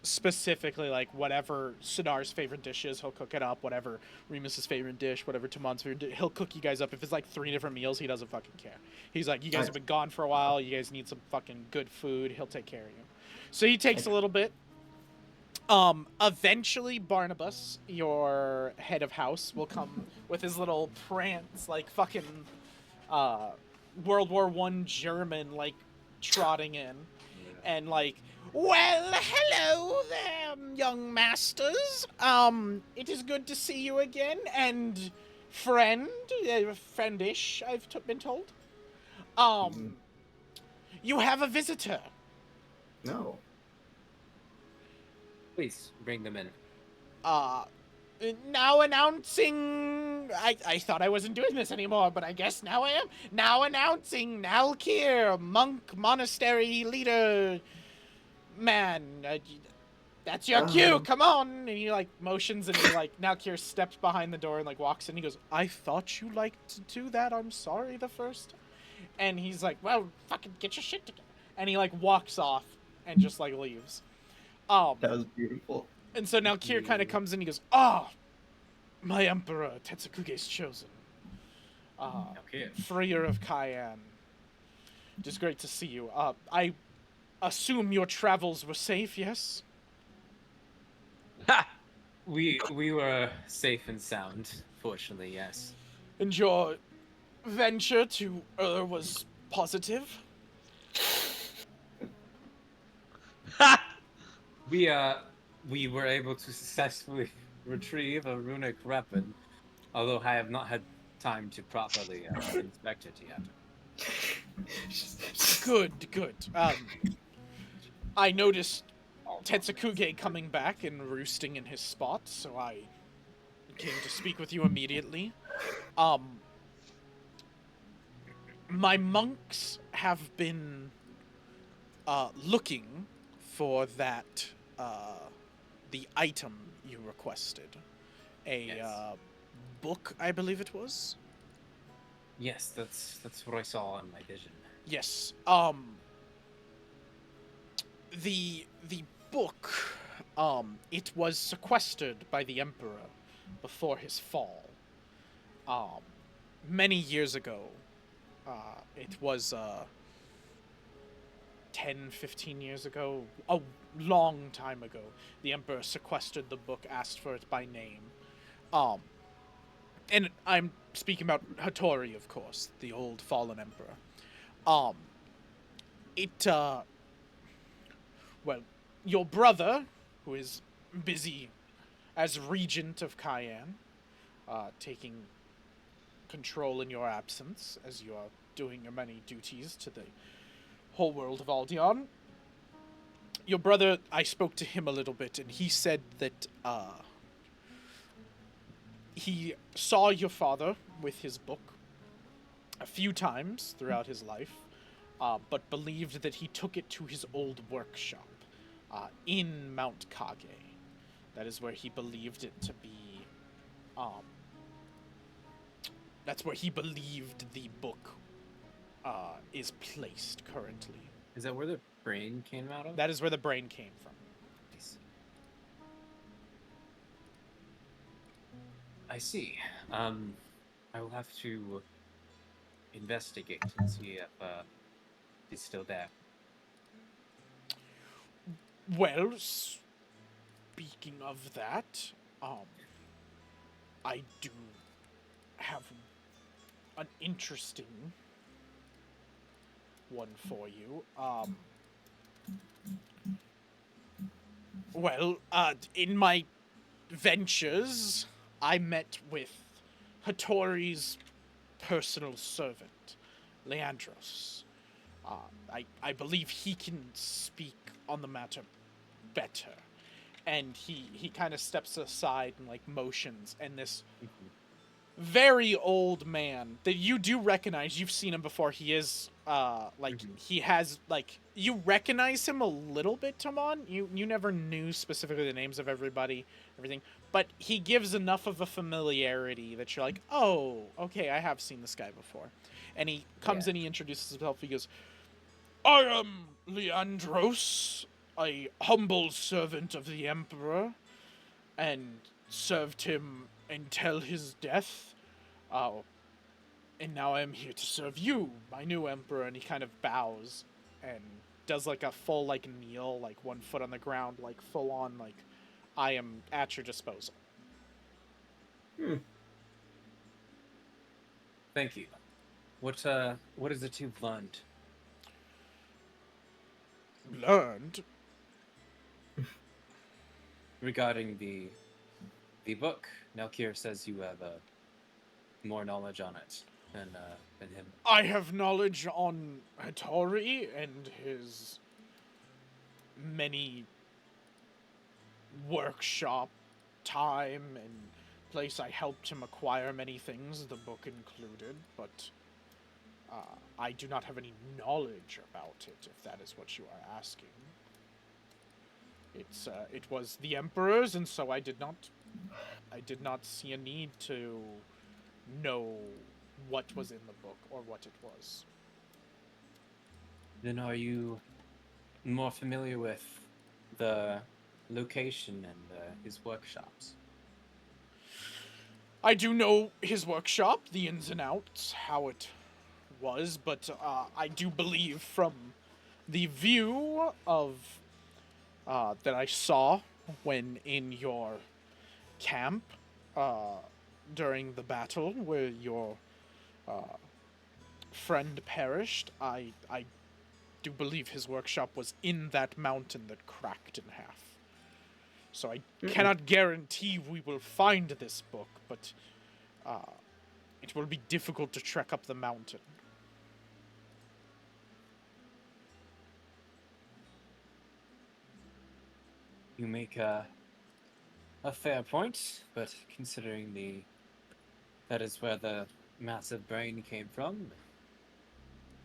specifically, like, whatever Sidar's favorite dish is, he'll cook it up. Whatever Remus's favorite dish, whatever Tamon's favorite dish, he'll cook you guys up. If it's, like, 3 different meals, he doesn't fucking care. He's like, you guys have been gone for a while. You guys need some fucking good food. He'll take care of you. So he takes a little bit. Eventually Barnabas, your head of house, will come with his little prance, like fucking, World War I German, like, trotting in. And like, "Well, hello there, young masters. It is good to see you again, and friendish, I've been told. You have a visitor." No. Please bring them in. Now announcing I thought I wasn't doing this anymore, but I guess now I am. Now announcing Nalkir, monk, monastery leader, man. That's your cue. Come on. And he like motions, and he like Nalkir steps behind the door and like walks in. He goes, "I thought you liked to do that. I'm sorry the first time." And he's like, "Well, fucking get your shit together." And he like walks off and just like leaves. That was beautiful. And so now Kier kind of comes in and he goes, "Ah, my emperor, Tetsukuge's chosen. Freer of Cayenne. Just great to see you. I assume your travels were safe, yes?" Ha! We were safe and sound, fortunately, yes. "And your venture to was positive?" Ha! We were able to successfully retrieve a runic weapon, although I have not had time to properly inspect it yet. Good. I noticed Tetsukuge coming back and roosting in his spot, so I came to speak with you immediately. My monks have been looking for that the item you requested. Yes. Book, I believe it was. Yes, that's what I saw in my vision. Yes. The book, it was sequestered by the Emperor before his fall. Many years ago. It was 10, 15 years ago, a long time ago. The Emperor sequestered the book, asked for it by name. And I'm speaking about Hattori, of course, the old fallen Emperor. Well, your brother, who is busy as regent of Cayenne, taking control in your absence, as you are doing your many duties to the whole world of Aldion. Your brother, I spoke to him a little bit, and he said that, he saw your father with his book a few times throughout his life, but believed that he took it to his old workshop, in Mount Kage. That is where he believed it to be, that's where he believed the book, is placed currently. Is that where the brain came out of? That is where the brain came from. I see. I will have to investigate and see if he's still there. Well, speaking of that, I do have an interesting one for you. Well, in my ventures, I met with Hattori's personal servant, Leandros. I believe he can speak on the matter better. And he kind of steps aside and, like, motions, and this very old man that you do recognize, you've seen him before, he is, he has, like, you recognize him a little bit, Tomon. You never knew specifically the names of everything, but he gives enough of a familiarity that you're like, oh, okay, I have seen this guy before. And he comes in, he introduces himself, he goes, "I am Leandros, a humble servant of the Emperor, and served him until his death. And now I am here to serve you, my new Emperor." And he kind of bows and does like a full like kneel, like 1 foot on the ground, like full on, like, I am at your disposal. Thank you. What is it you've learned? Learned? Regarding the book, Nalkir says you have more knowledge on it than him. I have knowledge on Hattori and his many workshop time and place, I helped him acquire many things, the book included, but I do not have any knowledge about it, if that is what you are asking. It was the Emperor's, and so I did not see a need to know what was in the book or what it was. Then are you more familiar with the location and his workshops? I do know his workshop, the ins and outs, how it was, but I do believe from the view of that I saw when in your camp during the battle where your friend perished, I do believe his workshop was in that mountain that cracked in half. So I cannot guarantee we will find this book, but it will be difficult to trek up the mountain. You make a fair point, but considering that is where the massive brain came from,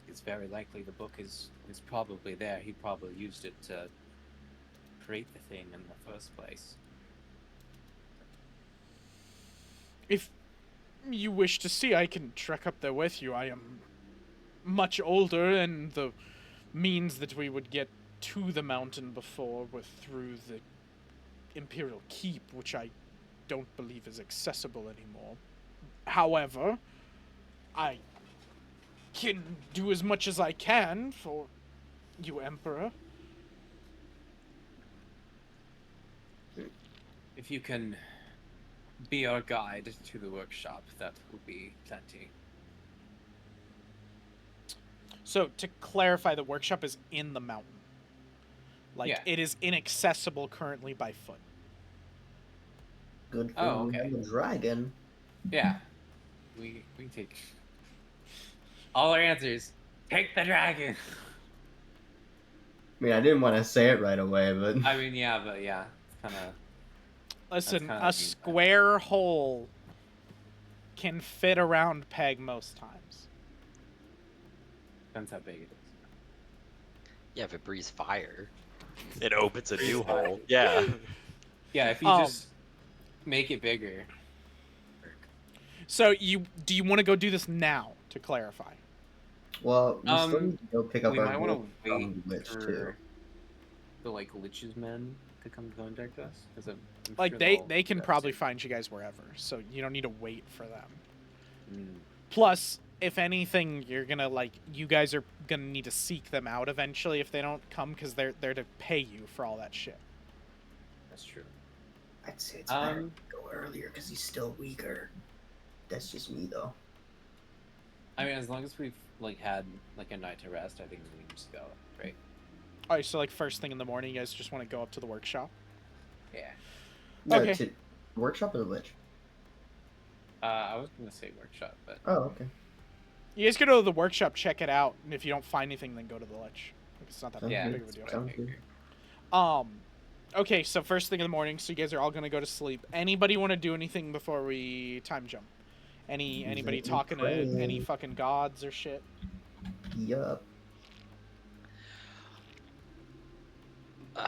it's very likely the book is probably there. He probably used it to create the thing in the first place. If you wish to see, I can trek up there with you. I am much older, and the means that we would get to the mountain before were through the Imperial Keep, which I don't believe is accessible anymore. However, I can do as much as I can for you, Emperor. If you can be our guide to the workshop, that will be plenty. So, to clarify, the workshop is in the mountain. Like, Yeah. it is inaccessible currently by foot. Good for Oh, okay. the dragon. Yeah. We take all our answers. Take the dragon. I mean, I didn't want to say it right away, but I mean, yeah, but yeah, it's kind of. Listen, a square hole can fit a round peg most times. Depends how big it is. Yeah, if it breathes fire, it opens a new hole. Yeah. Yeah, if you just make it bigger. So do you want to go do this now, to clarify? well, we still need to go pick up we our might want gold to wait from the lich for too. the lich's men to come contact us, because I'm Like, sure they can do that probably too. find you guys wherever, so you don't need to wait for them. Mm. Plus, if anything, you guys are gonna need to seek them out eventually if they don't come, because they're there to pay you for all that shit. That's true. I'd say it's better to go earlier because he's still weaker. That's just me, though. I mean, as long as we've had a night to rest, I think we can just go, right? Alright, so first thing in the morning, you guys just want to go up to the workshop? Yeah. No, Okay. to workshop or the lich? I was gonna say workshop, but Oh, okay. You guys go to the workshop, check it out, and if you don't find anything, then go to the lich. It's not that Sounds big good. of a deal. Sounds good. Okay, so first thing in the morning, so you guys are all gonna go to sleep. Anybody want to do anything before we time jump? Anybody talking to any fucking gods or shit? Yup. No.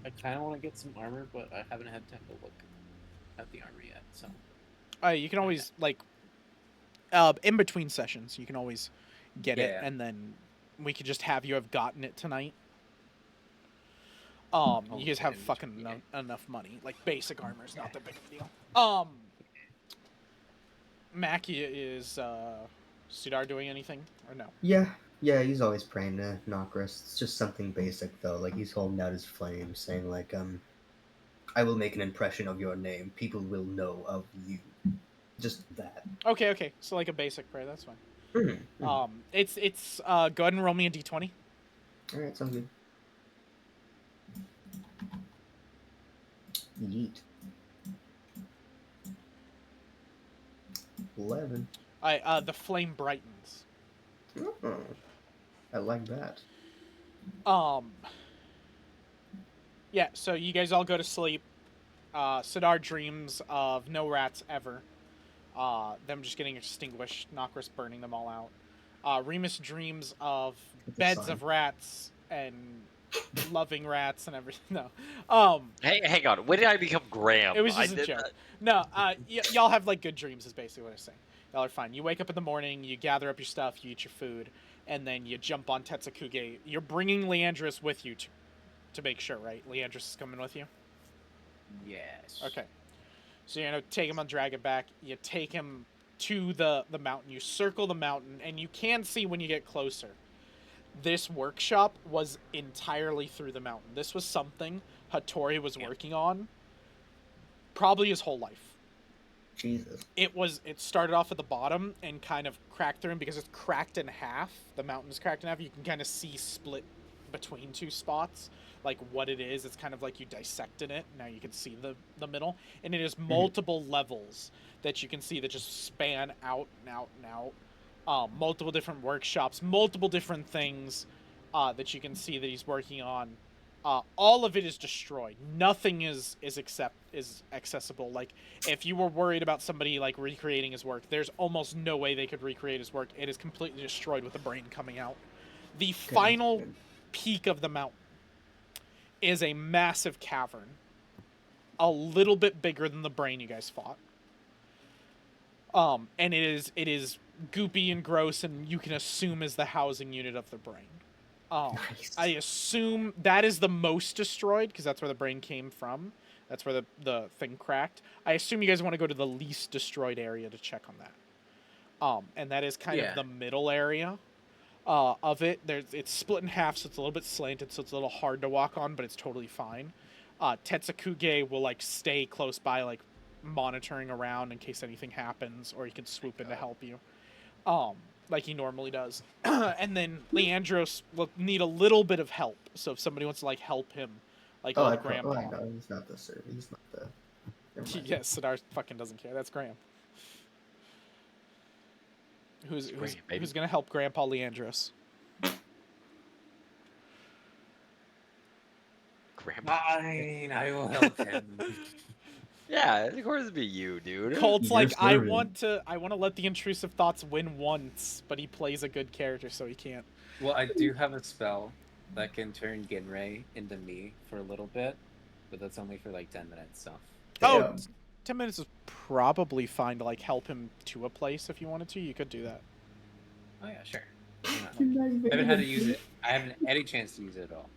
I kind of want to get some armor, but I haven't had time to look at the armor yet. So You can always in between sessions, you can always get it, and then we could just have you have gotten it tonight. You guys have fucking enough money. Like, basic armor is not that big of a deal. Mackie, is Sudar doing anything or no? Yeah, he's always praying to Nokris. It's just something basic though. Like, he's holding out his flame, saying I will make an impression of your name. People will know of you. Just that. Okay. So like a basic prayer, that's fine. Mm-hmm. It's go ahead and roll me a d20. All right, sounds good. Yeet. 11. The flame brightens. Oh, I like that. Yeah, so you guys all go to sleep. Sidar dreams of no rats ever. Them just getting extinguished, Nokris burning them all out. Remus dreams of beds of rats and loving rats and everything. No. Hey, hang on. When did I become Graham? It was just a joke. No, y'all have like good dreams is basically what I'm saying. Y'all are fine. You wake up in the morning, you gather up your stuff, you eat your food, and then you jump on Tetsukuge. You're bringing Leandris with you to make sure, right? Leandris is coming with you? Yes. Okay. So you're going to take him on drag it back. You take him to the mountain. You circle the mountain, and you can see when you get closer. This workshop was entirely through the mountain. This was something Hattori was working on probably his whole life. Jesus. It started off at the bottom and kind of cracked through, and because it's cracked in half, the mountain is cracked in half, you can kind of see split between two spots, like what it is. It's kind of like you dissected it. Now you can see the middle, and it is multiple levels that you can see that just span out and out and out. Multiple different workshops, multiple different things that you can see that he's working on. All of it is destroyed. Nothing is accessible. Like, if you were worried about somebody like recreating his work, there's almost no way they could recreate his work. It is completely destroyed with the brain coming out. The final peak of the mountain is a massive cavern, a little bit bigger than the brain you guys fought. And it is goopy and gross, and you can assume is the housing unit of the brain. Nice. I assume that is the most destroyed, because that's where the brain came from. That's where the thing cracked. I assume you guys want to go to the least destroyed area to check on that. And that is kind of the middle area of it. It's split in half, so it's a little bit slanted, so it's a little hard to walk on, but it's totally fine. Tetsukuge will like stay close by, like monitoring around in case anything happens, or he can swoop in to help you. Like he normally does. And then Leandros will need a little bit of help. So if somebody wants to like help him, like Grandpa. I know. He's not the server. He's not the. Yes, Sidar fucking doesn't care. That's Graham. Who's gonna help Grandpa Leandros? Grandpa. Fine, I will help him. Yeah, of course it'd be you, dude. Colt's like, I want to let the intrusive thoughts win once, but he plays a good character, so he can't. Well, I do have a spell that can turn Ginray into me for a little bit, but that's only for like 10 minutes, so. Oh, 10 minutes is probably fine to like help him to a place if you wanted to. You could do that. Oh yeah, sure. I haven't had to use it. I haven't had any chance to use it at all.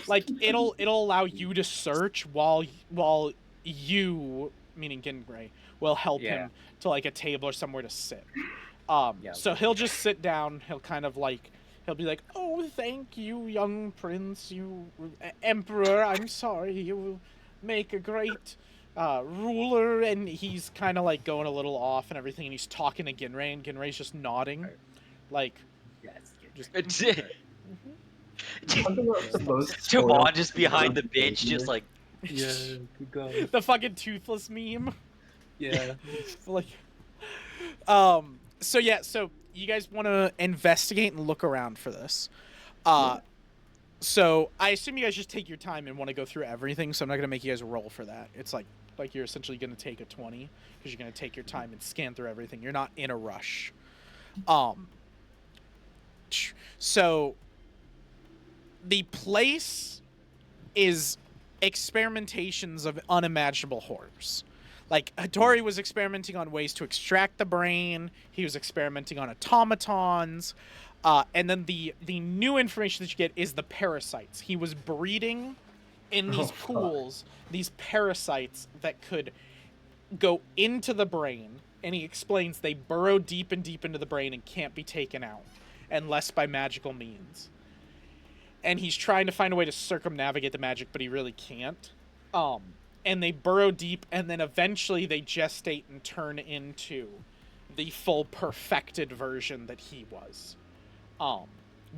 Like it'll allow you to search while you, meaning Ginray, will help him to like a table or somewhere to sit. So he'll just sit down. He'll kind of like, he'll be like, "Oh, thank you, young prince, you emperor. I'm sorry. You will make a great ruler." And he's kind of like going a little off and everything. And he's talking to Ginray, and Ginray's just nodding, like, just. Javon just behind the bench, just like. Yeah, good go. The fucking toothless meme. Yeah. Like, so you guys want to investigate and look around for this. So I assume you guys just take your time and want to go through everything, so I'm not going to make you guys roll for that. It's like you're essentially going to take a 20 because you're going to take your time and scan through everything. You're not in a rush. So the place is experimentations of unimaginable horrors. Like, Hattori was experimenting on ways to extract the brain. He was experimenting on automatons. And then the new information that you get is the parasites. He was breeding in these pools, these parasites that could go into the brain. And he explains they burrow deep and deep into the brain and can't be taken out unless by magical means. And he's trying to find a way to circumnavigate the magic, but he really can't. And they burrow deep, and then eventually they gestate and turn into the full perfected version that he was.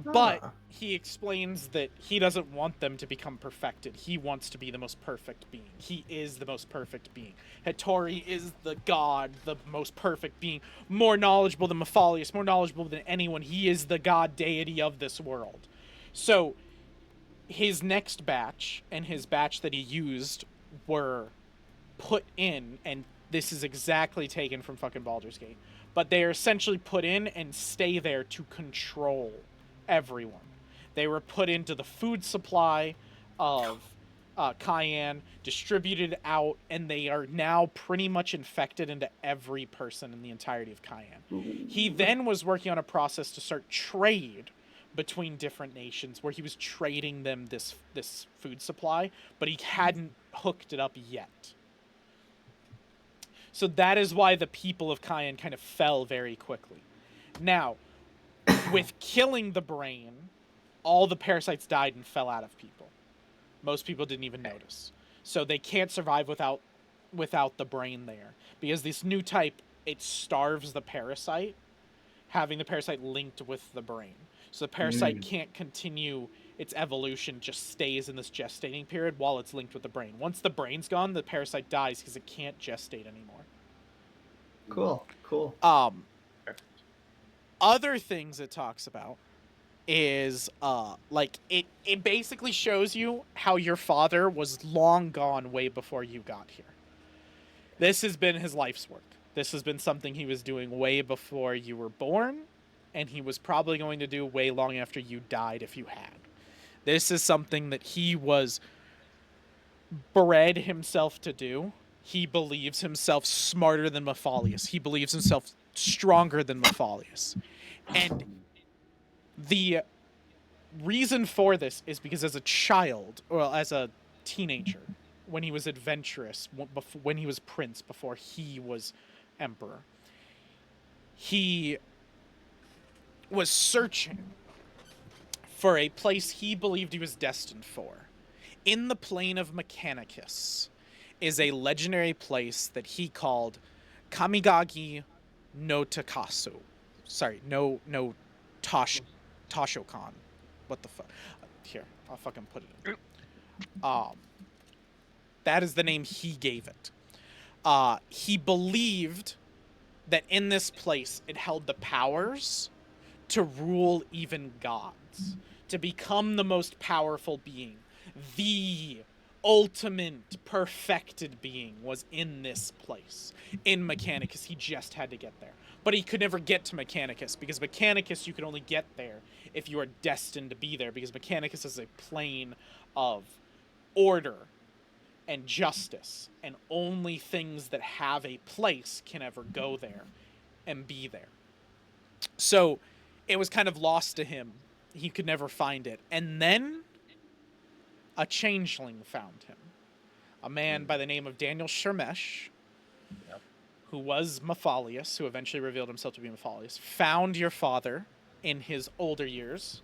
But he explains that he doesn't want them to become perfected. He wants to be the most perfect being. He is the most perfect being. Hattori is the god, the most perfect being, more knowledgeable than Mephiles, more knowledgeable than anyone. He is the god deity of this world. So his next batch and his batch that he used were put in, and this is exactly taken from fucking Baldur's Gate, but they are essentially put in and stay there to control everyone. They were put into the food supply of Cayenne, distributed out, and they are now pretty much infected into every person in the entirety of Cayenne. He then was working on a process to start trade between different nations, where he was trading them this food supply, but he hadn't hooked it up yet. So that is why the people of Cayenne kind of fell very quickly. Now, with killing the brain, all the parasites died and fell out of people. Most people didn't even notice. So they can't survive without the brain there. Because this new type, it starves the parasite, having the parasite linked with the brain. So the parasite can't continue its evolution, just stays in this gestating period while it's linked with the brain. Once the brain's gone, the parasite dies because it can't gestate anymore. Cool. Other things it talks about is like it basically shows you how your father was long gone way before you got here. This has been his life's work. This has been something he was doing way before you were born, and he was probably going to do way long after you died if you had. This is something that he was bred himself to do. He believes himself smarter than Maphalius. He believes himself stronger than Maphalius. And the reason for this is because as a child, or as a teenager, when he was adventurous, when he was prince, before he was emperor, he was searching for a place he believed he was destined for. In the plane of Mechanicus is a legendary place that he called Kamigagi no Takasu. Sorry, no Tashokan. What the fuck? Here, I'll fucking put it in. That is the name he gave it. He believed that in this place it held the powers to rule even gods, to become the most powerful being. The ultimate perfected being was in this place. In Mechanicus, he just had to get there. But he could never get to Mechanicus, because Mechanicus you could only get there if you are destined to be there, because Mechanicus is a plane of order and justice, and only things that have a place can ever go there and be there. So it was kind of lost to him. He could never find it. And then a changeling found him. A man by the name of Daniel Shermesh, who was Maphalius, who eventually revealed himself to be Maphalius, found your father in his older years,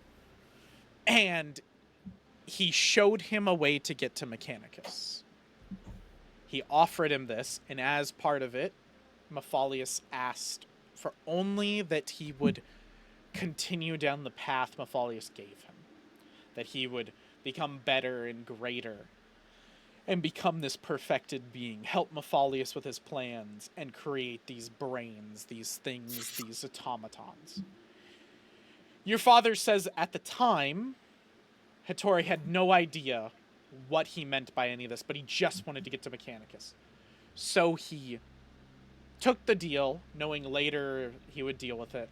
and he showed him a way to get to Mechanicus. He offered him this, and as part of it, Maphalius asked for only that he would continue down the path Maphalius gave him. That he would become better and greater and become this perfected being, help Maphalius with his plans, and create these brains, these things, these automatons. Your father says at the time, Hattori had no idea what he meant by any of this, but he just wanted to get to Mechanicus. So he took the deal, knowing later he would deal with it,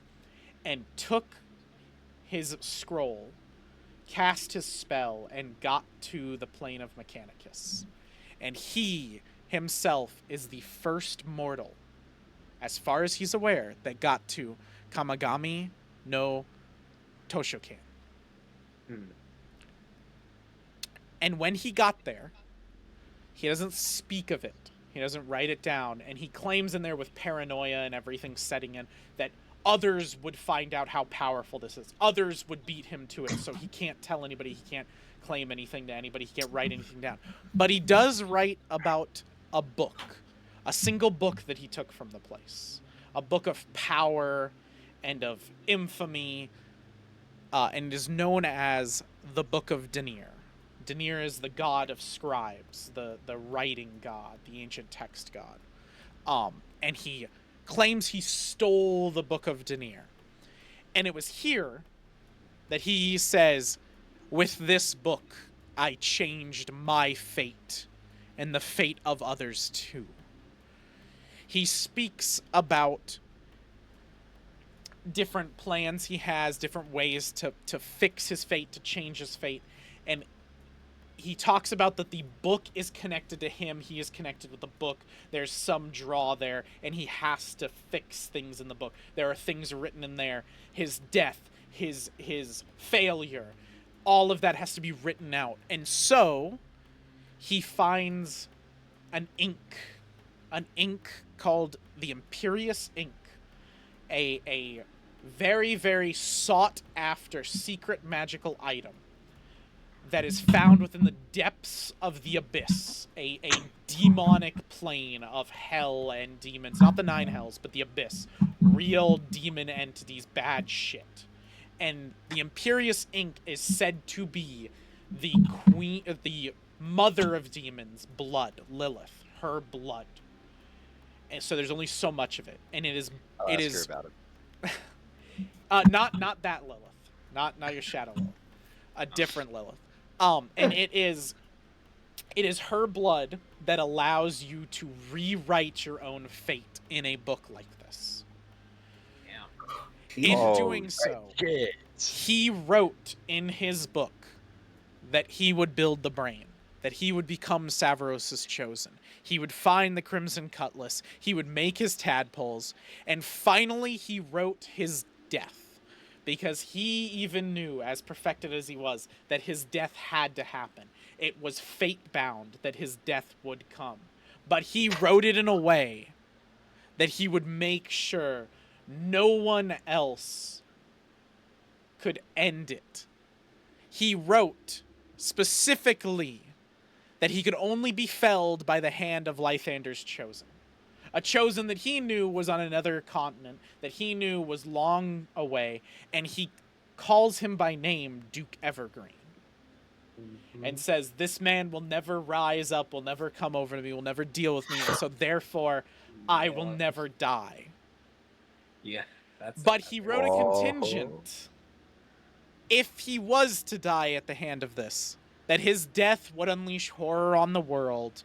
and took his scroll, cast his spell, and got to the plane of Mechanicus. And he himself is the first mortal, as far as he's aware, that got to Kamigami no Toshokan. And when he got there, he doesn't speak of it. He doesn't write it down. And he claims in there, with paranoia and everything setting in, that others would find out how powerful this is. Others would beat him to it, so he can't tell anybody. He can't claim anything to anybody. He can't write anything down. But he does write about a book. A single book that he took from the place. A book of power and of infamy. And is known as the Book of Denir. Denir is the god of scribes, the writing god, the ancient text god. And he claims he stole the Book of Denir. And it was here that he says, with this book, I changed my fate and the fate of others too. He speaks about different plans he has, different ways to fix his fate, to change his fate, and he talks about that the book is connected to him, he is connected with the book, there's some draw there, and he has to fix things in the book. There are things written in there, his death, his failure, all of that has to be written out. And so he finds an ink called the Imperious Ink, a very, very sought after secret magical item that is found within the depths of the abyss, a demonic plane of hell and demons, not the nine hells, but the abyss, real demon entities, bad shit. And the Imperious Ink is said to be the queen, the mother of demons, blood, Lilith, her blood. And so there's only so much of it, and it is about it. Not that Lilith, not your shadow Lilith, a different Lilith. And it is her blood that allows you to rewrite your own fate in a book like this. Yeah. In doing so, he wrote in his book that he would build the brain, that he would become Savros' chosen. He would find the Crimson Cutlass, he would make his tadpoles, and finally he wrote his death. Because he even knew, as perfected as he was, that his death had to happen. It was fate-bound that his death would come. But he wrote it in a way that he would make sure no one else could end it. He wrote specifically that he could only be felled by the hand of Lythander's chosen. A chosen that he knew was on another continent, that he knew was long away, and he calls him by name Duke Evergreen. Mm-hmm. And says, this man will never rise up, will never come over to me, will never deal with me, and so therefore I will never die. Yeah. But he wrote a contingent, if he was to die at the hand of this, that his death would unleash horror on the world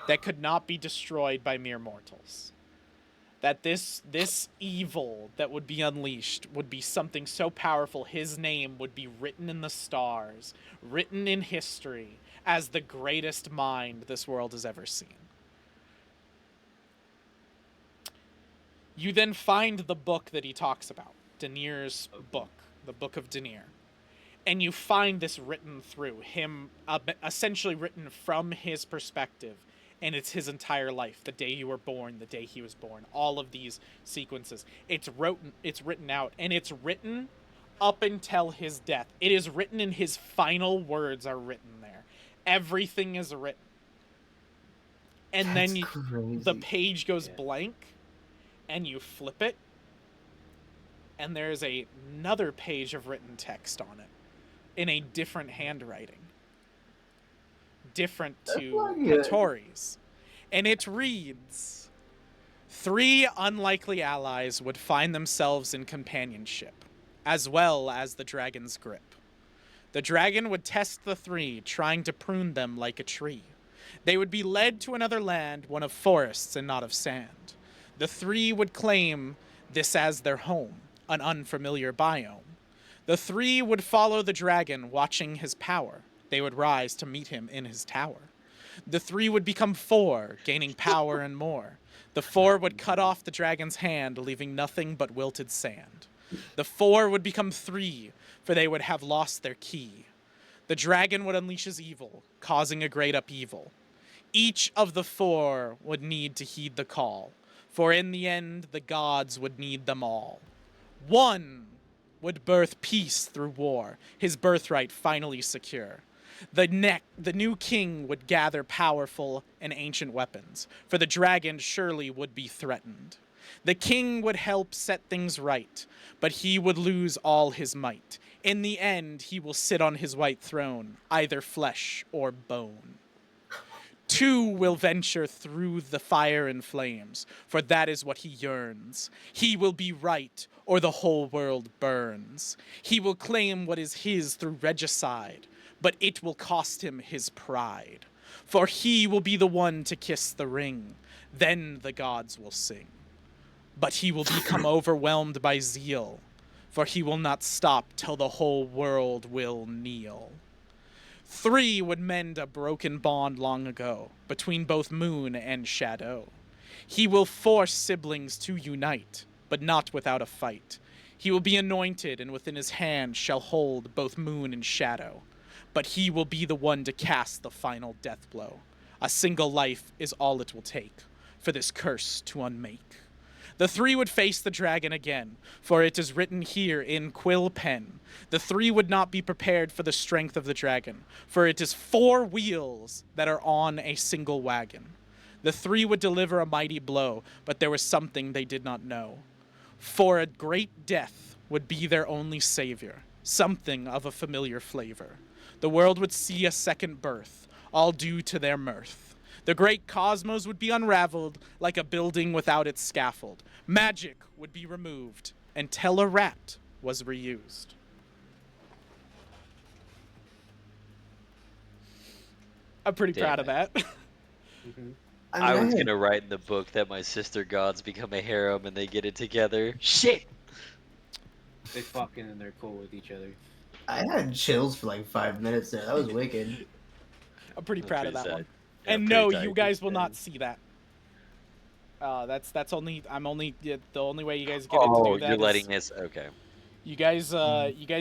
that could not be destroyed by mere mortals. That this evil that would be unleashed would be something so powerful, his name would be written in the stars, written in history, as the greatest mind this world has ever seen. You then find the book that he talks about, Denir's book, the Book of Denir. And you find this written through him, essentially written from his perspective. And it's his entire life, the day you were born, the day he was born, all of these sequences. It's written out, and it's written up until his death. It is written, and his final words are written there. Everything is written. And That's then the page goes blank, and you flip it, and there's another page of written text on it, in a different handwriting. Different to Hattori's. And it reads, 3 unlikely allies would find themselves in companionship, as well as the dragon's grip. The dragon would test the 3, trying to prune them like a tree. They would be led to another land, one of forests and not of sand. The 3 would claim this as their home, an unfamiliar biome. The 3 would follow the dragon, watching his power. They would rise to meet him in his tower. The 3 would become 4, gaining power and more. The 4 would cut off the dragon's hand, leaving nothing but wilted sand. The 4 would become 3, for they would have lost their key. The dragon would unleash his evil, causing a great upheaval. Each of the 4 would need to heed the call, for in the end the gods would need them all. 1 would birth peace through war, his birthright finally secure. The new king would gather powerful and ancient weapons, for the dragon surely would be threatened. The king would help set things right, but he would lose all his might. In the end, he will sit on his white throne, either flesh or bone. 2 will venture through the fire and flames, for that is what he yearns. He will be right, or the whole world burns. He will claim what is his through regicide, but it will cost him his pride. for he will be the one to kiss the ring. Then the gods will sing. But he will become overwhelmed by zeal, for he will not stop till the whole world will kneel. 3 would mend a broken bond long ago between both moon and shadow. He will force siblings to unite, but not without a fight. He will be anointed, and within his hand shall hold both moon and shadow. But he will be the one to cast the final death blow. A single life is all it will take for this curse to unmake. The 3 would face the dragon again, for it is written here in quill pen. The 3 would not be prepared for the strength of the dragon, for it is 4 wheels that are on a single wagon. The 3 would deliver a mighty blow, but there was something they did not know. For a great death would be their only savior, something of a familiar flavor. The world would see a second birth, all due to their mirth. The great cosmos would be unraveled like a building without its scaffold. Magic would be removed, and Acererak was reused. I'm pretty proud of that. Mm-hmm. I was gonna write in the book that my sister gods become a harem and they get it together. Shit! They fucking and they're cool with each other. I had chills for like 5 minutes there. That was wicked. I'm pretty proud of that sad. one. Yeah, And pretty no, tight. you guys will not see that. That's only the only way you guys get it to do that. You're letting this. Okay. You guys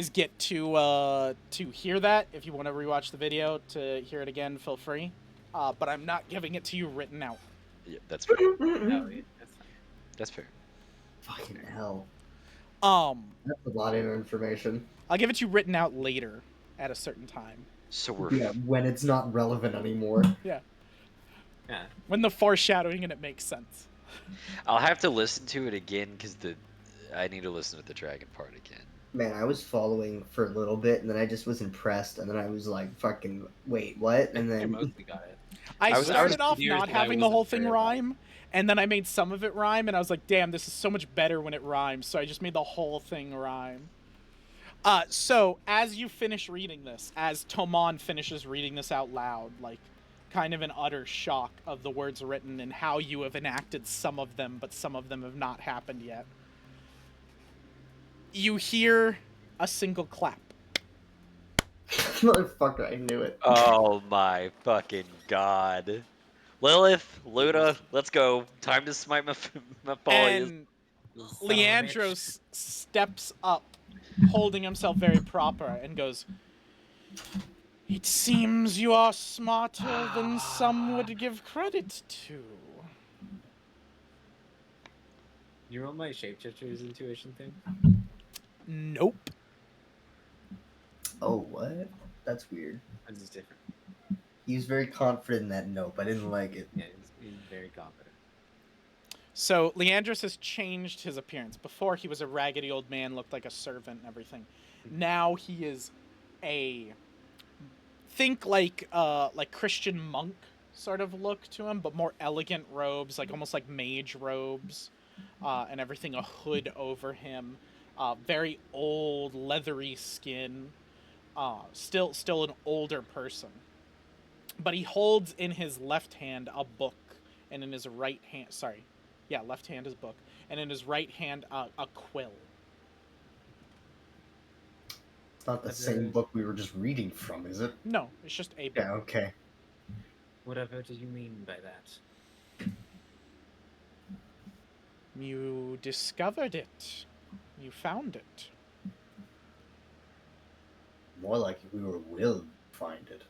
get to hear that. If you want to rewatch the video to hear it again, feel free. But I'm not giving it to you written out. Yeah, that's fair. No, that's fine. That's fair. Fucking hell. That's a lot of information. I'll give it to you written out later at a certain time. So we're when it's not relevant anymore. Yeah. Yeah. When the foreshadowing and it makes sense. I'll have to listen to it again because I need to listen to the dragon part again. Man, I was following for a little bit, and then I just was impressed, and then I was like, "Fucking wait, what?" And I then mostly got it. I started off confused not and I having the wasn't whole thing sure about rhyme, and then I made some of it rhyme, and I was like, damn, this is so much better when it rhymes, so I just made the whole thing rhyme. So, as you finish reading this, as Tomon finishes reading this out loud, like, kind of in utter shock of the words written and how you have enacted some of them, but some of them have not happened yet, you hear a single clap. Motherfucker, I knew it. Oh my fucking god. Lilith, Luna, let's go. Time to smite my follies. And Leandros steps up, holding himself very proper, and goes, "It seems you are smarter than some would give credit to." You roll my shapeshifter's intuition thing? Nope. Oh, what? That's weird. This is different. He was very confident in that nope. I didn't like it. Yeah, he's very confident. So Leandros has changed his appearance. Before he was a raggedy old man, looked like a servant and everything. Now he is think like Christian monk sort of look to him, but more elegant robes, like almost like mage robes, and everything. A hood over him, very old leathery skin. Still an older person. But he holds in his left hand a book, and in his right hand, left hand is book, and in his right hand a quill. It's not the same book we were just reading from, is it? No, it's just a book. Yeah, okay. Whatever do you mean by that? You discovered it. You found it. More like we will find it.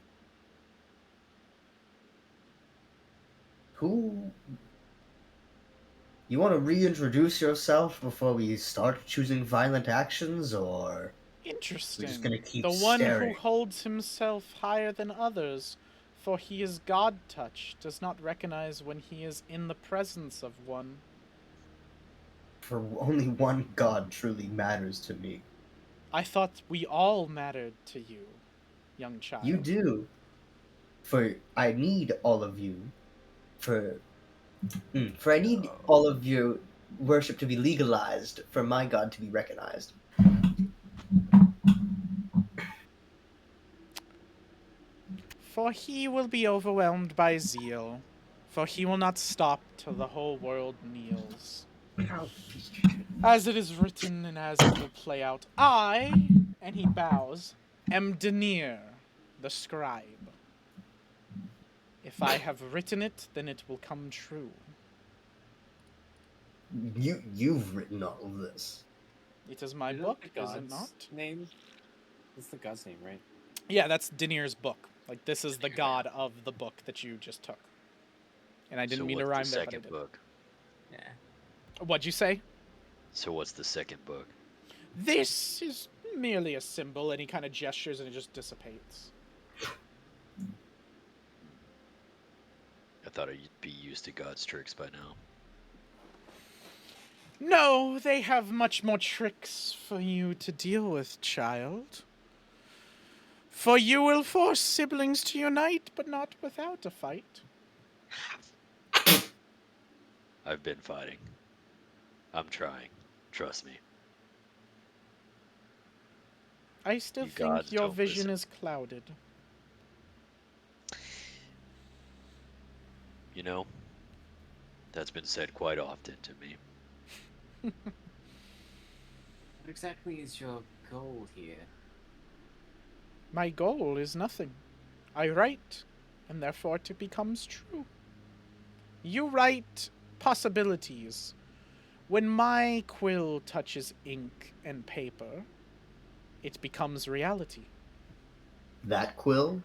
Who... You want to reintroduce yourself before we start choosing violent actions, or... Interesting. We're just gonna keep the one staring. who holds himself higher than others, for he is God-touch, does not recognize when he is in the presence of one. For only one god truly matters to me. I thought we all mattered to you, young child. You do. For I need all of you. For I need all of your worship to be legalized, for my god to be recognized. For he will be overwhelmed by zeal, for he will not stop till the whole world kneels. As it is written and as it will play out, I, and he bows, am Denier, the scribe. If I have written it, then it will come true. You've written all of this. It is my Is book, the is it god's not? name? That's the god's name, right? Yeah, that's Denir's book. Like, this is the god of the book that you just took. And I didn't mean to rhyme the there, but I second did. book? Yeah. What'd you say? So what's the second book? This is merely a symbol, and he kind of gestures and it just dissipates. I thought you'd be used to God's tricks by now. No, they have much more tricks for you to deal with, child. For you will force siblings to unite, but not without a fight. I've been fighting. I'm trying. Trust me. I still You think gods your don't vision listen. is clouded. You know, that's been said quite often to me. What exactly is your goal here? My goal is nothing. I write, and therefore it becomes true. You write possibilities. When my quill touches ink and paper, it becomes reality. That quill?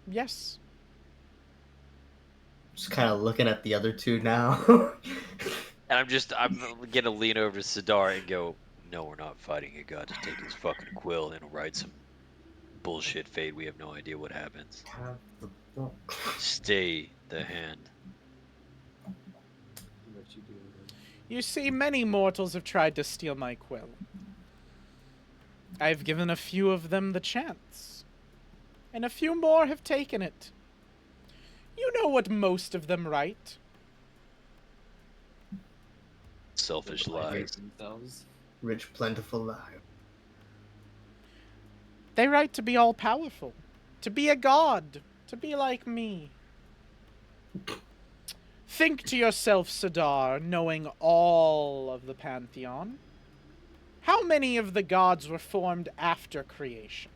Yes. Just kind of looking at the other two now. And I'm gonna lean over to Sidar and go, no, we're not fighting a god to take his fucking quill and write some bullshit fate. We have no idea what happens. Have the book. Stay the hand. What you do? You see, many mortals have tried to steal my quill. I've given a few of them the chance, and a few more have taken it. You know what most of them write. Selfish lies. Themselves. Rich, plentiful life. They write to be all-powerful, to be a god, to be like me. Think to yourself, Sidar, knowing all of the Pantheon. How many of the gods were formed after creation?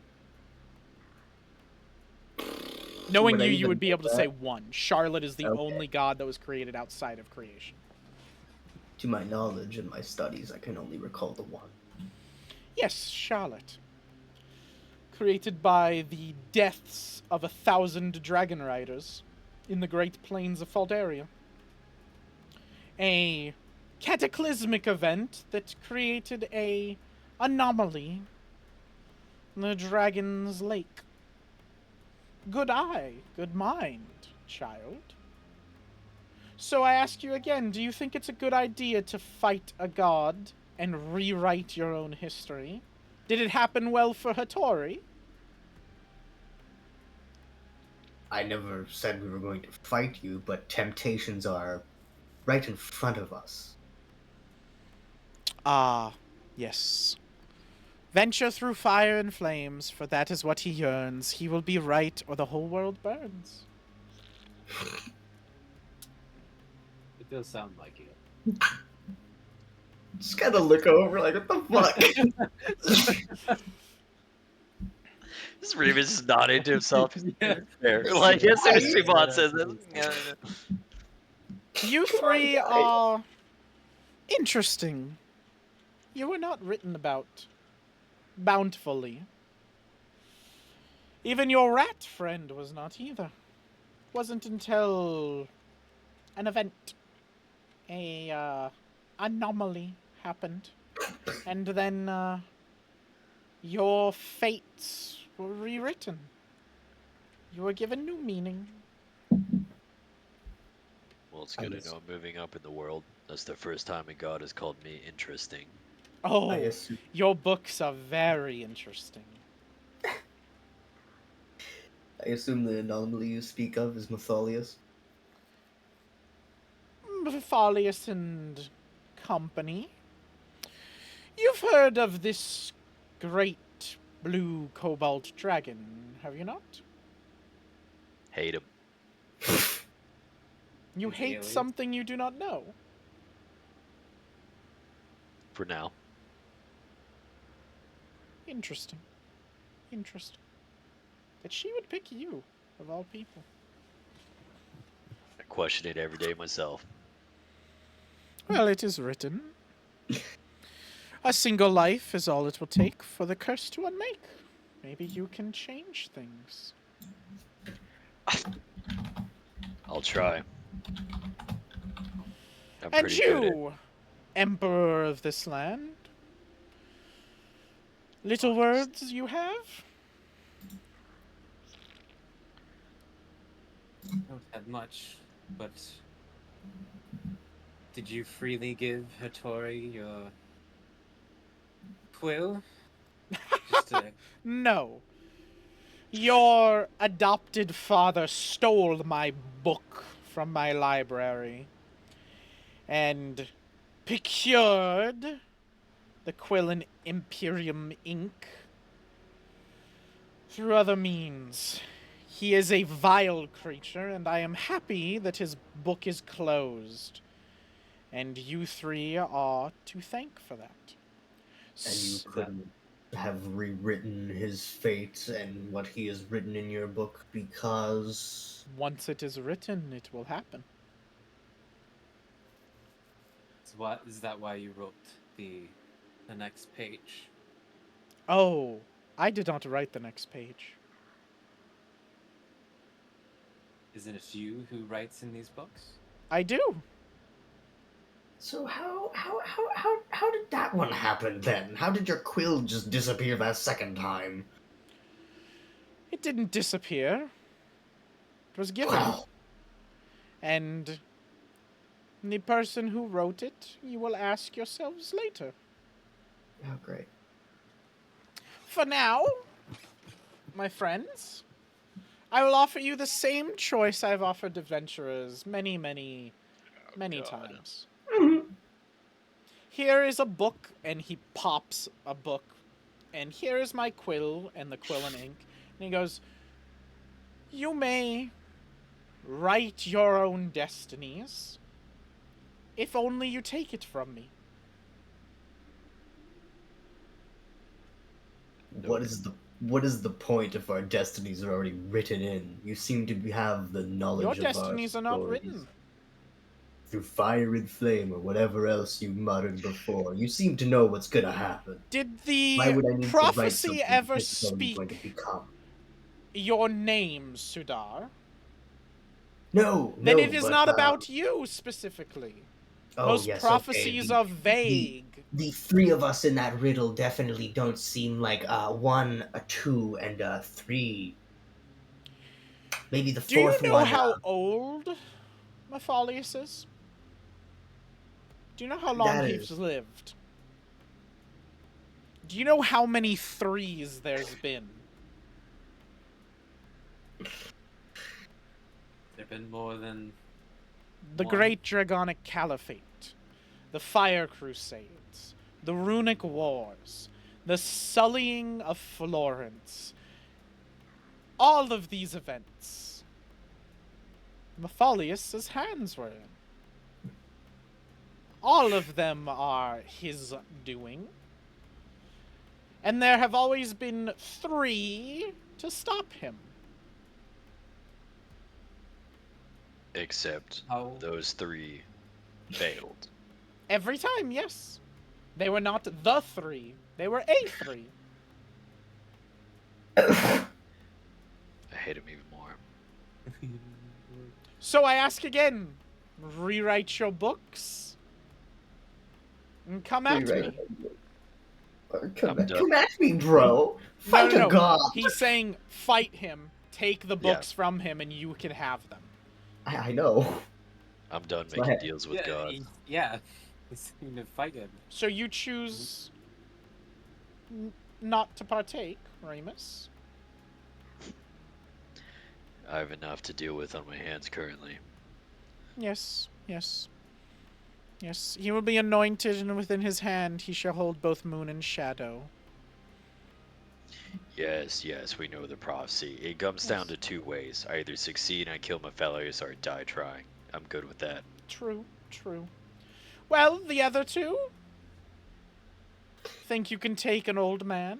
Knowing you, you would be able to say one. Charlotte is the only god that was created outside of creation. To my knowledge and my studies, I can only recall the one. Yes, Charlotte. Created by the deaths of 1,000 dragon riders in the Great Plains of Faldaria. A cataclysmic event that created a anomaly in the Dragon's Lake. Good eye, good mind, child. So I ask you again, do you think it's a good idea to fight a god and rewrite your own history? Did it happen well for Hattori? I never said we were going to fight you, but temptations are right in front of us. Ah, yes. Venture through fire and flames, for that is what he yearns. He will be right, or the whole world burns. It does sound like it. Just kind of look over like, what the fuck? This Remus is nodding to himself. Yeah. There. Like, as soon as Simon says it. You three are interesting. You were not written about bountifully. Even your rat friend was not either. Wasn't until an event, a anomaly happened, and then your fates were rewritten. You were given new meaning. Well, it's good to know I'm moving up in the world. That's the first time a god has called me interesting. Oh, your books are very interesting. I assume the anomaly you speak of is Matholius? Matholius and company. You've heard of this great blue cobalt dragon, have you not? Hate him. You He's hate aliens. something you do not know. For now. Interesting. Interesting. That she would pick you, of all people. I question it every day myself. Well, it is written. A single life is all it will take for the curse to unmake. Maybe you can change things. I'll try. I'm And pretty good at you, Emperor of this land? Little words you have? I don't have much, but did you freely give Hattori your quill? Just to... No. Your adopted father stole my book from my library and procured the quill in Imperium ink through other means. He is a vile creature, and I am happy that his book is closed. And you three are to thank for that. And you couldn't have rewritten his fate and what he has written in your book because... Once it is written, it will happen. Is that why you wrote the next page? Oh, I did not write the next page. Isn't it you who writes in these books? I do. So how did that one happen then? How did your quill just disappear that second time? It didn't disappear. It was given. Well, And the person who wrote it, you will ask yourselves later. oh great. For now, my friends, I will offer you the same choice I've offered adventurers many times. Here is a book, and he pops a book. And here is my quill, and the quill and ink. And he goes, you may write your own destinies, if only you take it from me. What is the point if our destinies are already written in? You seem to have the knowledge Your of our destinies are not stories. written. Through fire and flame or whatever else you muttered before. You seem to know what's gonna happen. Did Why the would I need to write prophecy something ever if this is what I'm going to speak become? your name, Sudar? No, Then no, it is but, not about you specifically. oh, Most yes, prophecies okay. are vague. The three of us in that riddle definitely don't seem like one, a two, and a three. Maybe the Do you fourth know one. how old Maphalius is? Do you know how long That he's is- lived? Do you know how many threes there's been? There've been more than The one. Great Dragonic Caliphate, the Fire Crusades, the Runic Wars, the Sullying of Florence. All of these events, Maphalius' hands were in. All of them are his doing. And there have always been 3 to stop him. Except How- those 3 failed. Every time, yes. They were not the 3. They were a 3. I hate him even more. So I ask again, rewrite your books and come at me. Come I'm done. at me, bro. Fight No. a god. He's saying fight him, take the Yeah. books from him, and you can have them. I know. I'm done Go making ahead. deals with God. He's going to fight him. So you choose not to partake, Ramus. I have enough to deal with on my hands currently. Yes. He will be anointed, and within his hand he shall hold both moon and shadow. Yes, we know the prophecy. It comes down to two ways. I either succeed and I kill my fellows, or I die trying. I'm good with that. True. Well, the other two? Think you can take an old man?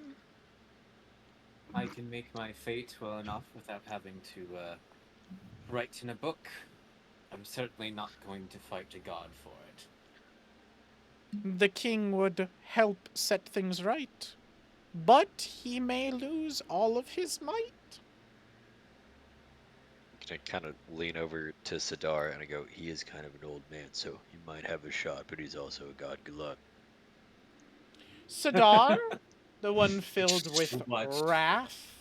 I can make my fate well enough without having to write in a book. I'm certainly not going to fight a god for it. The king would help set things right, but he may lose all of his might. I kind of lean over to Sidar and I go, he is kind of an old man, so he might have a shot, but he's also a god. Good luck. Sidar, the one filled with wrath.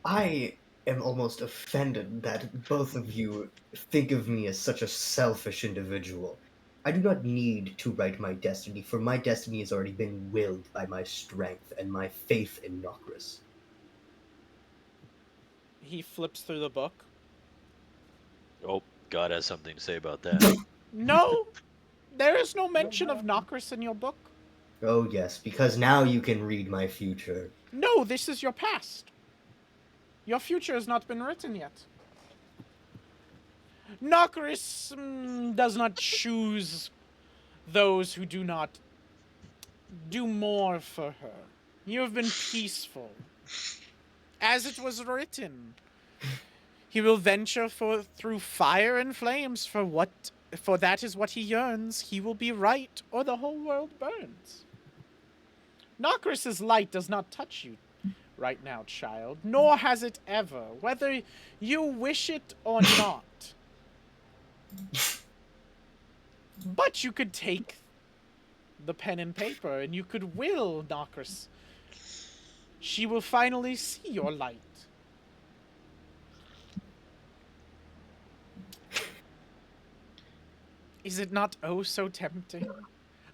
I am almost offended that both of you think of me as such a selfish individual. I do not need to write my destiny, for my destiny has already been willed by my strength and my faith in Nokris. He flips through the book. Oh, God has something to say about that. No, there is no mention of Nokris in your book. Oh yes, because now you can read my future. No, this is your past. Your future has not been written yet. Nokris does not choose those who do not do more for her. You have been peaceful. As it was written, he will venture through fire and flames for that is what he yearns. He will be right, or the whole world burns. Nokris's light does not touch you right now, child, nor has it ever, whether you wish it or not. But you could take the pen and paper, and you could will Nokris. She will finally see your light. Is it not oh so tempting?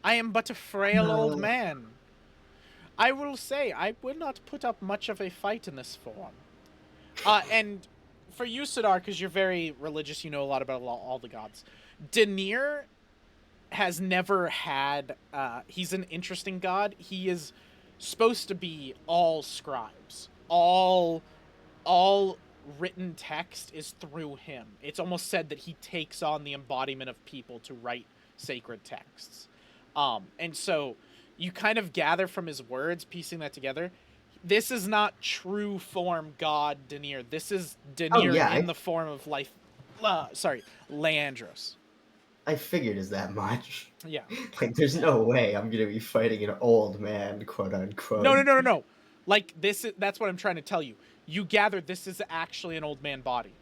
I am but a frail old man. I will say, I will not put up much of a fight in this form. And for you, Sidar, because you're very religious, you know a lot about all the gods. Denir has never had, he's an interesting god. He is supposed to be all scribes. All written text is through him. It's almost said that he takes on the embodiment of people to write sacred texts. And so you kind of gather from his words, piecing that together. This is not true form God Denir. This is Denir in the form of Leandros. I figured as that much. Yeah. Like, there's no way I'm gonna be fighting an old man, quote unquote. No. Like, that's what I'm trying to tell you. You gather this is actually an old man body.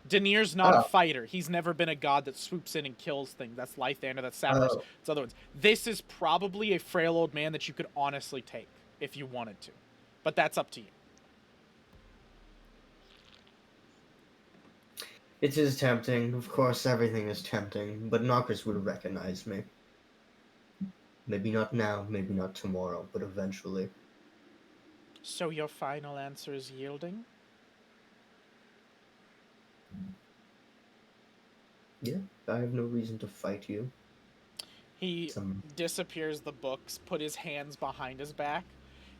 Denir's not a fighter. He's never been a god that swoops in and kills things. That's Lythander, that's Sapros, it's other ones. This is probably a frail old man that you could honestly take if you wanted to. But that's up to you. It is tempting. Of course, everything is tempting. But Nokris would recognize me. Maybe not now, maybe not tomorrow, but eventually. So your final answer is yielding? Yeah, I have no reason to fight you. He disappears the books, put his hands behind his back,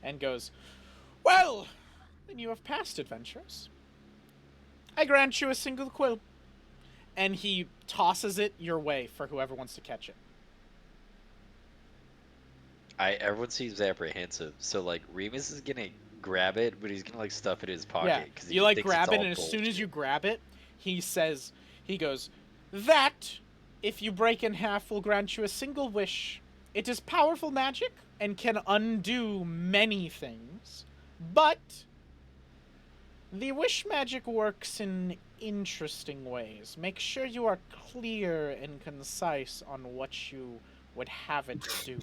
and goes, well, then you have passed, adventurers. I grant you a single quill. And he tosses it your way for whoever wants to catch it. Everyone seems apprehensive, so like Remus is gonna grab it, but he's gonna like stuff it in his pocket. Yeah, you like grab it, and as soon as you grab it, he goes, that, if you break in half, will grant you a single wish. It is powerful magic and can undo many things, but the wish magic works in interesting ways. Make sure you are clear and concise on what you would have it do.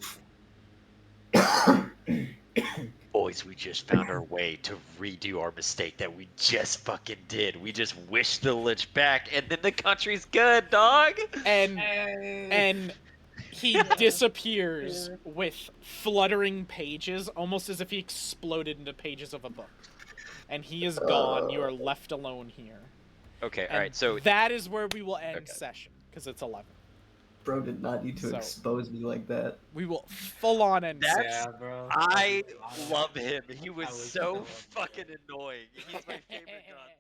Boys, we just found our way to redo our mistake that we just fucking did. We just wished the lich back, and then the country's good, dog. And he disappears with fluttering pages, almost as if he exploded into pages of a book. And he is gone. You are left alone here. Okay, and all right. So that is where we will end session, because it's 11. Bro did not need to So- expose me like that. We will full on end. That's- Yeah, bro. I I'll be honest. love him. He was I was so so fucking annoying. He's my favorite god.